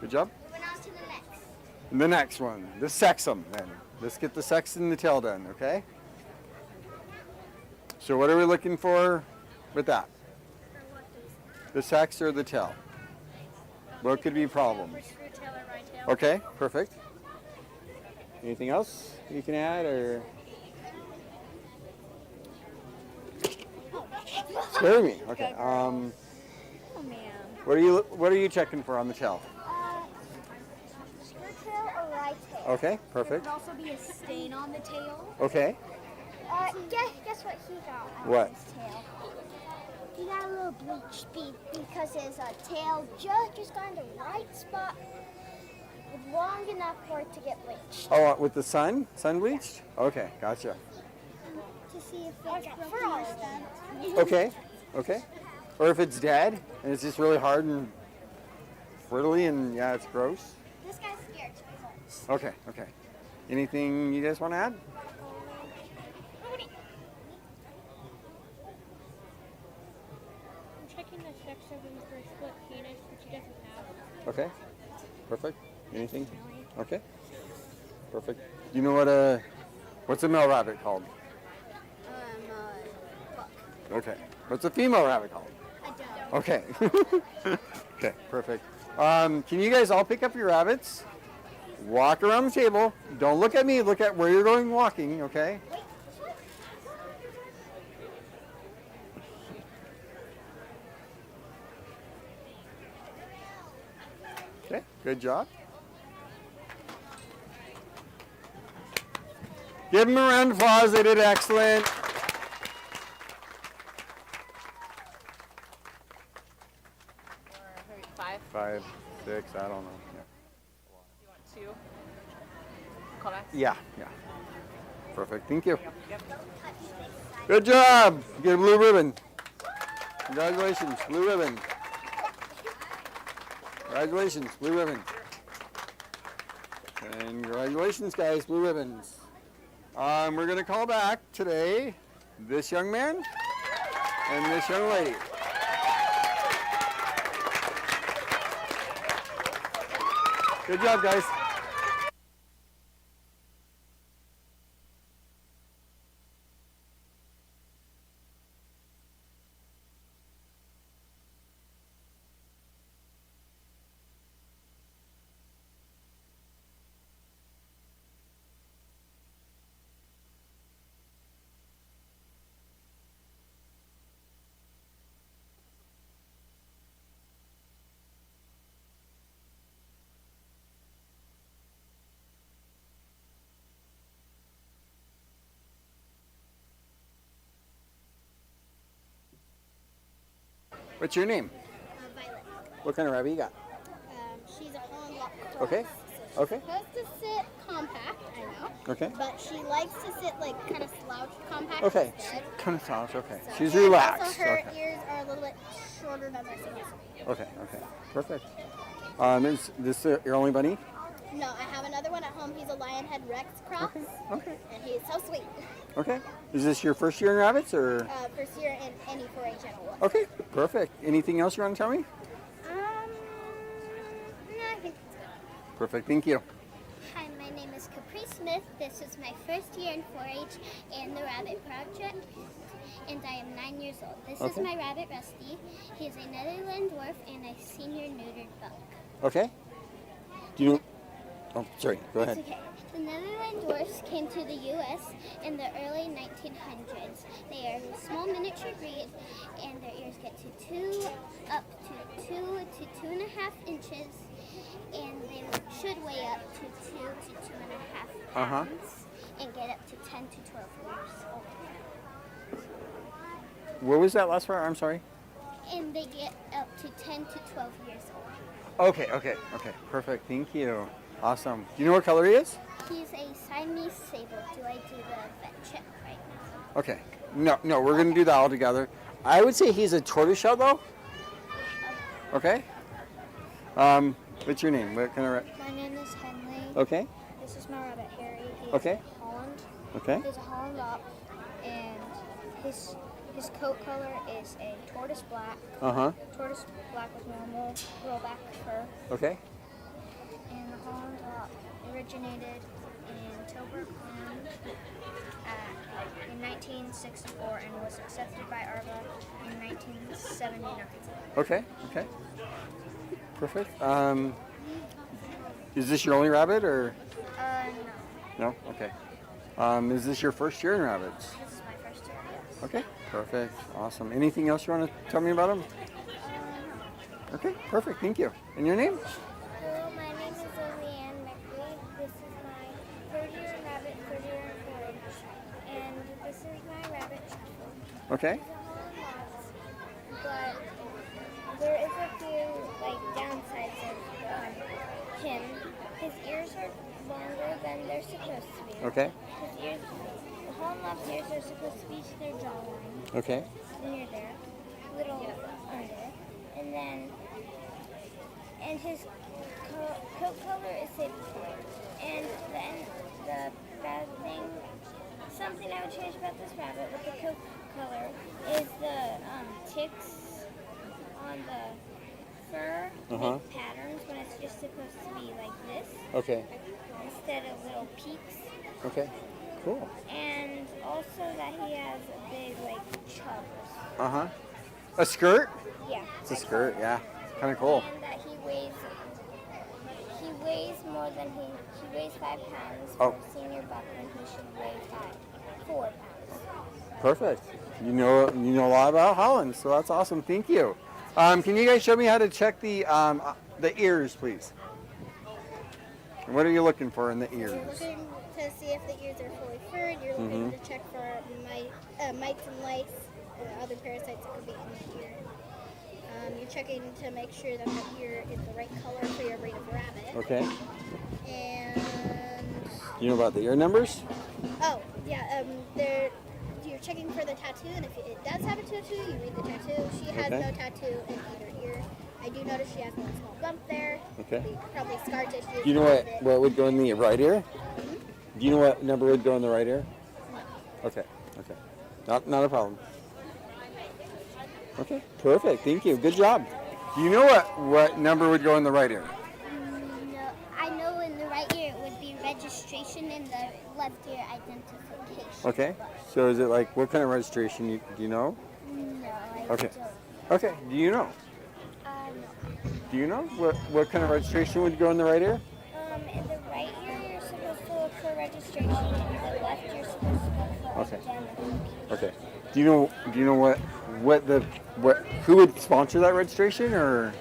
Good job. Moving on to the next. And the next one, the sexum then. Let's get the sex and the tail done, okay? So what are we looking for with that? The sex or the tail? What could be problems? Okay, perfect. Anything else you can add or? Scare me. Okay. Oh man. What are you checking for on the tail? Skirt tail or right tail? Okay, There perfect. could also be a stain on the tail. Okay. Guess what he got on What? his tail? He got a little bleach because his tail just got in the right spot, long enough for it to get bleached. Oh, with the sun bleached? Okay, gotcha. To to see if it's broken or stubbed. Okay, okay. Or if it's dead and it's just really hard and frittly and yeah, it's gross. This guy's scared, so he won't. Okay, okay. Anything you guys want to add? I'm checking the sex of him for a split penis, which he doesn't have. Okay, perfect. Anything? Okay, perfect. You know what's a male rabbit called? Buck. Okay. What's a female rabbit called? I don't. Okay. Okay, perfect. Can you guys all pick up your rabbits? Walk around the table. Don't look at me. Look at where you're going walking, okay? Okay, good job. Give them a round of applause. They did excellent. Maybe 5. 5, 6, I don't know. Yeah. You want 2? Callbacks? Yeah, yeah. Perfect. Thank you. Yep. Good job. You get a blue ribbon. Congratulations, blue ribbon. Congratulations, blue ribbon. Congratulations, guys, blue ribbons. We're going to call back today this young man and this young lady. Good job, guys. What's your name? Violet. What kind of rabbit you got? She's a Holland Lock. Okay. Okay. Supposed to sit compact, I know. Okay. But she likes to sit like kind of slouched compact Okay. instead. Kind of sounds okay. So- She's and relaxed. Also, her Okay. ears are a little bit shorter than my fingers. Okay. Okay. Perfect. Is this your only bunny? No, I have another one at home. He's a Lionhead Rex cross. Okay. And he's so sweet. Okay. Is this your first year in rabbits or? First year in any 4-H animal. Okay. Perfect. Anything else you want to tell me? No, I think it's good. Perfect. Thank you. Hi, my name is Capri Smith. This is my first year in 4-H and the Rabbit Project, and I am 9 years old. This is Okay. my rabbit, Rusty. He is a Netherland dwarf and a senior neutered buck. Okay. Do you? Oh, sorry. Go It's ahead. okay. The Netherland dwarfs came to the U.S. in the early 1900s. They are a small miniature breed, and their ears get to up to 2 to 2.5 inches, and they should weigh up to 2 to 2.5 pounds, and get up to 10 to 12 years old. What was that last part? I'm sorry. And they get up to 10 to 12 years old. Okay. Okay. Okay. Perfect. Thank you. Awesome. Do you know what color he is? He's a Siamese sable. Do I do the vet check right now? Okay. No, we're going to do that all together. I would say he's a tortoiseshell, though. Okay. What's your name? What kind of My name is Henley. Okay. This is my rabbit Harry. He's Okay. a Holland. Okay. He's a Holland Lop, and his coat color is a tortoise black. Tortoise black with normal rollback fur. Okay. And the Holland Lop originated in Tilburg, Holland, in 1964 and was accepted by ARVA in 1979. Okay. Perfect. Is this your only rabbit or? No. No? Okay. Is this your first year in rabbits? This is my first year, yes. Okay. Perfect. Awesome. Anything else you want to tell me about him? Okay. Perfect. Thank you. And your name? Hello, my name is Leanne Meckley. This is my third year in rabbit, third year in 4-H. And this is my rabbit Chuckle. Okay. But there is a few downsides of him. His ears are longer than they're supposed to be. Okay. His ears whole left ears are supposed to be to their jawline. Okay. Near there. Little under. And then, and his coat color is sable point. And then the bad thing, something I would change about this rabbit with the coat color is the ticks on the fur make patterns when it's just supposed to be like this. Okay. Instead of little peaks. Okay. Cool. And also that he has a big like chubbs. A skirt? Yeah. It's a skirt, yeah. Kind of cool. And that he weighs more than he weighs 5 pounds. Oh. For a senior buck, and he should weigh 4 pounds. Perfect. You know a lot about Holland, so that's awesome. Thank you. Can you guys show me how to check the ears, please? What are you looking for in the ears? You're looking to see if the ears are fully furred. You're looking to check for mites and lice or other parasites that could be in the ear. You're checking to make sure that the ear is the right color for your breed of rabbit. Okay. And You know about the ear numbers? you're checking for the tattoo, and if it does have a tattoo, you read the tattoo. She has no tattoo in either ear. I do notice she has one small bump there. Okay. Probably scar tissue. Do you know what would go in the right ear? Do you know what number would go in the right ear? Okay. Okay. Not a problem. Okay. Perfect. Thank you. Good job. Do you know what number would go in the right ear? No, I know in the right ear it would be registration, in the left ear identification. Okay. So is it like what kind of registration? Do you know? No, I Okay. don't. Okay. Do you know? No. Do you know what kind of registration would go in the right ear? In the right ear, you're supposed to look for registration. In the left, you're supposed to look for identification. Okay. Do you know who would sponsor that registration or?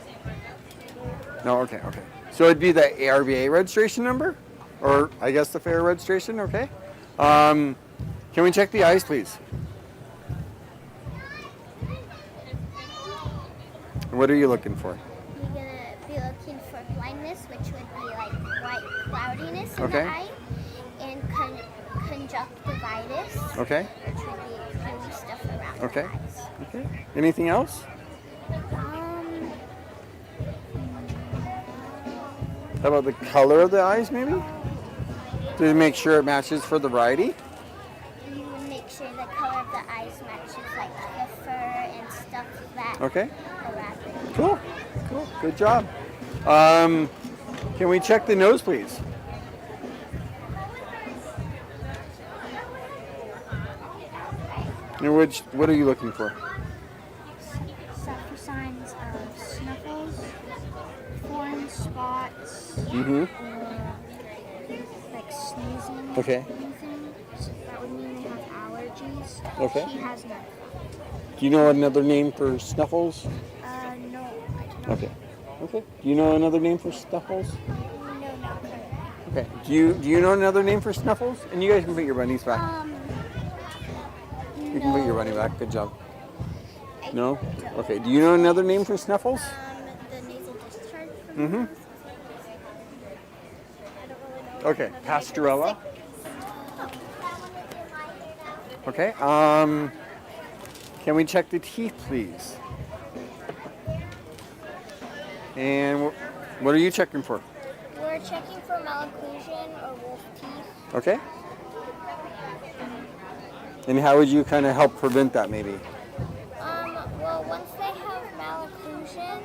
No. Okay. Okay. So it'd be the ARBA registration number, or I guess the fair registration. Okay. Can we check the eyes, please? What are you looking for? You're going to be looking for blindness, which would be like white cloudiness in Okay. the eye, and conjunctivitis, Okay. which would be gooey stuff around Okay. the eyes. Okay. Anything else? How about the color of the eyes, maybe? To make sure it matches for the variety? You would make sure the color of the eyes matches like the fur and stuff that Okay. the rabbit. Cool. Cool. Good job. Can we check the nose, please? And what are you looking for? For signs of snuffles, foreign spots, like sneezing. Okay. Anything. So that would mean they have allergies. Okay. She has none. Do you know another name for snuffles? No, I don't. Okay. Okay. Do you know another name for snuffles? No, not currently. Okay. Do you know another name for snuffles? And you guys can put your bunnies back. You can put your bunny back. Good job. No? Okay. Do you know another name for snuffles? The nasal discharge from Mm-hmm. the nose. I don't really know. Okay. Pastorella. Okay. Can we check the teeth, please? And what are you checking for? We're checking for malocclusion or wolf teeth. Okay. And how would you kind of help prevent that, maybe? Well, once they have malocclusion,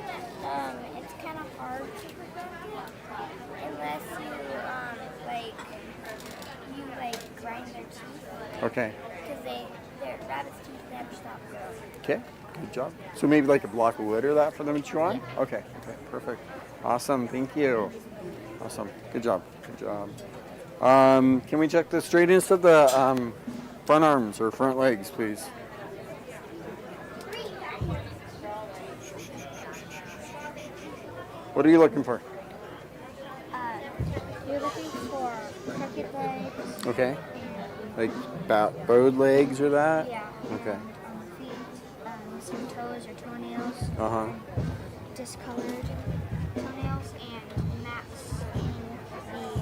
it's kind of hard to prevent it unless you grind their teeth. Okay. Because their rabbit's teeth never stop growing. Okay. Good job. So maybe like a block of wood or that for them to chew on? Yeah. Okay. Okay. Perfect. Awesome. Thank you. Awesome. Good job. Good job. Can we check the straightness of the front arms or front legs, please? What are you looking for? You're looking for crooked legs. Okay. Like bowed legs or that? Yeah. Okay. Feet, some toes or toenails. Uh-huh. Discolored toenails and maps in the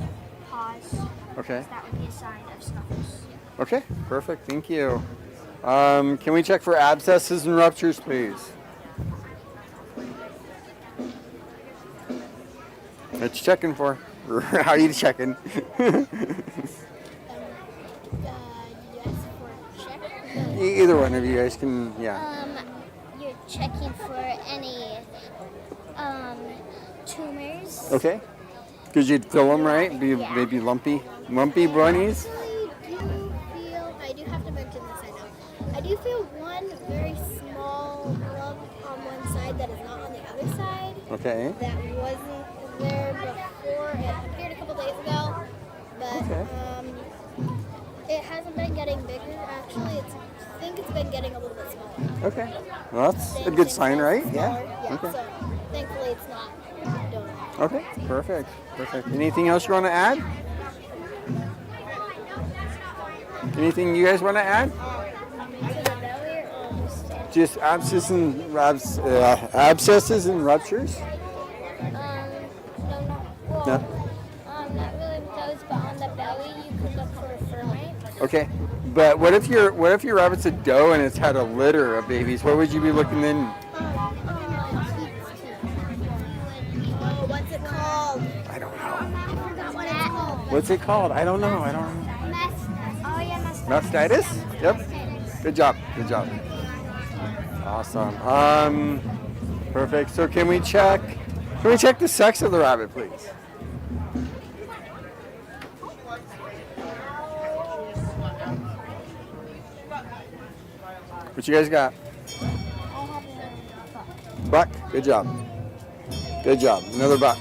paws. Okay. That would be a sign of snuffles. Okay, perfect. Thank you. Can we check for abscesses and ruptures, please? What you checking for? How are you checking? Yes, for check. Either one of you guys can, yeah. You're checking for any tumors. Okay. Because you'd fill them, right? Be maybe lumpy bunnies. I do have to mention this, I know. I do feel one very small lump on one side that is not on the other side. Okay. That wasn't there before. It appeared a couple days ago, but it hasn't been getting bigger. Actually, I think it's been getting a little bit smaller. Okay. Well, that's a good sign, right? Yeah. Yeah. Okay. So thankfully, it's not doing. Okay. Perfect. Perfect. Anything else you want to add? Anything you guys want to add? Just abscesses and ruptures? No. Not really with those, but on the belly you could look for a fur mite. Okay. But what if your rabbit's a doe and it's had a litter of babies? What would you be looking in? What's it called? I don't know. I forgot what it's called. What's it called? I don't know. Mastitis? Yep. Good job. Good job. Awesome. Perfect. So can we check the sex of the rabbit, please? What you guys got? Buck. Good job. Good job. Another buck.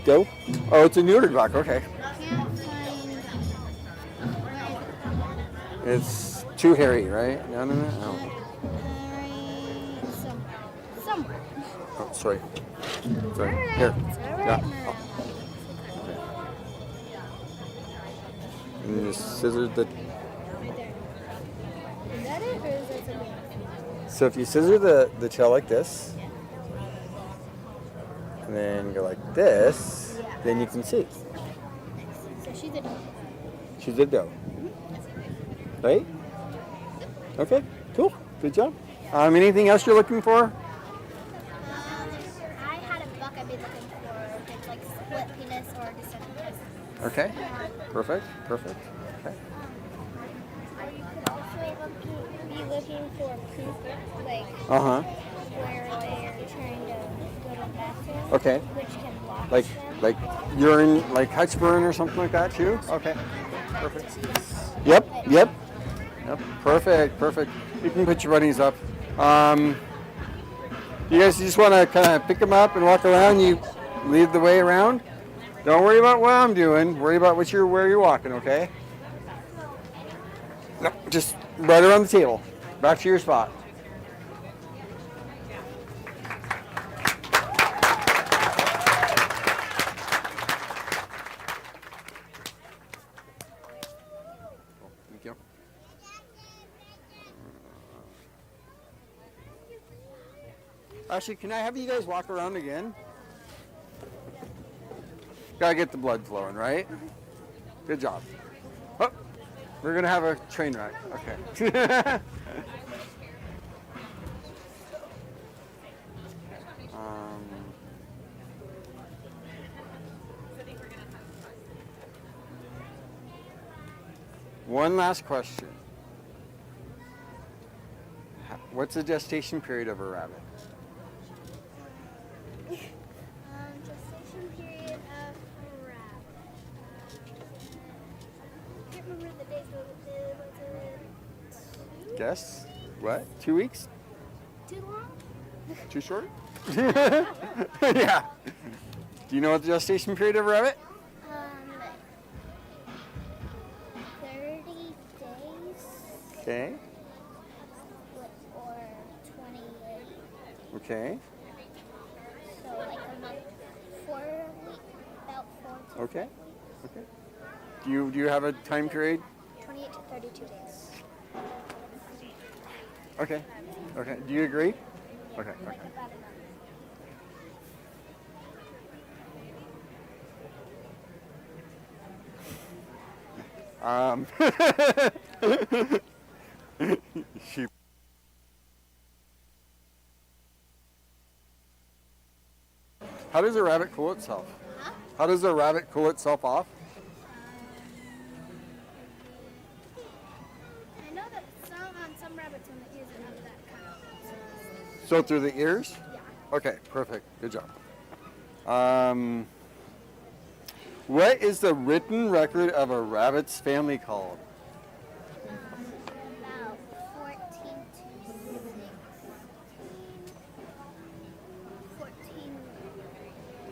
Doe. Oh, it's a neutered buck. Okay. It's too hairy, right? No. Somewhere. Oh, sorry. Here. Yeah. Oh. And you just scissor the. Is that it, or is that something else? So if you scissor the tail like this, and then go like this, then you can see. So she's a doe. She's a doe. Right? Okay, cool. Good job. Anything else you're looking for? I had a buck I've been looking for. It's like split penis or descendant penis. Okay. Perfect. Okay. You could also be looking for poop, like Uh-huh. where they're trying to go to the bathroom. Okay. Which can block Like them. urine, like Hutchburn or something like that too? Okay. Perfect. Yep. Perfect. You can put your bunnies up. You guys just want to kind of pick them up and walk around. You lead the way around. Don't worry about what I'm doing. Worry about where you're walking, okay? No, just right around the table. Back to your spot. Thank you. Actually, can I have you guys walk around again? Gotta get the blood flowing, right? Good job. Oh, we're gonna have a train wreck. Okay. One last question. What's the gestation period of a rabbit? Gestation period of a rabbit. I can't remember the days, but was it Guess? What? 2 weeks? too long? Too short? Yeah. Do you know what the gestation period of a rabbit? 30 days. Okay. Or 28. Okay. So like a month, 4 weeks, about 4 to Okay. Okay. Do you have a time period? 28 to 32 days. Okay. Do you agree? Okay. About a month. She. How does a rabbit cool itself? Huh? How does a rabbit cool itself off? I know that some rabbits on the ears have that kind of. So through the ears? Yeah. Okay, perfect. Good job. What is the written record of a rabbit's family called? About 14 to 16. 14.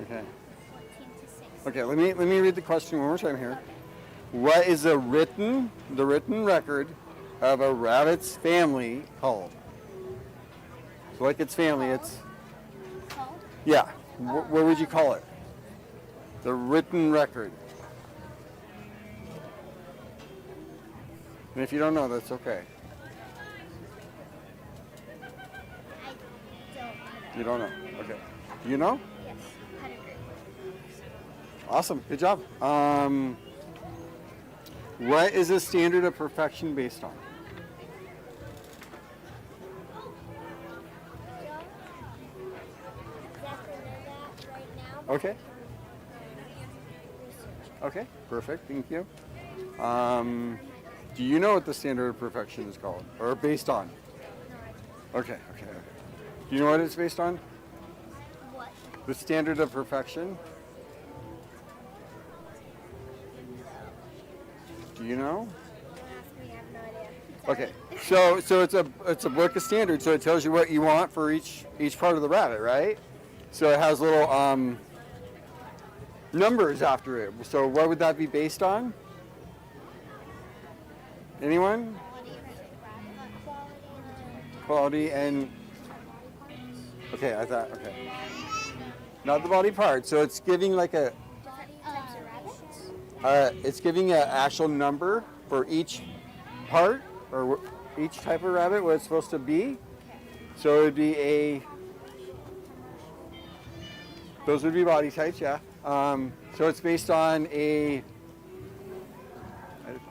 Okay. 14 to 16. Okay, let me read the question one more time here. What is the written record of a rabbit's family called? So like its family, it's Called? yeah. What would you call it? The written record. And if you don't know, that's okay. I don't know. You don't know. Okay. Do you know? Yes, pedigree. Awesome. Good job. What is a standard of perfection based on? Exactly know that right now. Okay. Okay. Perfect. Thank you. Do you know what the standard of perfection is called, or based on? Okay. Okay. Do you know what it's based on? What? The standard of perfection. Do you know? Don't ask me, I have no idea. Okay, so it's a book of standards, so it tells you what you want for each part of the rabbit, right? So it has little numbers after it. So what would that be based on? Anyone? Quality and okay, I thought okay. Not the body part. So it's giving like a Different types of rabbits? it's giving an actual number for each part or each type of rabbit, what it's supposed to be. So it would be those would be body types, yeah. So it's based on I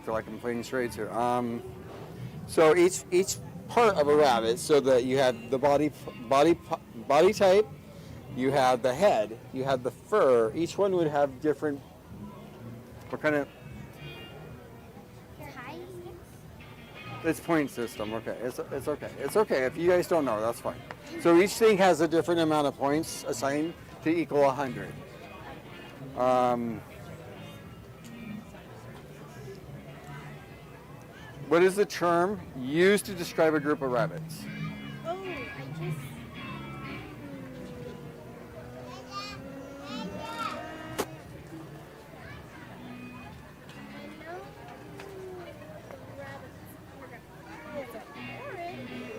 feel like I'm playing charades here. So each part of a rabbit, so that you have the body type, you have the head, you have the fur. Each one would have different. What kind of? It's point system. Okay, it's okay. It's okay if you guys don't know. That's fine. So each thing has a different amount of points assigned to equal 100. What is the term used to describe a group of rabbits? Oh, I just.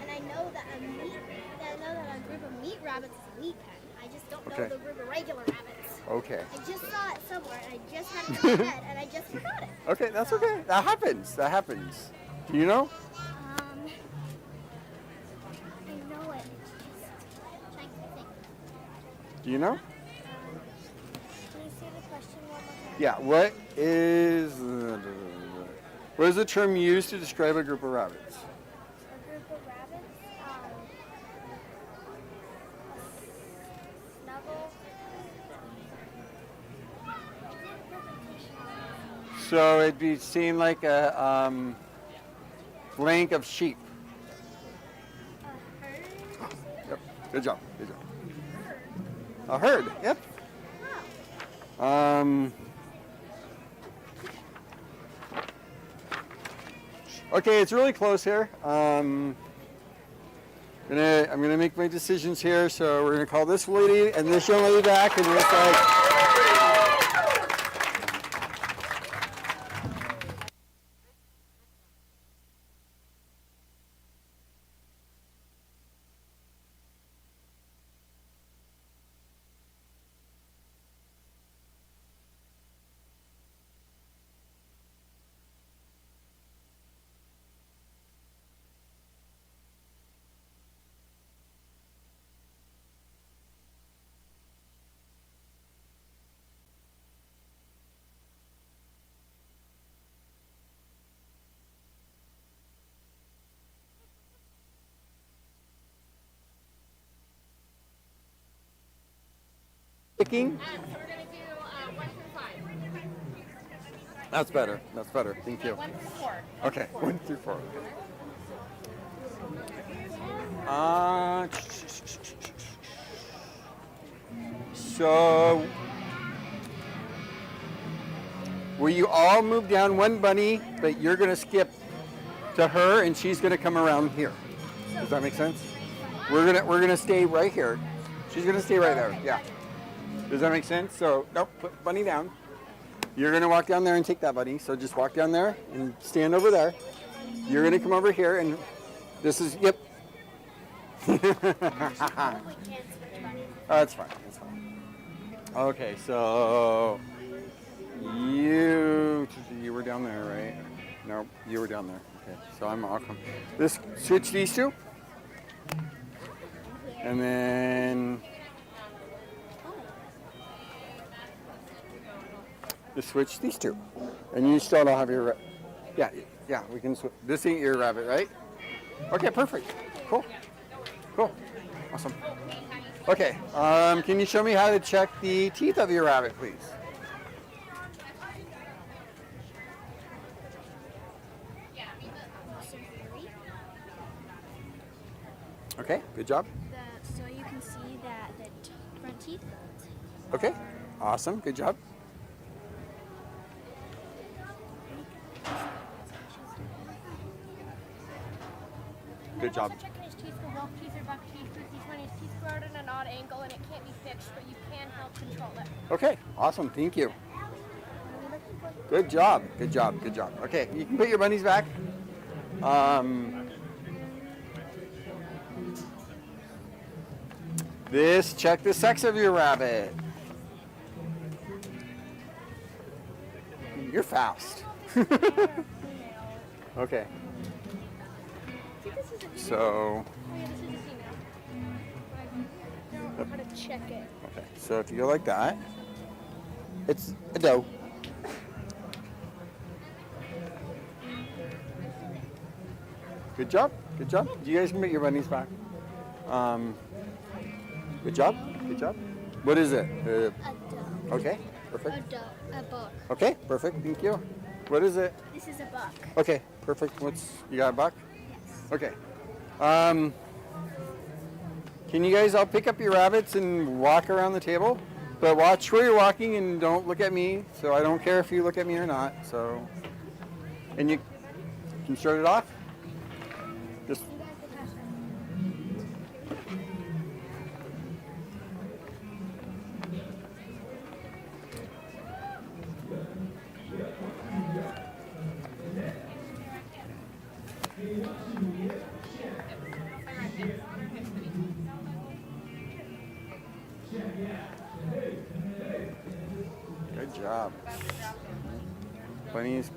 And I know that a group of meat rabbits is a meat pen. I just don't know Okay. the group of regular rabbits. Okay. I just saw it somewhere and I just had it in my head and I just forgot it. Okay, that's okay. That happens. That happens. Do you know? I know it. It's just trying to think. Do you know? Can you say the question one more time? Yeah. What is the term used to describe a group of rabbits? A group of rabbits. Snuggle. So it'd be seen like a flank of sheep. Yep. Good job. Good job. A herd. Yep. Okay, it's really close here. I'm gonna make my decisions here. So we're gonna call this lady and this young lady back, and it's like. ranking? So we're going to do 1 through 5. That's better. That's better. Thank you. 1 through 4. Okay, 1 through 4. So, will you all move down one bunny, but you're going to skip to her, and she's going to come around here. Does that make sense? We're gonna stay right here. She's gonna stay right there. Yeah. Does that make sense? So, nope. Put bunny down. You're gonna walk down there and take that bunny. So just walk down there and stand over there. You're gonna come over here, and this is yep. That's fine. That's fine. Okay, so you were down there, right? Nope, you were down there. Okay, so I'll come. This switch these two, and then just switch these two, and you still don't have your. Yeah, we can. This ain't your rabbit, right? Okay, perfect. Cool. Awesome. Okay, can you show me how to check the teeth of your rabbit, please? Okay, good job. So you can see that the front teeth. Okay, awesome, good job. Good job. Also checking his teeth for wolf teeth or buck teeth. With each one, his teeth grow out at an odd angle, and it can't be fixed, but you can help control it. Okay, awesome, thank you. Good job. Okay, you can put your bunnies back. Check the sex of your rabbit. You're fast. Okay. So. Know how to check it. Okay, so if you go like that, it's a doe. Good job. You guys can put your bunnies back. Good job. What is it? A dove. Okay, perfect. A buck. Okay, perfect. Thank you. What is it? This is a buck. Okay, perfect. You got a buck? Yes. Okay. Can you guys all pick up your rabbits and walk around the table? But watch where you're walking and don't look at me. So I don't care if you look at me or not. So, and you can start it off. Just. Good job. Bunnies.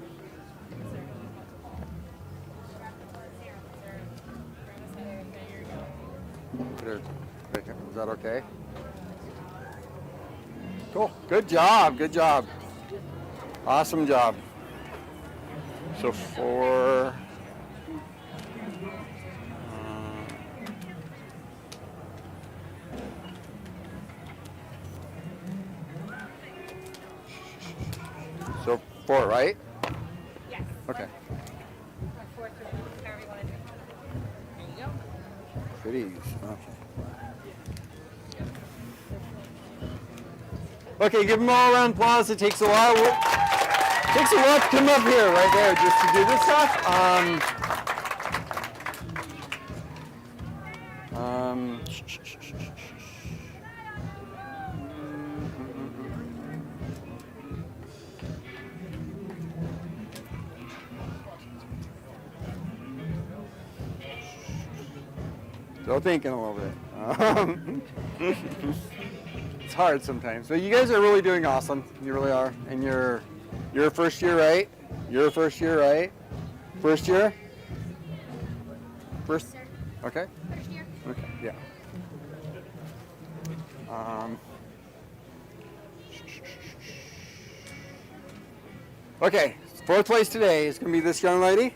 Is that okay? Cool. Good job. Awesome job. So 4. So 4, right? Yes. Okay. 4 through however you want to do it. There you go. Pretty. Okay, give them all a round of applause. It takes a while. Takes a while to come up here, right there, just to do this stuff. Still thinking a little bit. It's hard sometimes. But you guys are really doing awesome. You really are. And you're a first year, right? You're a first year, right? First year? First? Okay. First year. Okay, yeah. Okay, 4th place today is going to be this young lady.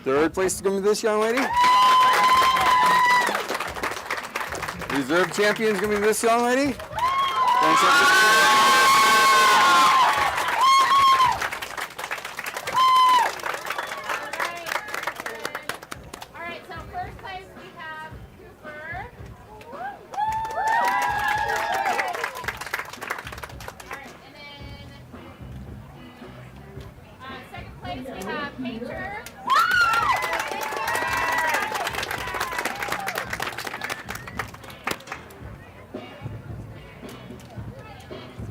Third place is going to this young lady. Reserve champion is going to be this young lady. All right, so first place we have Cooper. All right, and then second place we have Painter.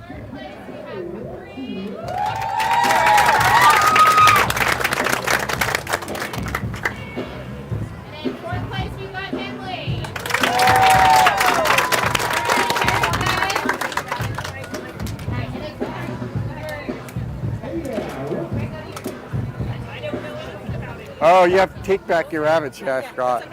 Third place we have Bree. And in fourth place, you got Emily. Oh, you have to take back your rabbits. Yeah, I forgot.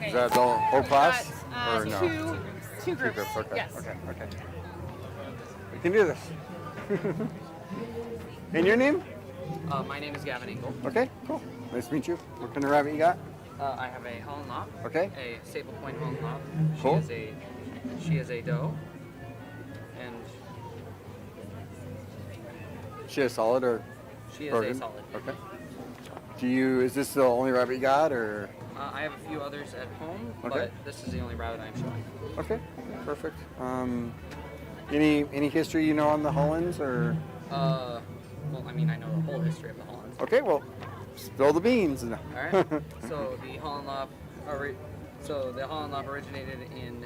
Is that the whole class? Or no? Two groups. Okay. Yes. Okay. We can do this. And your name? My name is Gavin Engel. Okay, cool. Nice to meet you. What kind of rabbit you got? I have a Holland Lop. Okay. A Sable Point Holland Lop. Cool. She is a doe. And She a solid or? she is broken? a solid. Okay. Is this the only rabbit you got or? I have a few others at home, Okay. but this is the only rabbit I'm showing. Okay, perfect. Any history you know on the Hollands or? Well, I mean, I know the whole history of the Hollands. Okay, well, spill the beans. No. All right. So the Holland Lop, originated in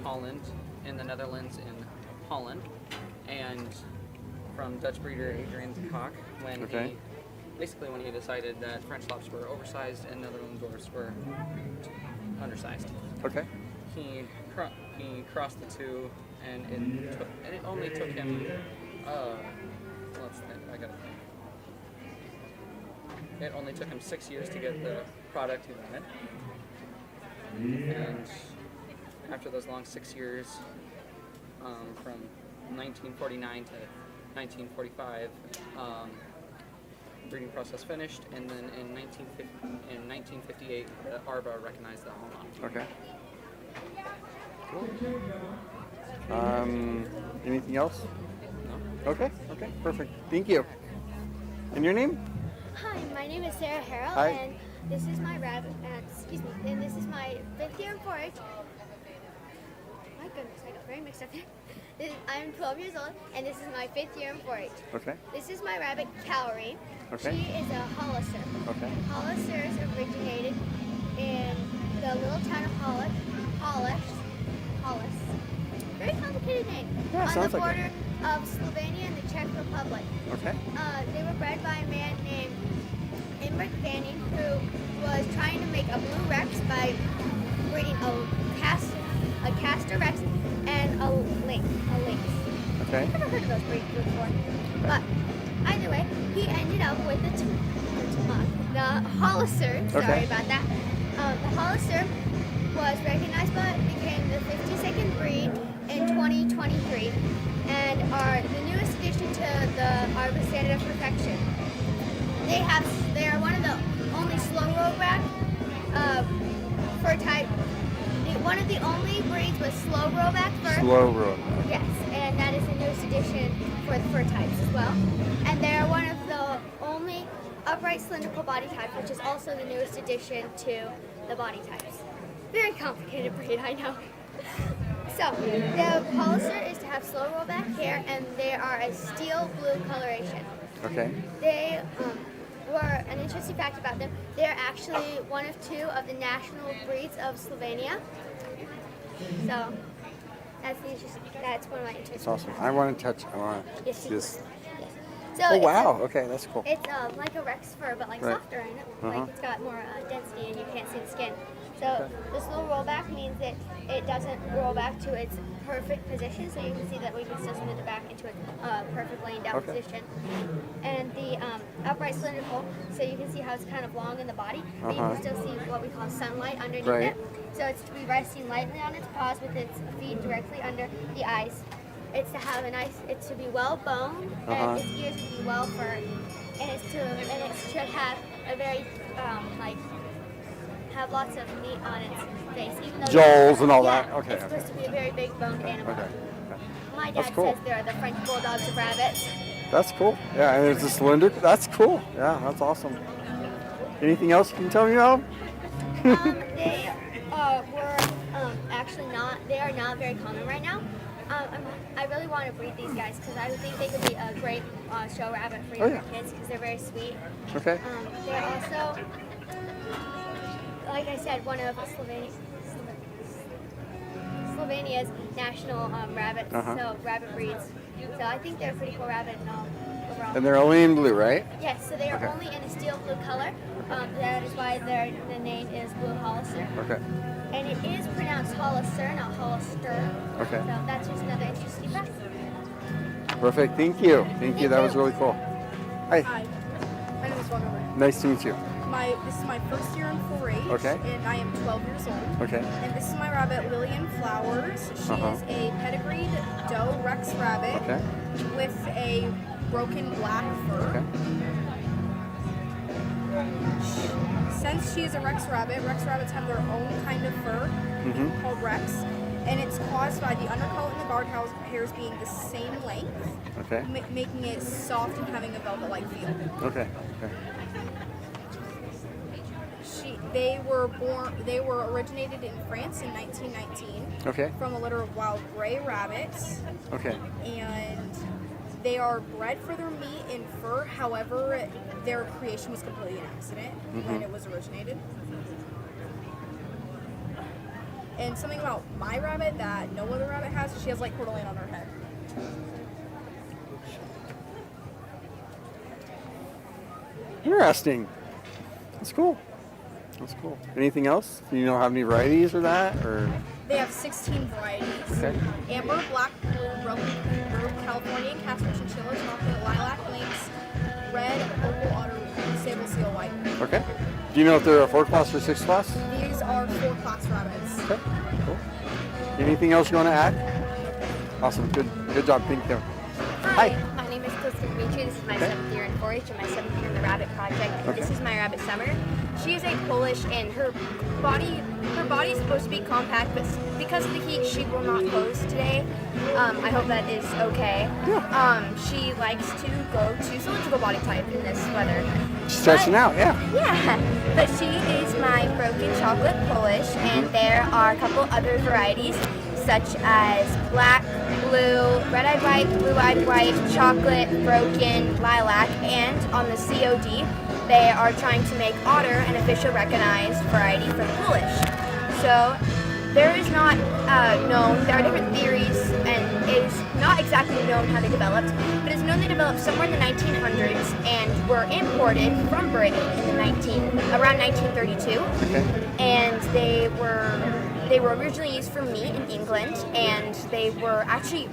Holland, in the Netherlands, in Holland, and from Dutch breeder Adrian de Kock when he decided that French Lops were oversized and Netherlands Dwarfs were undersized. Okay. He crossed the two, and it only took him. Let's think. I gotta think. It only took him 6 years to get the product he wanted, and after those long 6 years, from 1949 to 1945. Breeding process finished, and then in 1958, the ARBA recognized the Holland Lop. Okay. Cool. Anything else? No. Okay, perfect. Thank you. And your name? Hi, my name is Sarah Harrell, Hi. and this is my rabbit. And this is my 5th year in 4-H. My goodness, I got very mixed up here. I'm 12 years old, and this is my 5th year in 4-H. Okay. This is my rabbit, Calorie. Okay. She is a Hollister. Okay. Hollisters originated in the little town of Hollis. Very complicated name. Yeah, on the sounds like border it. of Slovenia and the Czech Republic. Okay. They were bred by a man named Imrich Vanning, who was trying to make a blue Rex by breeding a Castor Rex and a lynx. Okay. I've never heard of those breeds before. But either way, he ended up with the Hollister. Sorry Okay. about that. The Hollister was recognized but became the 52nd breed in 2023 and are the newest addition to the ARBA Standard of Perfection. They are one of the only slow road rack one of the only breeds with slow rollback fur. Slow roll. Yes, and that is the newest addition for the fur types as well. And they are one of the only upright cylindrical body types, which is also the newest addition to the body types. Very complicated breed, I know. So, the Hollister is to have slow rollback hair, and they are a steel blue coloration. Okay. They were, an interesting fact about them, they're actually one of 2 of the national breeds of Slovenia. So, that's one of my interesting That's awesome. I want to touch. I want to Yes, you just. So Oh it's wow. Okay, that's cool. It's like a Rex fur, but like Right. softer, and Uh-huh. like it's got more density, and you can't see the skin. So the slow rollback means that it doesn't roll back to its perfect position. So you can see that we can still smooth it back into its perfect laying down Okay. position. And the upright cylindrical, so you can see how it's kind of long in the body, but you Uh-huh. can still see what we call sunlight underneath Right. it. So it's to be resting lightly on its paws with its feet directly under the eyes. It's to have it's to be well boned, Uh-huh. and its ears to be well furred, and it should have a very have lots of meat on its face, even though Jowls and all yeah, that? Okay, it's supposed to be a very big boned animal. Okay. My That's dad cool. says they're the French bulldogs of rabbits. That's cool. Yeah, and it's a cylinder. That's cool. Yeah, that's awesome. Anything else you can tell me about? They were actually not. They are not very common right now. I really want to breed these guys because I think they could be a great show rabbit for your kids because they're very sweet. Okay. They're also, like I said, one of Slovenia's national rabbits, so rabbit breeds. So I think they're a pretty cool rabbit overall. And they're only in blue, right? Yes, so they are only in a steel blue color. That is why the name is Blue Hollister. Okay. And it is pronounced Hollister, not Hollister. Okay. So that's just another interesting fact. Perfect. Thank you. Thank you. That was really cool. Hi. Hi. My name is Wonderland. Nice to meet you. This is my first year in 4-H, Okay. and I am 12 years old. Okay. And this is my rabbit, Lillian Flowers. She Uh-huh. is a pedigreed doe Rex rabbit Okay. with a broken black fur. Okay. Since she is a Rex rabbits have their own kind of fur Mhm. called Rex, and it's caused by the undercoat and the guard hairs being the same length, Okay. making it soft and having a velvet-like feel. Okay. Okay. They were originated in France in 1919 Okay. from a litter of wild gray rabbits, Okay. and they are bred for their meat and fur. However, their creation was completely an accident when Mhm. it was originated. And something about my rabbit that no other rabbit has, she has like Coeur d'Alene on her head. Interesting. That's cool. That's cool. Anything else? Do you know how many varieties or that? Or They have 16 varieties. Okay. Amber, black, blue, Roman, Californian, Casper, chinchilla, chocolate, lilac, lynx, red, opal, otter, sable seal, white. Okay. Do you know if they're a 4-class or 6-class? These are 4-class rabbits. Okay. Cool. Anything else you want to add? Awesome. Good job. Thank you. Hi, my name is Kristen Dimitri. This is my 7th year in 4-H and my 7th year in the Rabbit Project. And Okay. this is my rabbit Summer. She is a Polish, and her body is supposed to be compact, but because of the heat, she will not pose today. I hope that is okay. She likes to go to cylindrical body type in this weather. Stretching out, yeah. Yeah, but she is my broken chocolate Polish, and there are a couple other varieties, such as black, blue, red-eyed white, blue-eyed white, chocolate, broken, lilac, and on the COD, they are trying to make otter an official recognized variety for the Polish. So there is not known, there are different theories, and it is not exactly known how they developed, but it's known they developed somewhere in the 1900s and were imported from Britain in around 1932. Okay. And they were originally used for meat in England, and they were actually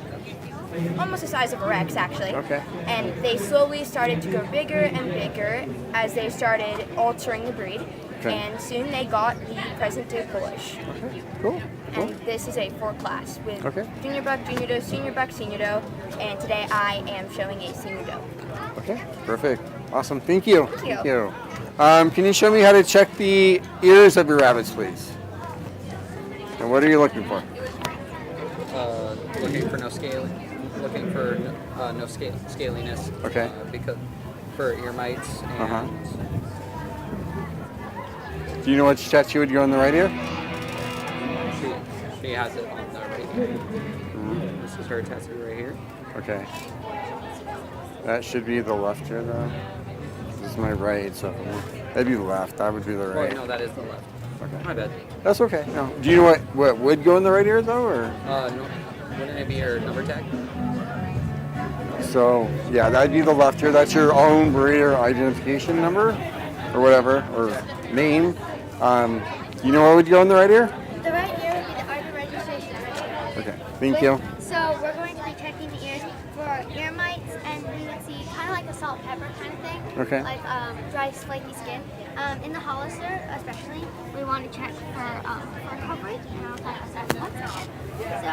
almost the size of a Rex, actually. Okay. And they slowly started to grow bigger and bigger as they started altering the breed. Okay. And soon they got the present-day Polish. Okay. Cool. And this is a 4-class with Okay. junior buck, junior doe, senior buck, senior doe, and today I am showing a senior doe. Okay. Perfect. Awesome. Thank you. Thank you. Can you show me how to check the ears of your rabbits, please? And what are you looking for? looking for no scaling, looking for no scaliness. Okay. Because for ear mites and Do you know which tattoo would go in the right ear? she has it on the right ear. This is her tattoo right here. Okay. That should be the left ear though. This is my right, so that'd be the left. That would be the right. Oh, no, that is the left. Okay. My bad. That's okay. No. Do you know what would go in the right ear though, or? No, wouldn't it be your number tag? So yeah, that'd be the left ear. That's your own breeder identification number, or whatever, or name. You know what would go in the right ear? The right ear would be the arbor registration. Okay. Thank you. So we're going to be checking the ears for ear mites, and we would see kind of like a salt pepper kind of thing. Okay. Like dry, flaky skin. In the Hollister, especially, we want to check for coverage, and I'll talk about that in 1 second. So.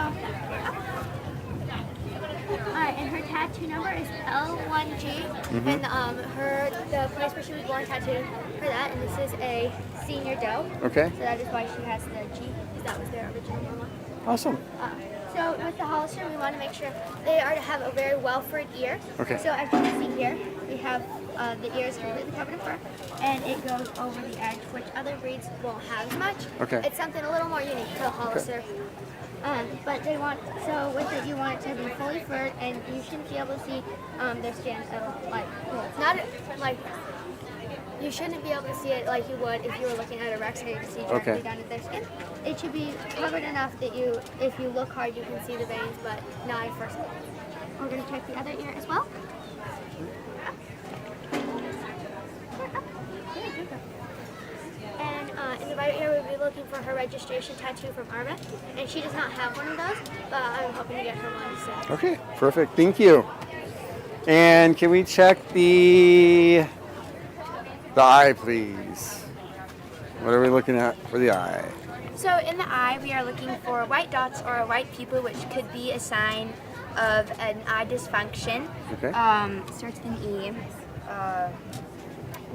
Alright, and her tattoo number is L1G, and the place where she was born tattooed for that, and this is a senior doe. Okay. So that is why she has the G, because that was their original mama. Awesome. So with the Hollister, we want to make sure they are to have a very well-furred ear. Okay. So as you can see here, we have the ears completely covered in fur, and it goes over the edge, which other breeds won't have as much. Okay. It's something a little more unique to the Hollister. But they want, so with it you want it to be fully furred, and you shouldn't be able to see their skin not like, you shouldn't be able to see it like you would if you were looking at a Rex, and you can see directly down at their skin. It should be covered enough that if you look hard, you can see the veins, but not at first glance. We're going to check the other ear as well. And in the right ear, we'll be looking for her registration tattoo from Arba, and she does not have one of those, but I'm hoping to get her one soon. Okay. Perfect. Thank you. And can we check the eye, please? What are we looking at for the eye? So in the eye, we are looking for white dots or a white pupil, which could be a sign of an eye dysfunction. Okay. Starts with an E.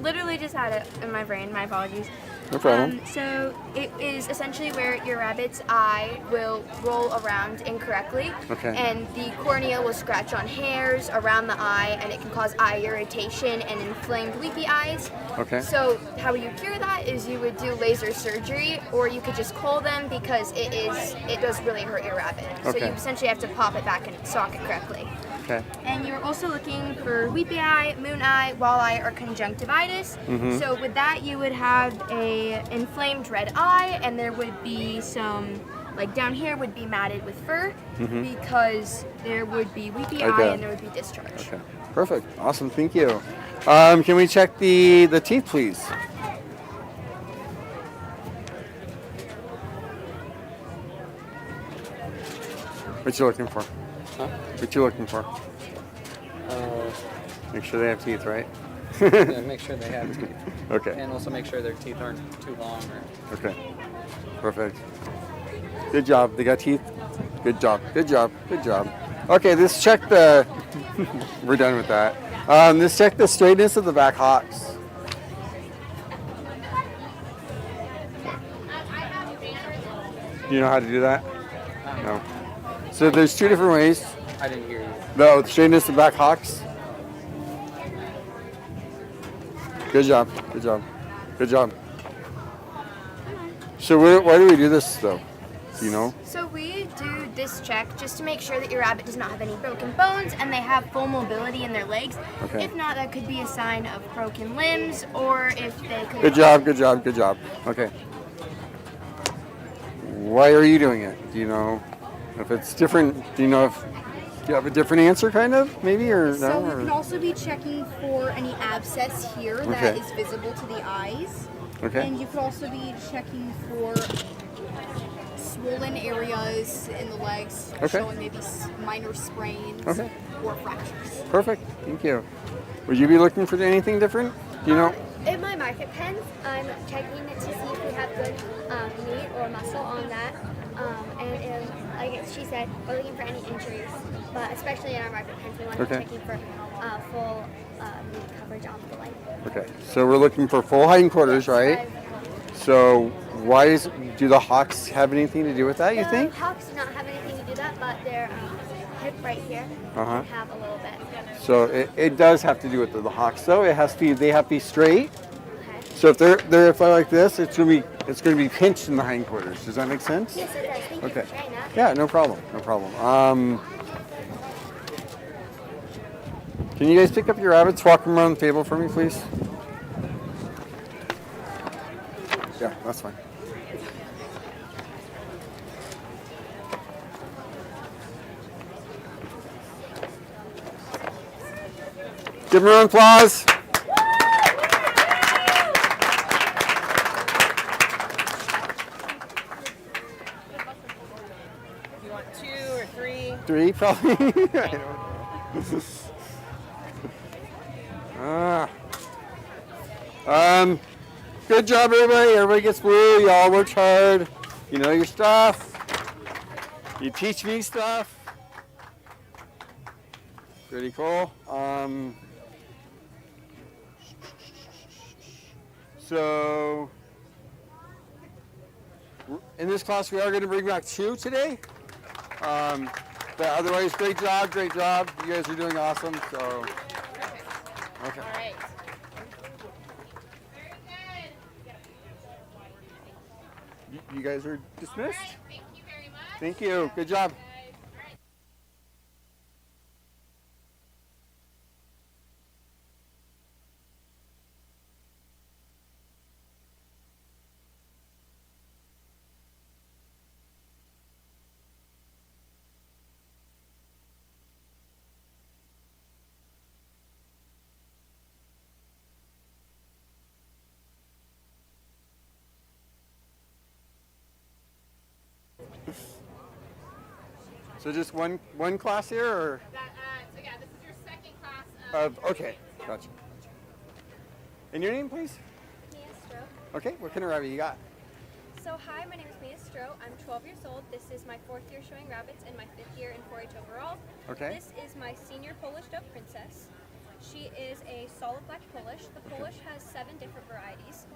Literally just had it in my brain. My apologies. No problem. So it is essentially where your rabbit's eye will roll around incorrectly, and the cornea will scratch on hairs around the eye, and it can cause eye irritation and inflamed weepy eyes. Okay. So how you cure that is you would do laser surgery, or you could just cull them because it does really hurt your rabbit. So you essentially have to pop it back and sock it correctly. Okay. And you're also looking for weepy eye, moon eye, walleye, or conjunctivitis. So with that, you would have a inflamed red eye, and there would be some, like down here would be matted with fur, because there would be weepy eye and there would be discharge. Okay. Perfect. Awesome. Thank you. Can we check the teeth, please? What you looking for? Huh? What you looking for? Make sure they have teeth, right? Yeah, make sure they have teeth. Okay. And also make sure their teeth aren't too long. Okay. Perfect. Good job. They got teeth. Good job. Good job. Good job. Okay, let's check the. We're done with that. Let's check the straightness of the back hocks. Do you know how to do that? No. So there's two different ways. I didn't hear you. No, the straightness of the back hocks. Good job. Good job. Good job. So why do we do this though? Do you know? So we do this check just to make sure that your rabbit does not have any broken bones and they have full mobility in their legs. Okay. If not, that could be a sign of broken limbs, or if they could... Good job, good job, good job. Okay. Why are you doing it? Do you know if it's different? Do you know if you have a different answer, kind of, maybe, or So no? we Or? can also be checking for any abscess here that is visible to the eyes. Okay. And you could also be checking for swollen areas in the legs, showing maybe minor sprains or fractures. Perfect. Thank you. Would you be looking for anything different? Do you know? In my market pens, I'm checking to see if we have good meat or muscle on that. Like she said, we're looking for any injuries. But especially in our market pens, we want to be checking for full meat coverage on the leg. Okay. So we're looking for full hindquarters, right? So do the hawks have anything to do with that, you think? Hawks do not have anything to do that, but their hip right here Uh-huh. can have a little bit. So it does have to do with the hawks, though. They have to be straight. So if they're fly like this, it's gonna be pinched in the hindquarters. Does that make sense? Yes, it does. Thank you Okay. for sharing that. Yeah, no problem. No problem. Can you guys pick up your rabbits, walk them around the table for me, please? Yeah, that's fine. Give them a round of applause. You want 2 or 3? 3, probably. I don't know. Good job, everybody. Everybody gets blue. You all worked hard. You know your stuff. You teach me stuff. Pretty cool. So, in this class, we are going to bring back 2 today. But otherwise, great job, great job. You guys are doing awesome. So, okay. All right. You guys are dismissed. Thank you very much. Thank you. Good job. So just one class here, or? So yeah, this is your second class. Okay, gotcha. And your name, please? Mia Stroh. Okay, what kind of rabbit you got? So hi, my name is Mia Stroh. I'm 12 years old. This is my 4th year showing rabbits and my 5th year in 4-H overall. Okay. This is my senior Polish dove princess. She is a solid black Polish. The Polish has 7 different varieties: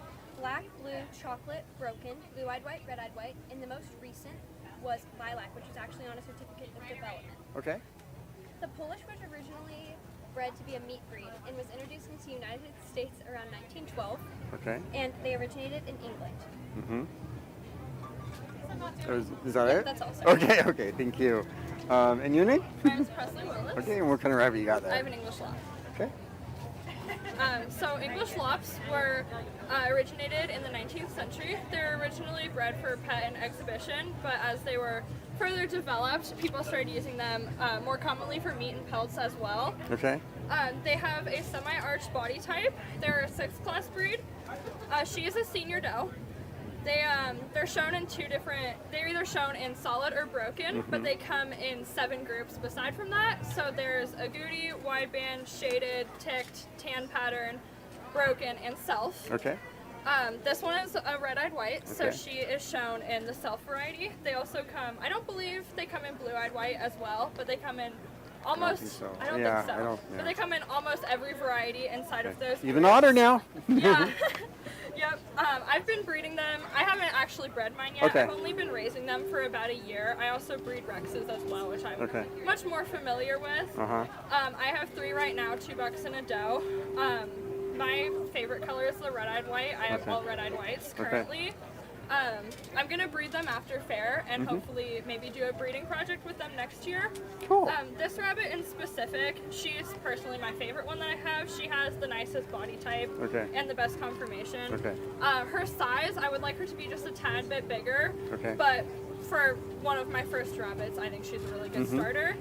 black, blue, chocolate, broken, blue-eyed white, red-eyed white, and the most recent was lilac, which is actually on a certificate of development. Okay. The Polish was originally bred to be a meat breed and was introduced into the United States around 1912. Okay. And they originated in England. Mm-hmm. Is that it? That's all, sorry. Okay, thank you. And your name? My name is Presley Willis. Okay, and what kind of rabbit you got there? I have an English lop. Okay. So English lops were originated in the 19th century. They were originally bred for pet and exhibition, but as they were further developed, people started using them more commonly for meat and pelts as well. Okay. They have a semi-arched body type. They're a 6th class breed. She is a senior doe. They're shown in 2 different, they're either shown in solid or broken, but they come in 7 groups beside from that. So there's agouti, wideband, shaded, ticked, tan pattern, broken, and self. Okay. This one is a red-eyed white, so Okay. she is shown in the self variety. They also come, I don't believe they come in blue-eyed white as well, but they come in almost, I don't think so. But they come in almost every variety inside of those. Even groups. odder now. Yeah. Yep. I've been breeding them. I haven't actually bred mine yet. Okay. I've only been raising them for about a year. I also breed Rexes as well, which I'm Okay. much more familiar with. Uh-huh. I have 3 right now, 2 bucks and a doe. My favorite color is the red-eyed white. I have Okay. all red-eyed whites Okay. currently. I'm gonna breed them after fair and Mhm. hopefully maybe do a breeding project with them next year. Cool. This rabbit in specific, she's personally my favorite one that I have. She has the nicest body type Okay. and the best conformation. Okay. Her size, I would like her to be just a tad bit bigger. Okay. But for one of my first rabbits, I think she's a really good Mhm. starter.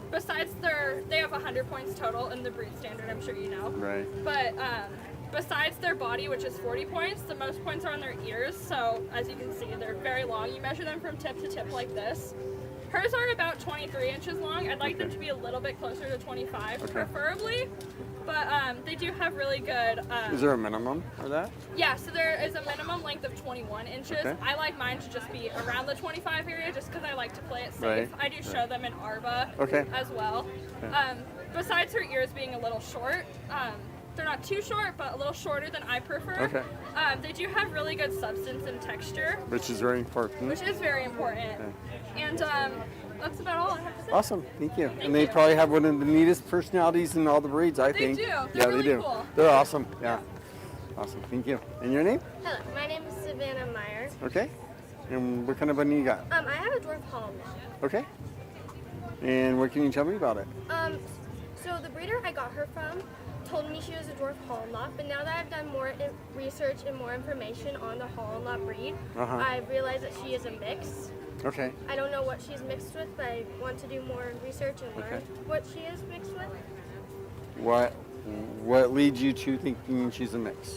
Besides they have 100 points total in the breed standard, I'm sure you know. Right. But besides their body, which is 40 points, the most points are on their ears. So as you can see, they're very long. You measure them from tip to tip like this. Hers are about 23 inches long. I'd like them to be a little bit closer to 25, Okay. preferably. But they do have really good. Is there a minimum for that? Yeah, so there is a minimum length of 21 inches. Okay. I like mine to just be around the 25 area just because I like to play it safe. Right, I do show right. them in ARBA Okay. as well. Okay. Besides her ears being a little short, they're not too short, but a little shorter than I prefer. Okay. They do have really good substance and texture, Which is very important. which is very important. Okay. And that's about all I have to say. Awesome, thank you. And they probably have one of the neatest personalities in all the breeds, I think. They do. They're Yeah, really they do. cool. They're awesome. Yeah. Awesome, thank you. And your name? Hello, my name is Savannah Meyer. Okay. And what kind of bunny you got? I have a dwarf Holland. Okay. And what can you tell me about it? So the breeder I got her from told me she was a dwarf Holland, but now that I've done more research and more information on the Holland breed, I realized that she is a mix. Okay. I don't know what she's mixed with, but I want to do more research and learn what she is mixed with. What leads you to thinking she's a mix?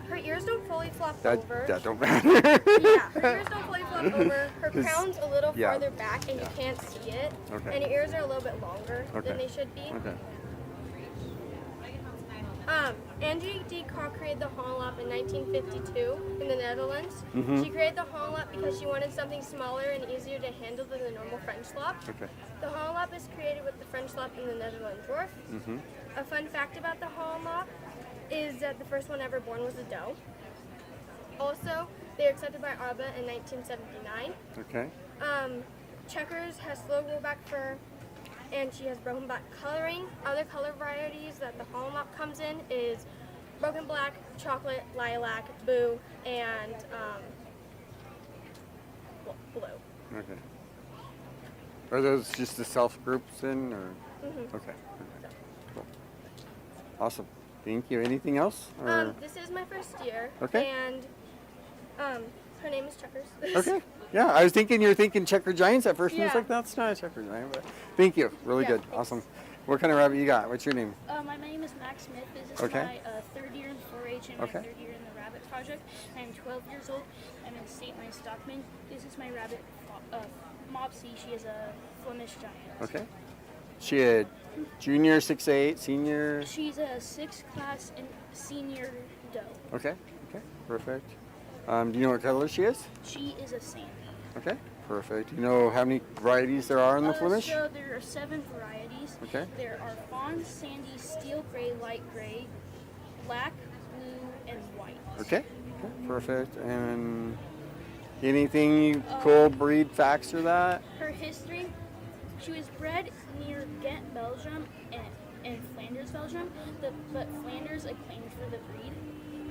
Her ears don't fully flop That over. don't matter. Yeah, her ears don't fully flop over. Her 'Cause- crown's a little yeah. farther back and you can't see it. Okay. And her ears are a little bit longer than they should be. Okay. Angie D. Koch created the Hollandlap in 1952 in the Netherlands. Mhm. She created the Hollandlap because she wanted something smaller and easier to handle than the normal French lap. Okay. The Hollandlap is created with the French lap and the Netherlands dwarf. Mhm. A fun fact about the Hollandlap is that the first one ever born was a doe. Also, they were accepted by ARBA in 1979. Okay. Checkers has slow rollback fur, and she has broken black coloring. Other color varieties that the Hollandlap comes in is broken black, chocolate, lilac, boo, and blue. Okay. Are those just the self groups in, or? Mhm. Okay. Cool. Awesome. Thank you. Anything else? Or? This is my first year. Okay. And her name is Checkers. Okay. Yeah, I was thinking you were thinking Checker Giants at first, and I was Yeah. like, that's not a Checker Giant. But thank you. Really good. Awesome. What kind of rabbit you got? What's your name? My name is Max Smith. This is Okay. my third year in 4-H and Okay. my third year in the Rabbit Project. I am 12 years old. I'm in St. Louis Stockman. This is my rabbit, Mopsy. She is a Flemish Giant. Okay. She had junior 6'8", senior. She's a 6th class and senior doe. Okay. Okay. Perfect. Do you know what color she is? She is a Sandy. Okay. Perfect. You know how many varieties there are in the Flemish? So there are 7 varieties. Okay. There are fawn, sandy, steel gray, light gray, black, blue, and white. Okay. Okay. Perfect. And anything cool breed facts or that? Her history, she was bred near Ghent, Belgium, and Flanders, Belgium, but Flanders acclaimed for the breed.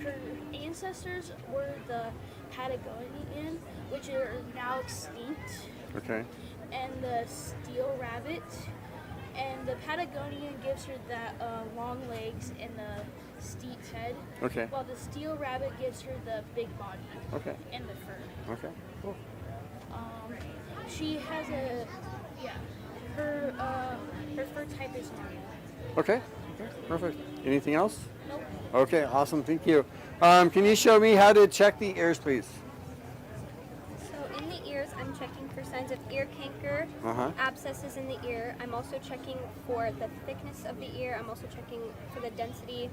Her ancestors were the Patagonian, which are now extinct, Okay. and the steel rabbit. And the Patagonian gives her that long legs and the steep head, Okay. while the steel rabbit gives her the big body Okay. and the fur. Okay. Cool. She has her fur type is normal. Okay. Okay. Perfect. Anything else? Nope. Okay. Awesome. Thank you. Can you show me how to check the ears, please? So in the ears, I'm checking for signs of ear canker, Uh-huh. abscesses in the ear. I'm also checking for the thickness of the ear. I'm also checking for the density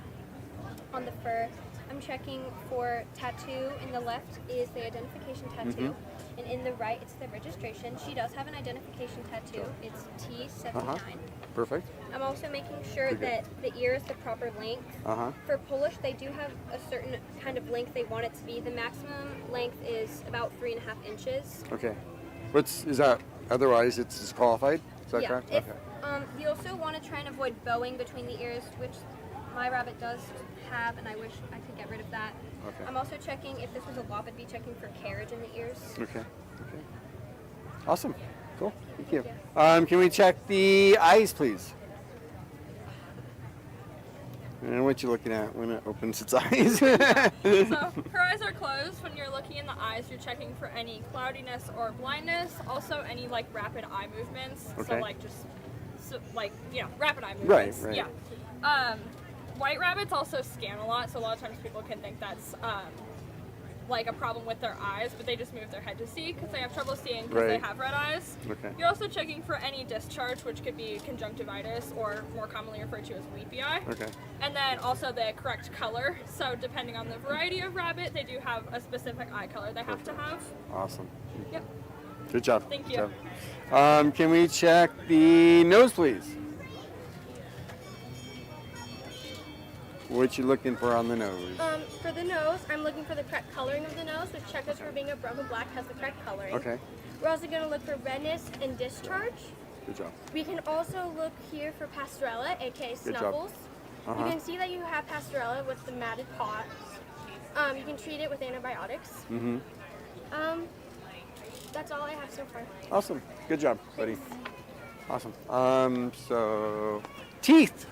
on the fur. I'm checking for tattoo. In the left is the identification tattoo, and in the right it's the registration. She does have an identification tattoo. It's T79. Perfect. I'm also making sure that the ear is the proper length. Uh-huh. For Polish, they do have a certain kind of length they want it to be. The maximum length is about 3.5 inches. Okay. Is that? Otherwise, it's disqualified. Is that correct? If, Okay. you also want to try and avoid bowing between the ears, which my rabbit does have, and I wish I could get rid of that. Okay. I'm also checking, if this was a lop, I'd be checking for carriage in the ears. Okay. Okay. Awesome. Cool. Thank you. Can we check the eyes, please? And what you looking at when it opens its eyes? So her eyes are closed. When you're looking in the eyes, you're checking for any cloudiness or blindness. Also, any like rapid eye movements. Okay. So like rapid eye movements. Right. Yeah. White rabbits also scan a lot, so a lot of times people can think that's like a problem with their eyes, but they just move their head to see because they have trouble seeing because they Right. have red eyes. Okay. You're also checking for any discharge, which could be conjunctivitis or more commonly referred to as weepy eye. Okay. And then also the correct color. So depending on the variety of rabbit, they do have a specific eye color they have to have. Awesome. Yep. Good job. Thank Good you. job. Can we check the nose, please? What you looking for on the nose? For the nose, I'm looking for the correct coloring of the nose, which checkers for being a broken black has the correct coloring. Okay. We're also going to look for redness and discharge. Good job. We can also look here for pastorella, aka Good job. snuffles. Uh-huh. You can see that you have pastorella with the matted pots. You can treat it with antibiotics. Mm-hmm. That's all I have so far. Awesome. Good job, buddy. Awesome. So teeth.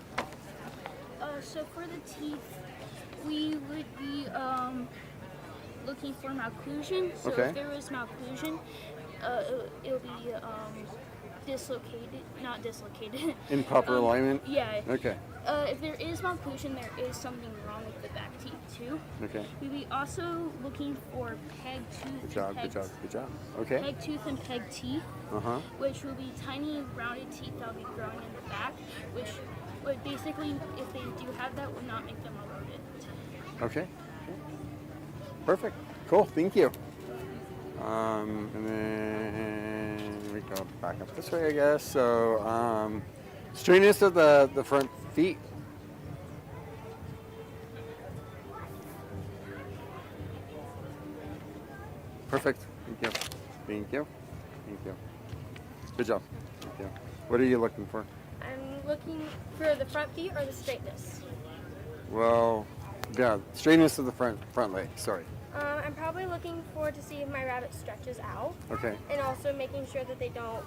So for the teeth, we would be looking for malocclusion. So Okay. if there was malocclusion, it'll be dislocated, not dislocated. In proper alignment? Yeah. Okay. If there is malocclusion, there is something wrong with the back teeth too. Okay. We'd be also looking for peg tooth. Good job. Good job. Good job. Okay. Peg tooth and peg teeth, Uh-huh. which will be tiny rounded teeth that will be growing in the back, which would basically, if they do have that, would not make them eroded. Okay. Perfect. Cool. Thank you. And then we go back up this way, I guess. So, straightness of the front feet. Perfect. Thank you. Thank you. Thank you. Good job. Thank you. What are you looking for? I'm looking for the front feet or the straightness. Well, yeah, straightness of the front leg. Sorry. I'm probably looking for to see if my rabbit stretches out. Okay. And also making sure that they don't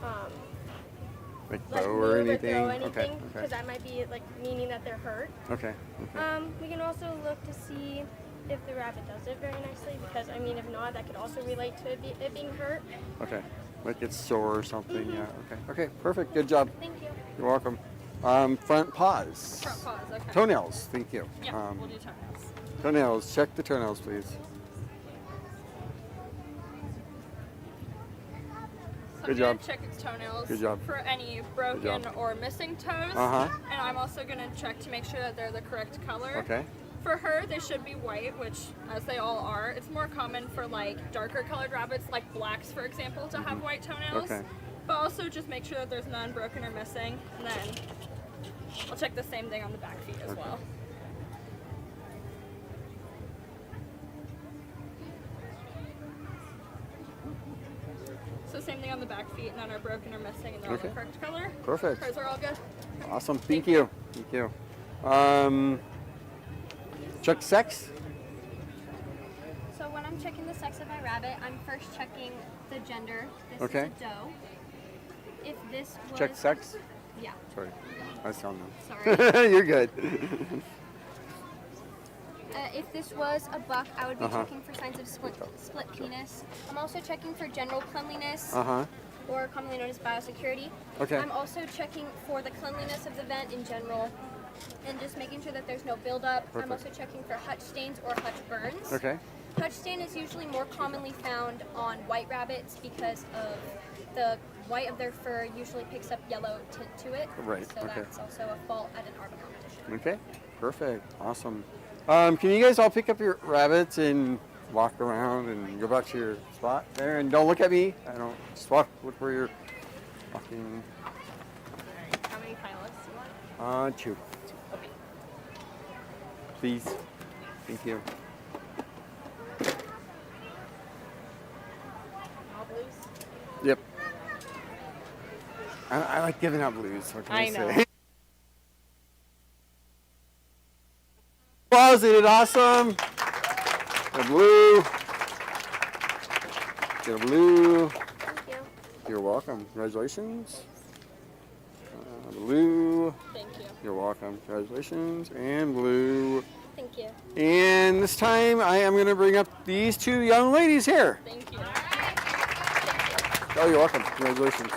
Like like bow move or or anything? throw Okay. anything, Okay. because that might be like meaning that they're hurt. Okay. Okay. We can also look to see if the rabbit does it very nicely, because I mean, if not, that could also relate to it being hurt. Okay. Like it's sore or something. Yeah. Okay. Okay. Perfect. Good job. Thank you. You're welcome. Front paws. Front paws, okay. Toenails. Thank you. Yeah, we'll do toenails. Toenails. Check the toenails, please. So Good I'm going job. to check its toenails Good job. for any broken job. or missing toes. Uh-huh. And I'm also going to check to make sure that they're the correct color. Okay. For her, they should be white, which, as they all are, it's more common for like darker colored rabbits, like blacks, for example, to have white toenails. Okay. But also just make sure that there's none broken or missing. And then I'll check the same thing on the back feet as well. So same thing on the back feet, none are broken or missing, and they're all the Okay. correct color. Perfect. Hers are all good. Awesome. Thank you. Thank you. Check sex. So when I'm checking the sex of my rabbit, I'm first checking the gender. This Okay. is a doe. If this was... Check sex. Yeah. Sorry. I sound Sorry. You're good. If this was a buck, I would be Uh-huh. checking for signs of split penis. I'm also checking for general cleanliness, Uh-huh. or commonly known as biosecurity. Okay. I'm also checking for the cleanliness of the vent in general, and just making sure that there's no buildup. I'm Perfect. also checking for hutch stains or hutch burns. Okay. Hutch stain is usually more commonly found on white rabbits because of the white of their fur usually picks up yellow tint to it. Right, So okay. that's also a fault at an arbor competition. Okay. Perfect. Awesome. Can you guys all pick up your rabbits and walk around and go back to your spot there? And don't look at me. I don't. Just walk. Look where you're walking. How many finalists do you want? 2. Okay. Please. Thank you. All blues? Yep. I like giving out blues. What can I know. say? Was it awesome? A blue. Get a blue. Thank you. You're welcome. Congratulations. Blue. Thank you. You're welcome. Congratulations. And blue. Thank you. And this time I am going to bring up these 2 young ladies here. Thank you. Oh, you're welcome. Congratulations.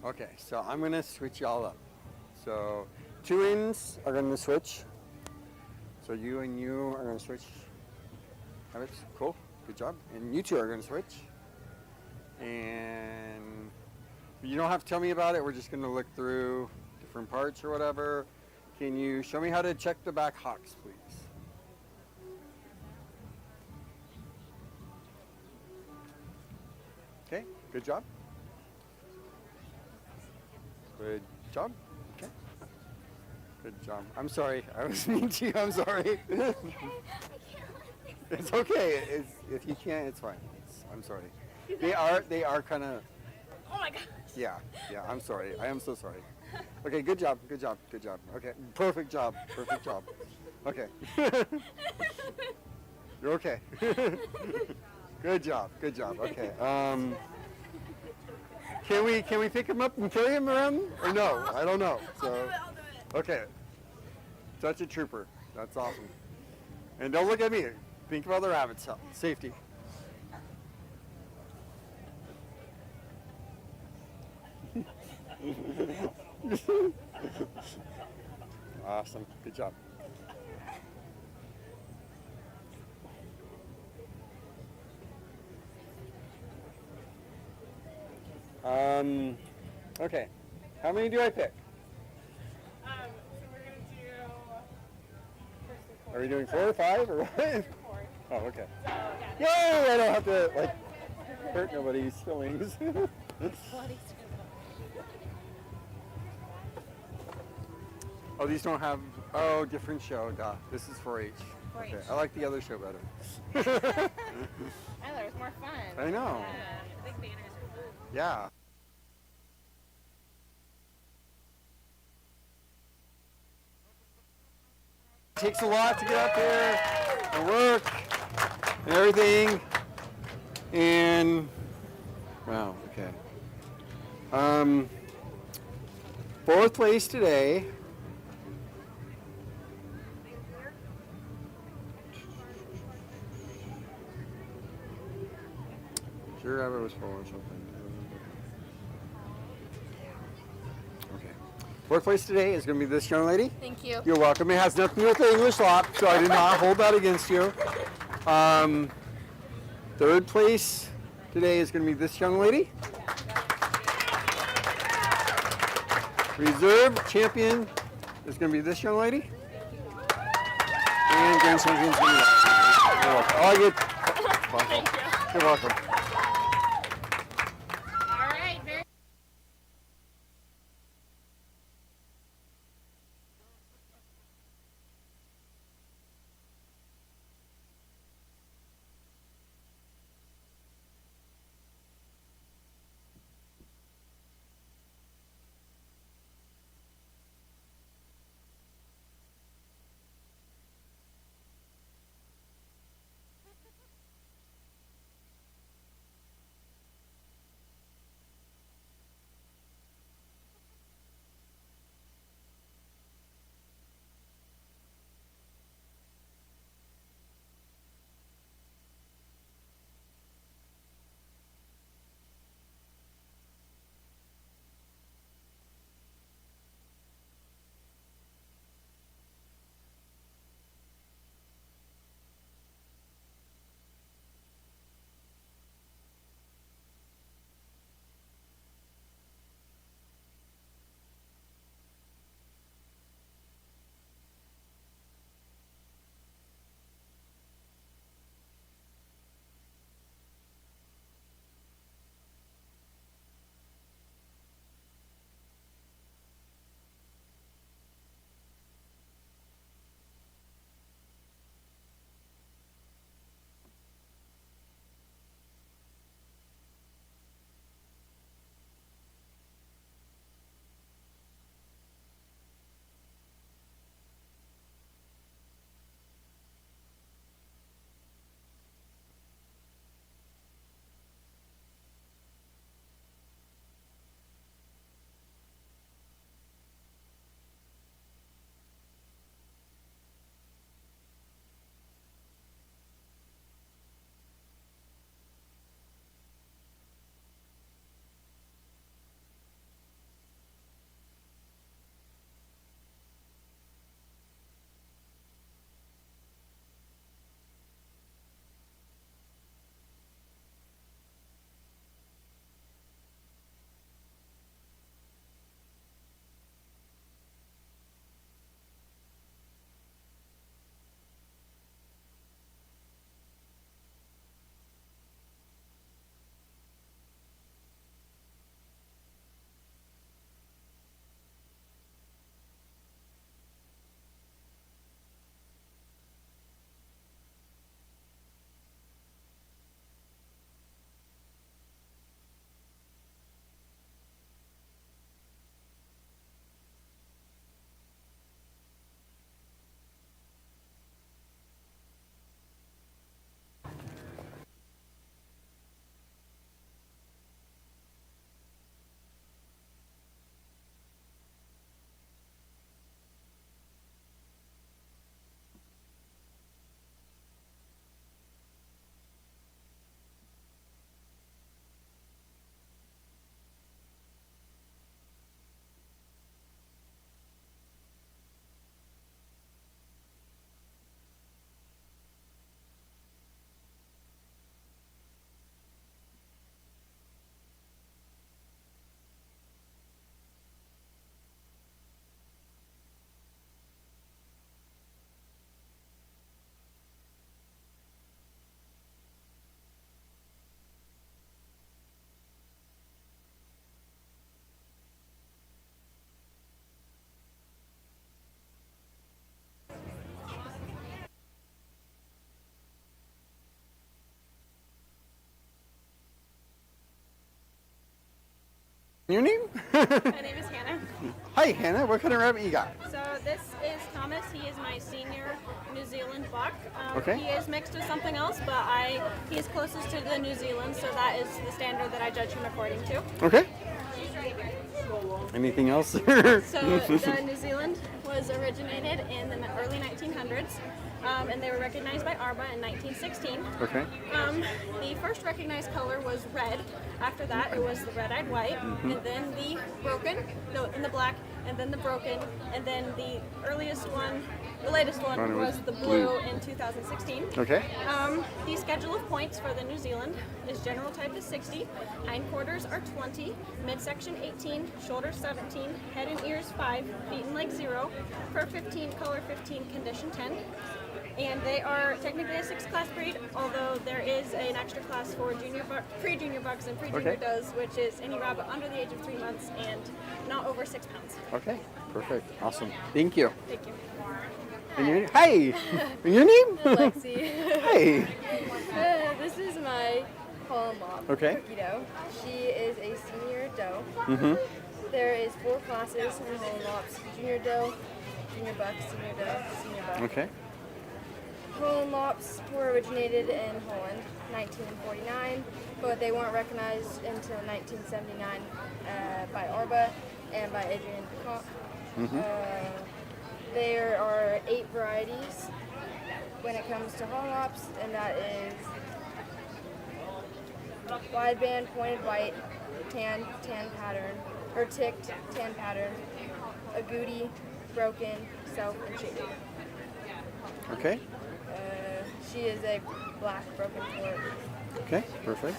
Okay, so I'm gonna switch y'all up. So twins are gonna switch. So you and you are gonna switch. Rabbits, cool, good job. And you two are gonna switch. And you don't have to tell me about it. We're just gonna look through different parts or whatever. Can you show me how to check the back hocks, please? Okay, good job. Good job. Okay. Good job. I'm sorry. I was mean to you. I'm sorry. It's okay. If you can't, it's fine. I'm sorry. They are kind of. Oh my gosh. Yeah. I'm sorry. I am so sorry. Okay. Good job. Good job. Good job. Okay. Perfect job. Perfect job. Okay. You're okay. Good job. Good job. Okay. Can we pick him up and carry him around or no? I don't know. So. I'll do it. Okay. Such a trooper. That's awesome. And don't look at me. Think about the rabbits. Safety. Awesome. Good job. Okay. How many do I pick? So we're gonna do first and fourth. Are we doing 4 or 5 or what? Fourth. Oh, okay. So yeah. Yay! I don't have to like hurt nobody's feelings. Oh, these don't have. Oh, different show. Duh. This is 4-H. 4-H. Okay. I like the other show better. I thought it was more fun. I know. The big banners are fun. Yeah. It takes a lot to get up there and work and everything. And wow, okay. Fourth place today. Sure, I was following something. Okay. Fourth place today is going to be this young lady. Thank you. You're welcome. It has nothing to do with the English lot, so I did not hold that against you. Third place today is going to be this young lady. Reserve champion is going to be this young lady. And grand champion is going to be that. You're welcome. Oh, Thank you. you're welcome. All right, very Your name? My name is Hannah. Hi, Hannah. What kind of rabbit you got? So this is Thomas. He is my senior New Zealand buck. Okay. He is mixed with something else, but he is closest to the New Zealand, so that is the standard that I judge him according to. Okay. Anything else? So the New Zealand was originated in the early 1900s, and they were recognized by ARBA in 1916. Okay. The first recognized color was red. After that, it was the red-eyed white, and then the and the black, and then the broken, and then the latest one was the blue in 2016. Okay. The schedule of points for the New Zealand is general type is 60, hindquarters are 20, midsection 18, shoulders 17, head and ears 5, feet and legs 0, fur 15, color 15, condition 10. And they are technically a 6-class breed, although there is an extra class for pre-junior bucks and pre-junior does, which is any rabbit under the age of 3 months and not over 6 pounds. Okay. Perfect. Awesome. Thank you. Thank you. And your hi. And your name? Lexi. Hey. This is my Holland mop. Okay. Cookie dough. She is a senior doe. Mm-hmm. There is 4 classes in Holland mops: junior doe, junior buck, senior doe, senior buck. Okay. Holland mops were originated in Holland, 1949, but they weren't recognized until 1979 by ARBA and by Adrian Picot. There are 8 varieties when it comes to Holland mops, and that is wideband, pointed white, tan pattern, or ticked tan pattern, agouti, broken, self, and shaded. Okay. She is a black broken port. Okay. Perfect.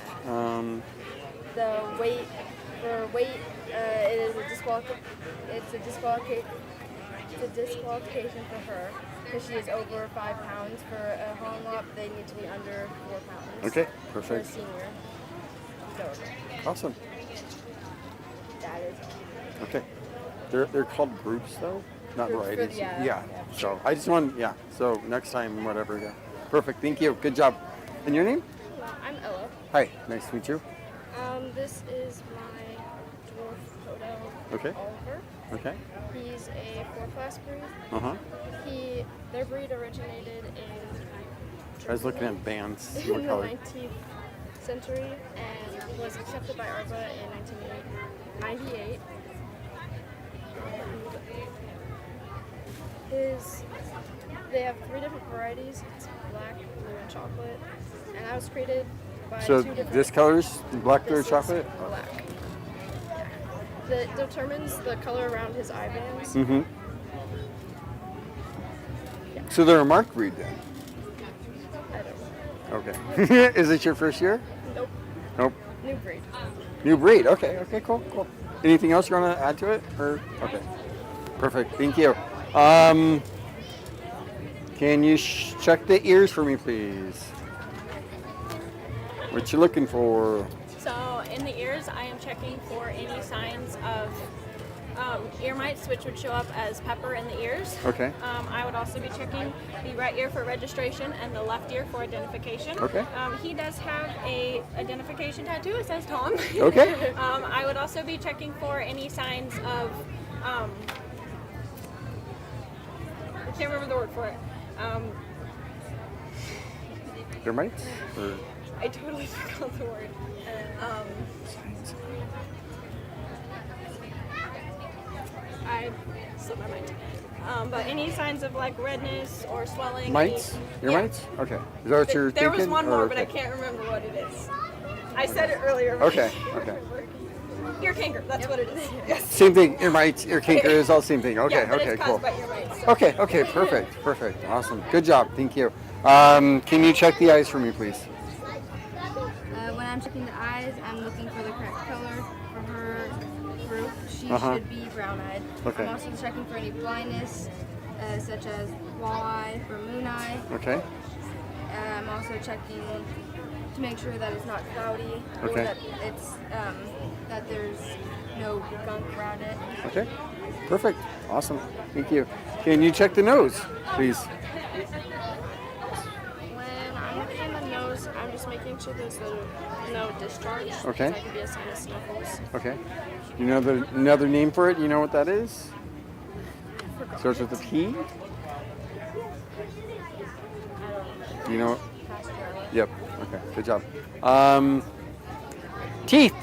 The weight, it is a disqualification for her because she is over 5 pounds. For a Holland mop, they need to be under 4 pounds. Okay. For a Perfect. senior. So, Awesome. that is all. Okay. They're called groups though, not Groups for the- varieties. yeah. So I just want So next time, whatever. Yeah. Perfect. Thank you. Good job. And your name? I'm Ella. Hi. Nice to meet you. This is my dwarf Podo, Okay. Oliver. Okay. He's a 4-class breed. Uh-huh. Their breed originated in I was looking at bands. in What the color? 19th century and was accepted by ARBA in 1998. They have 3 different varieties. It's black, blue, and chocolate. And that was created by So 2 different... this color's black, blue, This is chocolate? black. That determines the color around his eye bands. Mm-hmm. So they're a marked breed then? I don't know. Okay. Is it your first year? Nope. Nope. New breed. New breed. Okay. Okay. Cool. Cool. Anything else you want to add to it? Or okay. Perfect. Thank you. Can you check the ears for me, please? What you looking for? So in the ears, I am checking for any signs of ear mites, which would show up as pepper in the ears. Okay. I would also be checking the right ear for registration and the left ear for identification. Okay. He does have a identification tattoo. It says Tom. Okay. I would also be checking for any signs of I can't remember the word for it. Ear mites? Or I totally forgot the word. I slipped my mind. But any signs of like redness or swelling. mites? Ear Yeah. mites? Okay. Is that what you're There thinking? was one Or more, but I okay. can't remember what it is. I said it earlier. but Okay. I can't Okay. remember. Ear canker, that's what it is. Yes. Same thing. Ear mites, ear canker is all the same thing. Okay. Yeah, but Okay. it's Cool. caused by ear mites, so. Okay. Okay. Perfect. Perfect. Awesome. Good job. Thank you. Can you check the eyes for me, please? When I'm checking the eyes, I'm looking for the correct color for her group. She Uh-huh. should be brown-eyed. Okay. I'm also checking for any blindness, such as walleye or moon eye. Okay. I'm also checking to make sure that it's not cloudy or Okay. that it's that there's no gunk around it. Okay. Perfect. Awesome. Thank you. Can you check the nose, please? When I'm looking at the nose, I'm just making bunch of those that are no discharge. Okay. That could be a sign of sniffles. Okay. You know another name for it? You know what that is? Starts with a P? You know? Yep. Okay. Good job. Teeth.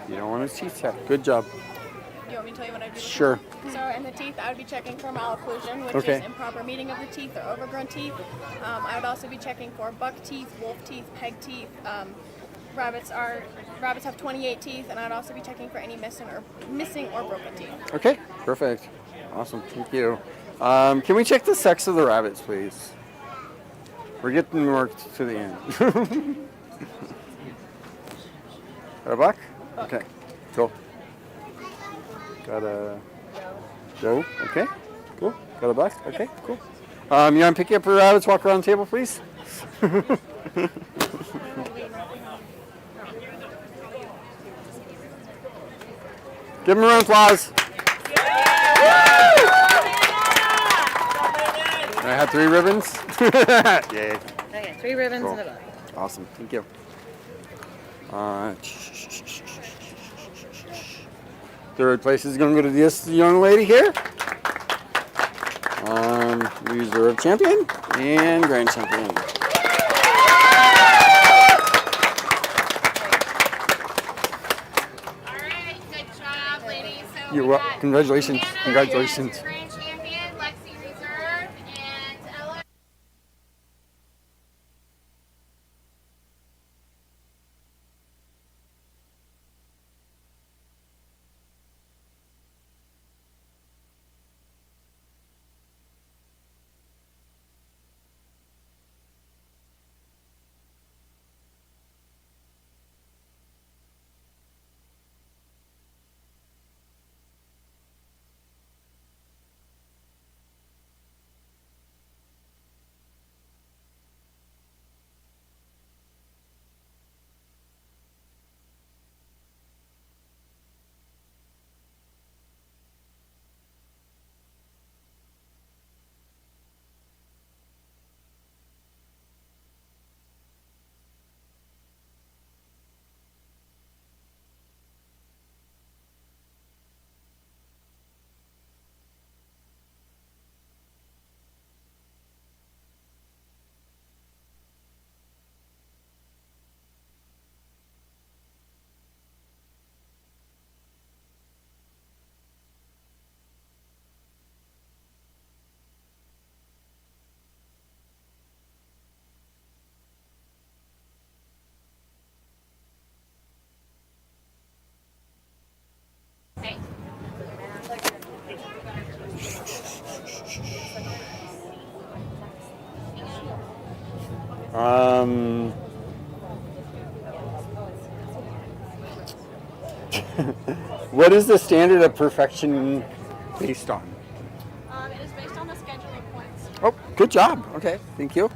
You don't want his teeth checked. Good job. Do you want me to tell you what I do? Sure. So in the teeth, I would be checking for malocclusion, which Okay. is improper meeting of the teeth or overgrown teeth. I would also be checking for buck teeth, wolf teeth, peg teeth. Rabbits have 28 teeth, and I'd also be checking for any missing or broken teeth. Okay. Perfect. Awesome. Thank you. Can we check the sex of the rabbits, please? We're getting more to the end. Got a buck? Okay. Cool. Got a doe? Okay. Cool. Got a buck? Okay. Cool. You want to pick up your rabbits, walk around the table, please? Give them a round of applause. I have 3 ribbons. Yay. Okay, 3 ribbons Cool. and a buck. Awesome. Thank you. Third place is going to go to this young lady here. Reserve champion and grand champion. Alright, good job, ladies. So You're we welcome. got Congratulations. Hannah Congratulations. as grand champion, Lexi Reserve, and Ella. Okay. What is the standard of perfection based on? It is based on the scheduling points. Oh, good job. Okay, thank you.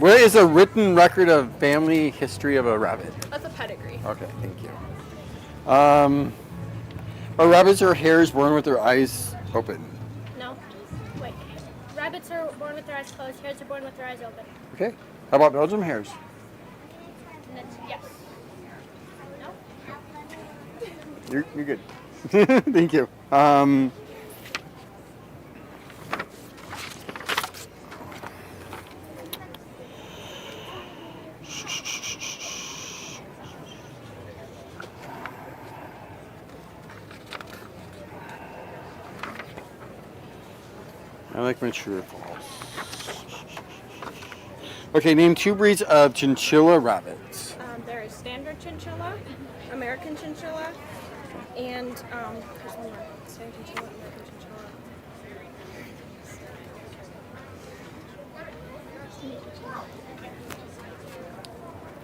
Where is a written record of family history of a rabbit? That's a pedigree. Okay, thank you. Are rabbits or hares born with their eyes open? No. Wait. Rabbits are born with their eyes closed. Hares are born with their eyes open. Okay. How about Belgium hares? Yes. You're good. Thank you. I like my true or false. Okay, name 2 breeds of chinchilla rabbits. There is standard chinchilla, American chinchilla, and there's one more. Standard chinchilla, American chinchilla.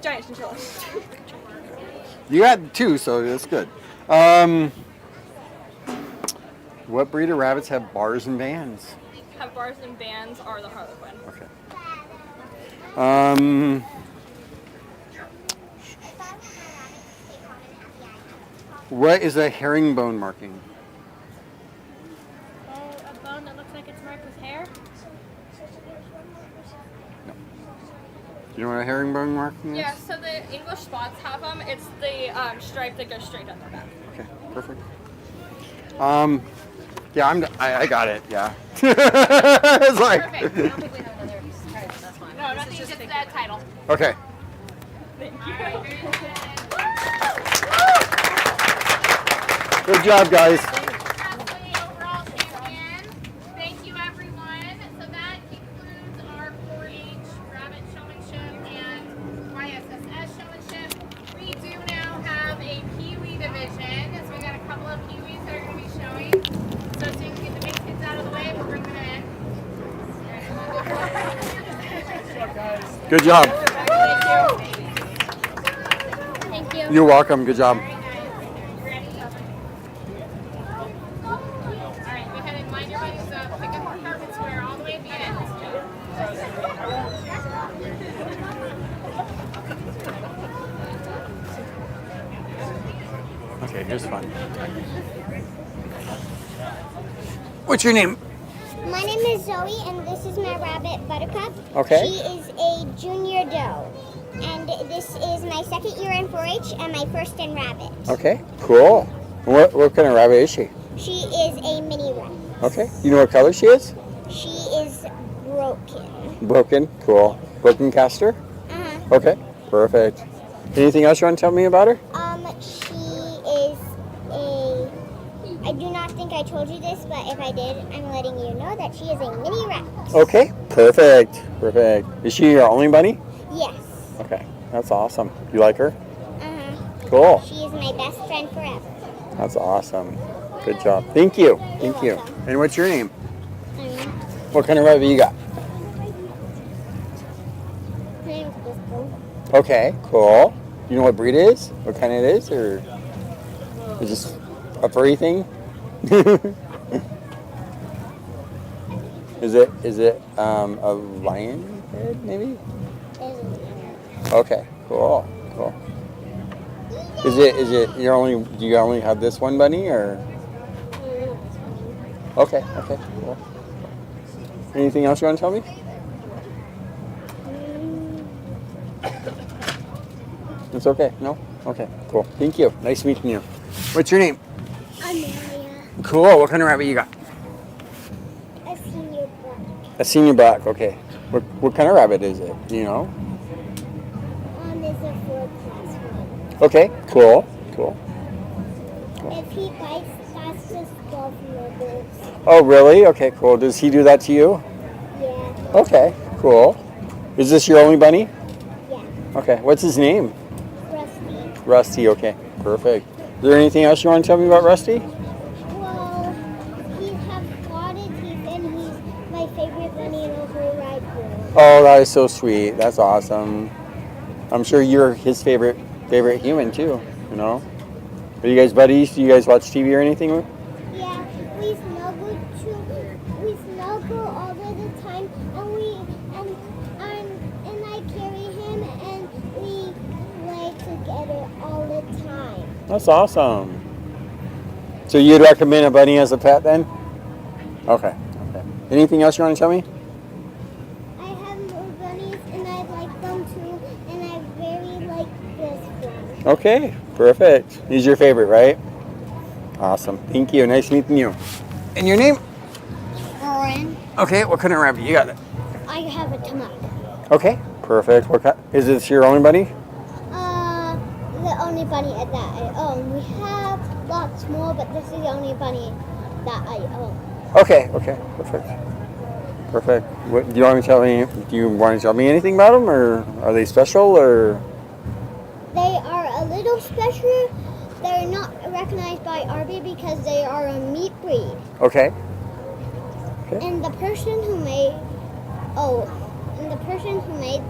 Giant chinchilla. You got 2, so that's good. What breed of rabbits have bars and bands? Have bars and bands are the Harlequin. Okay. What is a herringbone marking? mark with hair? You know what a herringbone marking is? Yeah, so the English spots have them. It's the stripe that goes straight up the back. Okay, perfect. Yeah, I got it. Yeah. It's like. Perfect. I don't think we have another title. That's fine. No, nothing. Just that title. Okay. Thank you. Good job, guys. Overall champion. Thank you, everyone. So that concludes our 4-H Rabbit Showmanship and YSSS Showmanship. We do now have a Pee-wee division. So we got a couple of Pee-wees that are going to be showing. So as soon as we get the big kids out of the way, we'll bring them in. Good job. Thank you. You're welcome. Good job. All right, go ahead and line your buddies up. Pick up your carpet square all the way at the end. Okay, here's fun. What's your name? My name is Zoe, and this is my rabbit, Buttercup. Okay. She is a junior doe, and this is my second year in 4-H and my first in rabbit. Okay, cool. What kind of rabbit is she? She is a mini rabbit. Okay. You know what color she is? She is broken. Broken. Cool. Broken caster? Uh-huh. Okay, perfect. Anything else you want to tell me about her? She is a... I do not think I told you this, but if I did, I'm letting you know that she is a mini rabbit. Okay, perfect. Perfect. Is she your only bunny? Yes. Okay, that's awesome. You like her? Uh-huh. Cool. She is my best friend forever. That's awesome. Good job. Thank you. Thank you. And what's your name? What kind of rabbit you got? Her name is Whisper. Okay, cool. You know what breed it is? What kind it is? Or is this a furry thing? Is it a lion head maybe? Okay, cool. Is it do you only have this one bunny or? Okay, cool. Anything else you want to tell me? It's okay. No? Okay, cool. Thank you. Nice meeting you. What's your name? Amelia. Cool. What kind of rabbit you got? A senior black. A senior black. Okay. What kind of rabbit is it? Do you know? It's a 4-class one. Okay. Cool. If he bites, that's just 12 nibbles. Oh, really? Okay, cool. Does he do that to you? Yeah. Okay, cool. Is this your only bunny? Yeah. Okay. What's his name? Rusty. Rusty. Okay. Perfect. Is there anything else you want to tell me about Rusty? Well, he has spotted teeth and he's my favorite bunny in the whole wide world. Oh, that is so sweet. That's awesome. I'm sure you're his favorite human too. You know. Are you guys buddies? Do you guys watch TV or anything? Yeah, we snuggle all the time, and I carry him, and we play together all the time. That's awesome. So you'd recommend a bunny as a pet then? Okay. Anything else you want to tell me? I have more bunnies, and I like them too, and I very like this one. Okay, perfect. He's your favorite, right? Awesome. Thank you. Nice meeting you. And your name? Oren. Okay, what kind of rabbit you got? I have a tamak. Okay, perfect. Is this your only bunny? The only bunny that I own. We have lots more, but this is the only bunny that I own. Okay, perfect. What do you want to tell me? Do you want to tell me anything about them, or are they special, or? They are a little special. They're not recognized by RB because they are a meat breed. Okay. And the person who made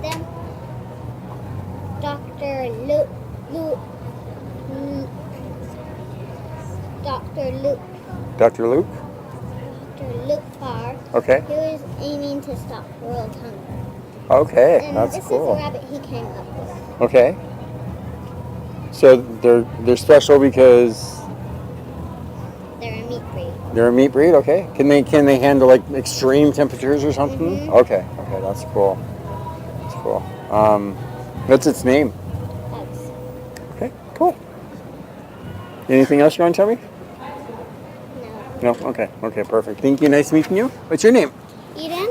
them, Dr. Luke. Dr. Luke? Dr. Luke Barr. Okay. He was aiming to stop world hunger. Okay, And that's this cool. is the rabbit he came up with. Okay. So they're special because They're a meat breed. They're a meat breed, okay. Can they handle like extreme temperatures or something? Okay, that's cool. That's cool. What's its name? Okay, cool. Anything else you want to tell me? No. No? Okay, perfect. Thank you. Nice meeting you. What's your name? Eden.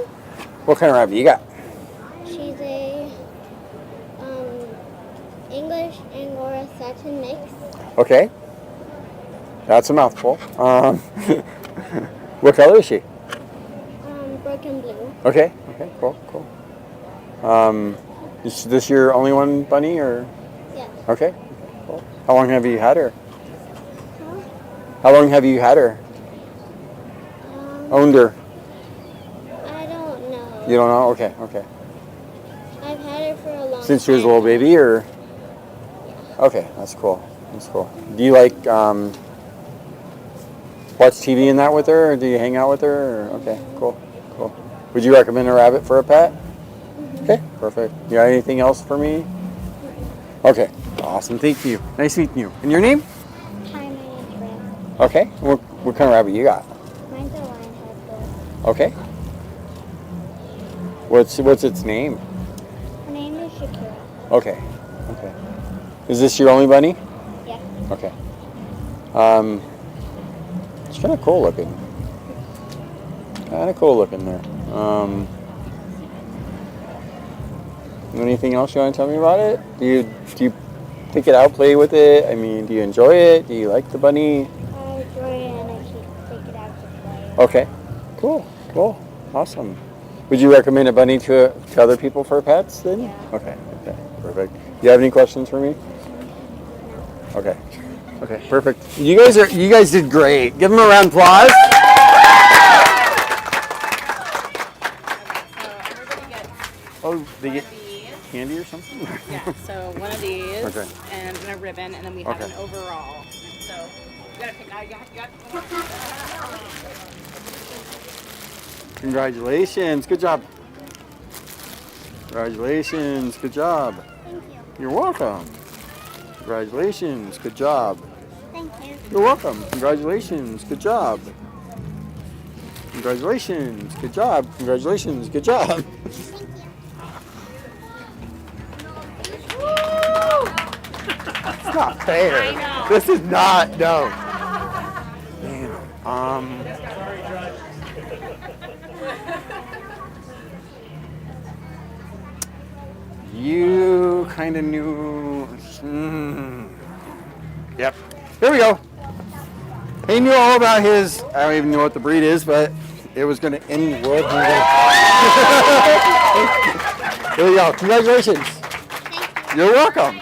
What kind of rabbit you got? She's a English Angora Satin mix. Okay. That's a mouthful. What color is she? Broken blue. Okay, cool. Is this your only one bunny or? Yeah. Okay, cool. How long have you had her? How long have you had her? Owned her? I don't know. You don't know? Okay. I've had her for a long time. Since she was a little baby or? Okay, that's cool. Do you like watch TV and that with her, or do you hang out with her? Or? Okay, cool. Would you recommend a rabbit for a pet? Okay, perfect. You got anything else for me? Okay, awesome. Thank you. Nice meeting you. And your name? Hi, my name's Red. Okay. What kind of rabbit you got? Mine's a lion-head bull. Okay. What's its name? Her name is Shakira. Okay. Is this your only bunny? Yeah. Okay. It's kind of cool looking. There. Anything else you want to tell me about it? Do you pick it out, play with it? I mean, do you enjoy it? Do you like the bunny? I enjoy it and I take it out to play. Okay. Cool. Awesome. Would you recommend a bunny to other people for pets then? Yeah. Okay. Perfect. Do you have any questions for me? Okay, perfect. You guys did great. Give them a round of applause. Oh, they get candy or something? Yeah, so one of these Okay. and a ribbon, and then we have an overall. So you gotta pick. You got. Congratulations. Good job. Congratulations. Good job. Thank you. You're welcome. Congratulations. Good job. Thank you. You're welcome. Congratulations. Good job. Congratulations. Good job. Congratulations. Good job. It's not fair. I know. This is not, no. Damn. You kind of knew. Yep. Here we go. He knew all about his, I don't even know what the breed is, but it was going to end world hunger. Here we go. Congratulations. You're welcome.